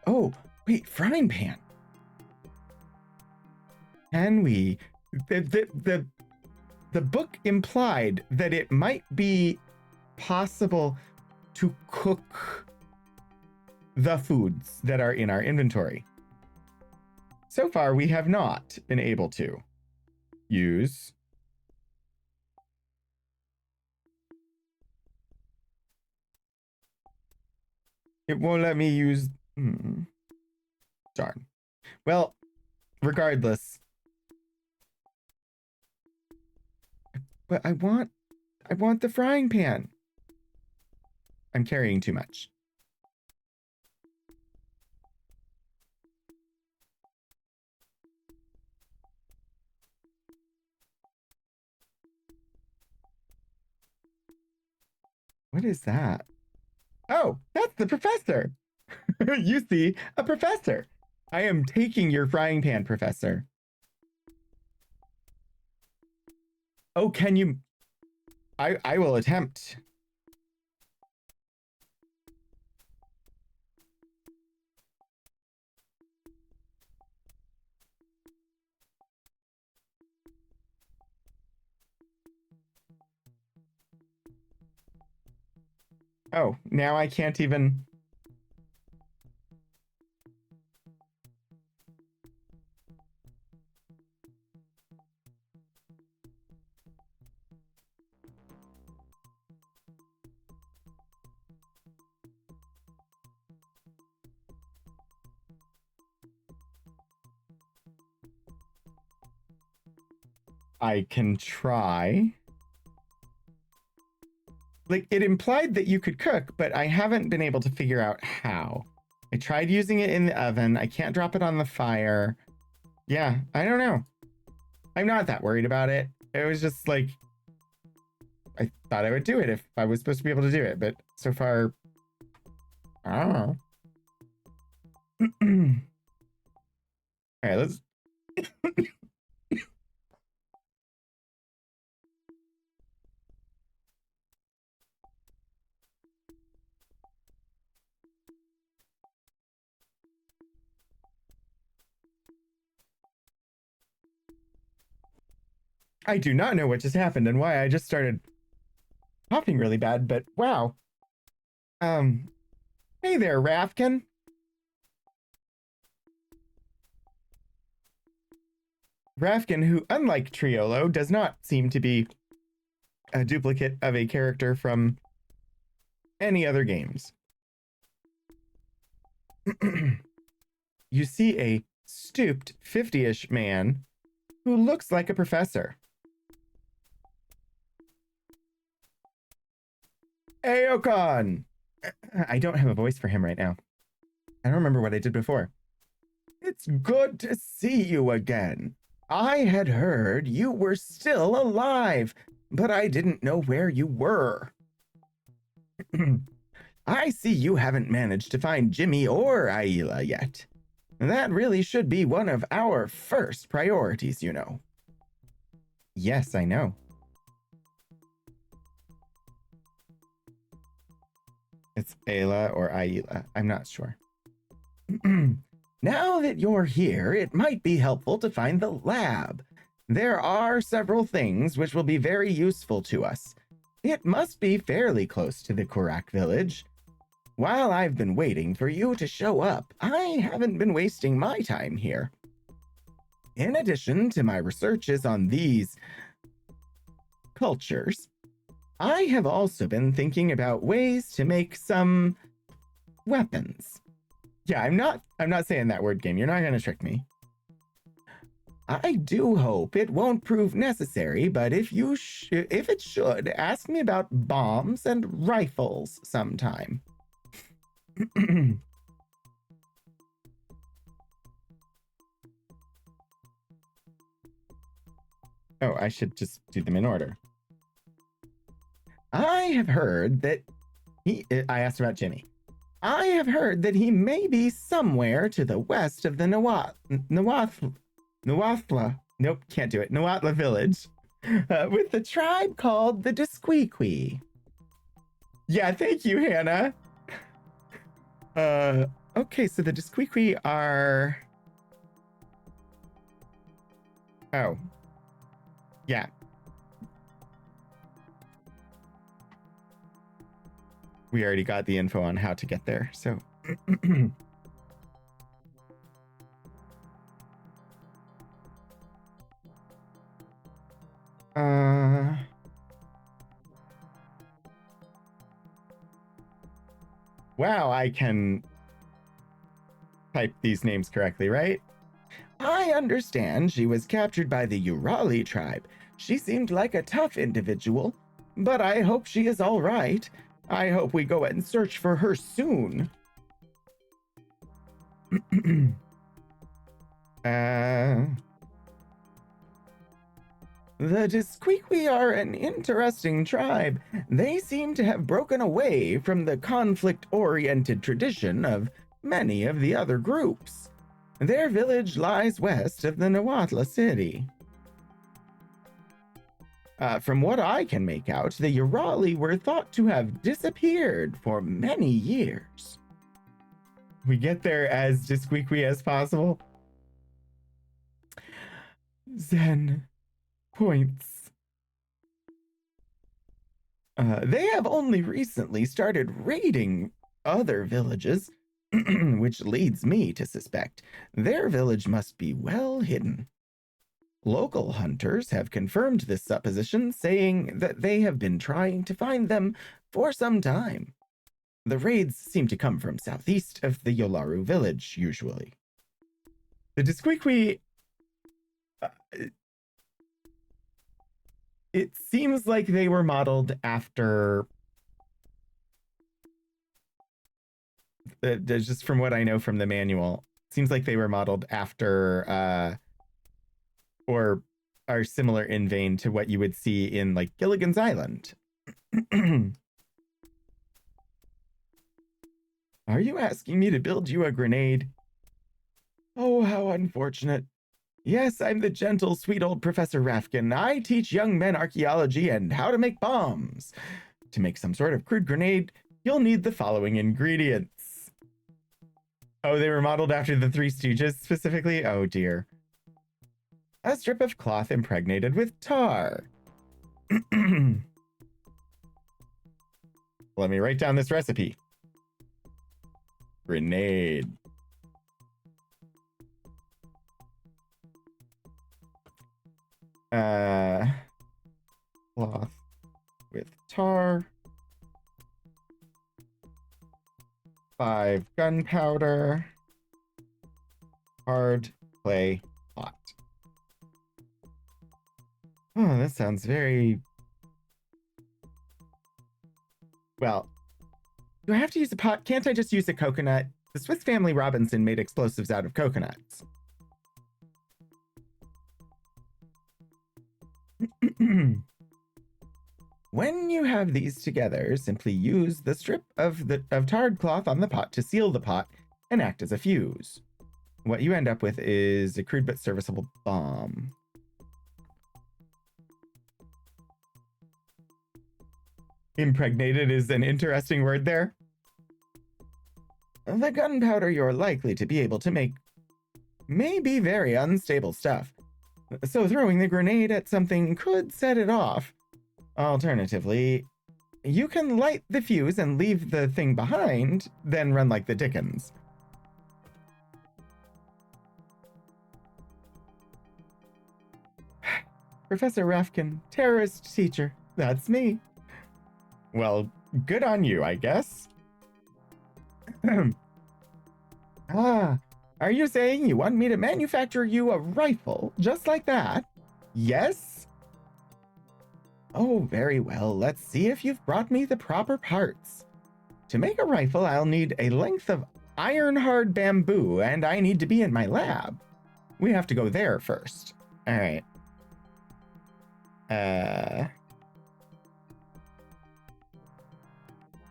Oh, wait, frying pan. Can we... The book implied that it might be possible to cook the foods that are in our inventory. So far, we have not been able to use it won't let me use darn. Well, regardless, but I want the frying pan. I'm carrying too much. What is that? Oh, that's the professor. You see, a professor. I am taking your frying pan, professor. Oh, can you... I will attempt. Oh, now I can't even... I can try. Like, it implied that you could cook, but I haven't been able to figure out how. I tried using it in the oven. I can't drop it on the fire. Yeah, I don't know. I'm not that worried about it. It was just like, I thought I would do it if I was supposed to be able to do it, but so far, I don't know. All right, let's... I do not know what just happened and why I just started coughing really bad, but wow. Hey there, Rafkin. Rafkin, who, unlike Triolo, does not seem to be a duplicate of a character from any other games. You see a stooped 50-ish man who looks like a professor. Aokon! I don't have a voice for him right now. I don't remember what I did before. It's good to see you again. I had heard you were still alive, but I didn't know where you were. I see you haven't managed to find Jimmy or Aila yet. That really should be one of our first priorities, you know. Yes, I know. It's Ayla or Aila. I'm not sure. Now that you're here, it might be helpful to find the lab. There are several things which will be very useful to us. It must be fairly close to the Korak village. While I've been waiting for you to show up, I haven't been wasting my time here. In addition to my researches on these cultures, I have also been thinking about ways to make some weapons. Yeah, I'm not saying that word game. You're not going to trick me. I do hope it won't prove necessary, but if it should, ask me about bombs and rifles sometime. Oh, I should just do them in order. I have heard that I asked about Jimmy. I have heard that he may be somewhere to the west of the Nawathla. Nope, can't do it. Nahuatl village. With the tribe called the Disqueequee. Yeah, thank you, Hannah. Okay, so the Disqueequee are... Oh. Yeah. We already got the info on how to get there, so... Wow, I can type these names correctly, right? I understand she was captured by the Urali tribe. She seemed like a tough individual, but I hope she is all right. I hope we go and search for her soon. The Disqueequee are an interesting tribe. They seem to have broken away from the conflict-oriented tradition of many of the other groups. Their village lies west of the Nahuatl city. From what I can make out, the Urali were thought to have disappeared for many years. We get there as Disqueequee as possible. Zen points. They have only recently started raiding other villages, which leads me to suspect their village must be well hidden. Local hunters have confirmed this supposition, saying that they have been trying to find them for some time. The raids seem to come from southeast of the Yolaru village, usually. The Disqueequee... it seems like they were modeled after... just from what I know from the manual, seems like they were modeled after... or are similar in vein to what you would see in, like, Gilligan's Island. Are you asking me to build you a grenade? Oh, how unfortunate. Yes, I'm the gentle, sweet old Professor Rafkin. I teach young men archaeology and how to make bombs. To make some sort of crude grenade, you'll need the following ingredients. Oh, they were modeled after the Three Stooges specifically? Oh, dear. A strip of cloth impregnated with tar. Let me write down this recipe. Grenade. Cloth with tar. 5 gunpowder. Hard clay pot. Oh, that sounds very... Well, do I have to use a pot? Can't I just use a coconut? The Swiss Family Robinson made explosives out of coconuts. When you have these together, simply use the strip of tarred cloth on the pot to seal the pot and act as a fuse. what you end up with is a crude but serviceable bomb. Impregnated is an interesting word there. The gunpowder you're likely to be able to make may be very unstable stuff, so throwing the grenade at something could set it off. Alternatively, you can light the fuse and leave the thing behind, then run like the Dickens. Professor Rafkin, terrorist teacher, that's me. Well, good on you, I guess. Are you saying you want me to manufacture you a rifle just like that? Yes? Oh, very well. Let's see if you've brought me the proper parts. To make a rifle, I'll need a length of iron-hard bamboo, and I need to be in my lab. We have to go there first. All right.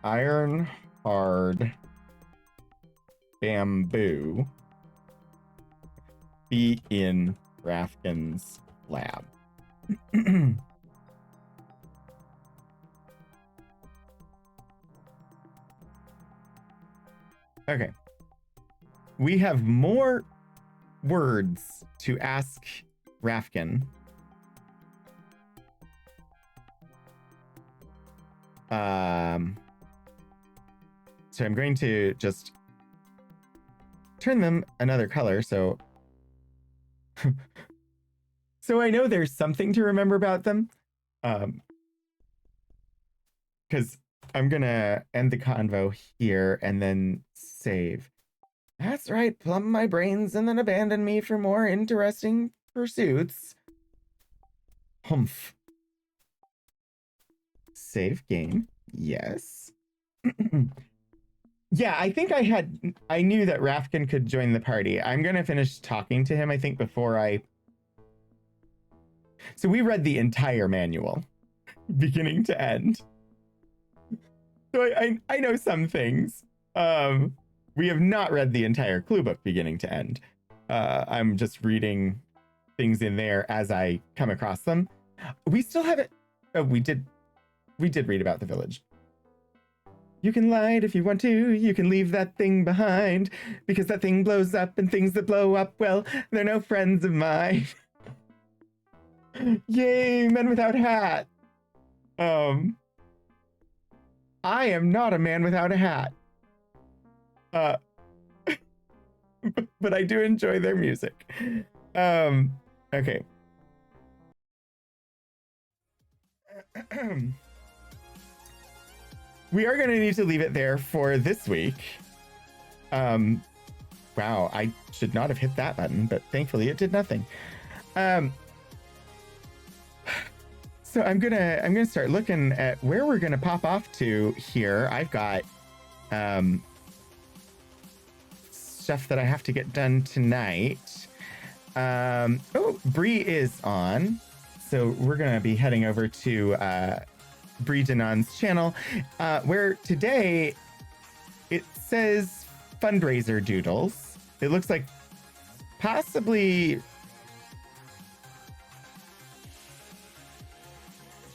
Iron-hard bamboo. Be in Rafkin's lab. Okay. We have more words to ask Rafkin. So I'm going to just turn them another color, so so I know there's something to remember about them. Because I'm gonna end the convo here and then save. That's right, plumb my brains and then abandon me for more interesting pursuits. Humph. Save game. Yes. Yeah, I think I knew that Rafkin could join the party. I'm gonna finish talking to him, I think, before I... So we read the entire manual, beginning to end. So I know some things. We have not read the entire clue book beginning to end. I'm just reading things in there as I come across them. We still haven't... Oh, we did read about the village. You can light if you want to, you can leave that thing behind, because that thing blows up and things that blow up, well, they're no friends of mine. Yay, men without hat. I am not a man without a hat. But I do enjoy their music. Okay. We are going to need to leave it there for this week. Wow, I should not have hit that button, but thankfully it did nothing. So I'm gonna start looking at where we're gonna pop off to here. I've got stuff that I have to get done tonight. Oh, Bree is on, so we're gonna be heading over to Bree Danon's channel, where today it says fundraiser doodles. It looks like possibly...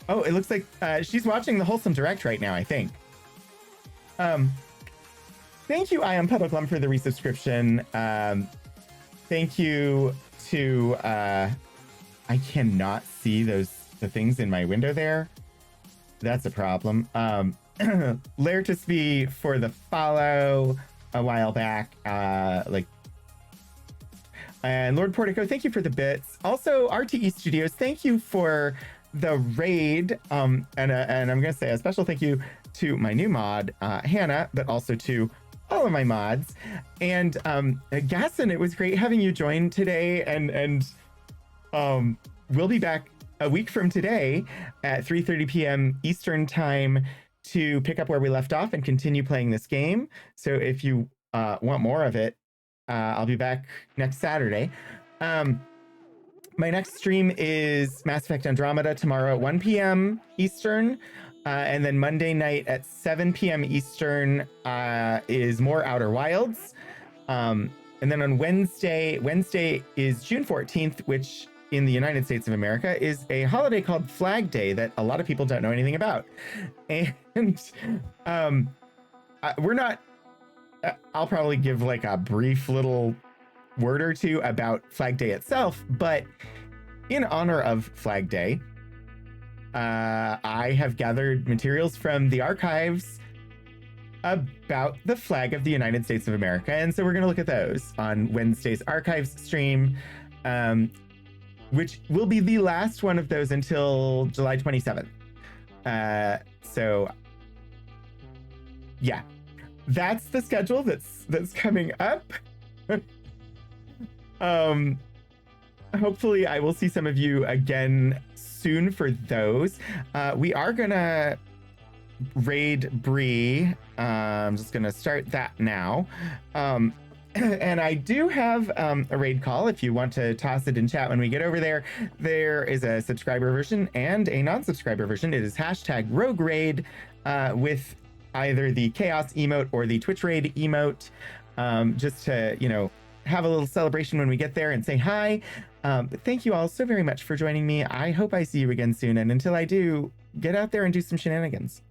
Oh, it looks like she's watching the Wholesome Direct right now, I think. Thank you, I Am Puddleglum, for the resubscription. Thank you to... I cannot see the things in my window there. That's a problem. Laertisby for the follow a while back. And Lord Portico, thank you for the bits. Also, RTE Studios, thank you for the raid. And I'm going to say a special thank you to my new mod, Hannah, but also to all of my mods. And Gasson, it was great having you join today. And we'll be back a week from today at 3:30 p.m. Eastern time to pick up where we left off and continue playing this game. So if you want more of it, I'll be back next Saturday. My next stream is Mass Effect Andromeda tomorrow at 1 p.m. Eastern. And then Monday night at 7 p.m. Eastern is more Outer Wilds. And then on Wednesday is June 14th, which in the United States of America is a holiday called Flag Day that a lot of people don't know anything about. And we're not, I'll probably give like a brief little word or two about Flag Day itself, but in honor of Flag Day, I have gathered materials from the archives about the flag of the United States of America. And so we're going to look at those on Wednesday's archives stream, which will be the last one of those until July 27th. So yeah, that's the schedule that's coming up. Hopefully I will see some of you again soon for those. We are gonna raid Bree. I'm just gonna start that now. And I do have a raid call if you want to toss it in chat when we get over there. There is a subscriber version and a non-subscriber version. It is hashtag Rogue Raid with either the Chaos emote or the Twitch Raid emote, just to, you know, have a little celebration when we get there and say hi. But thank you all so very much for joining me. I hope I see you again soon. And until I do, get out there and do some shenanigans.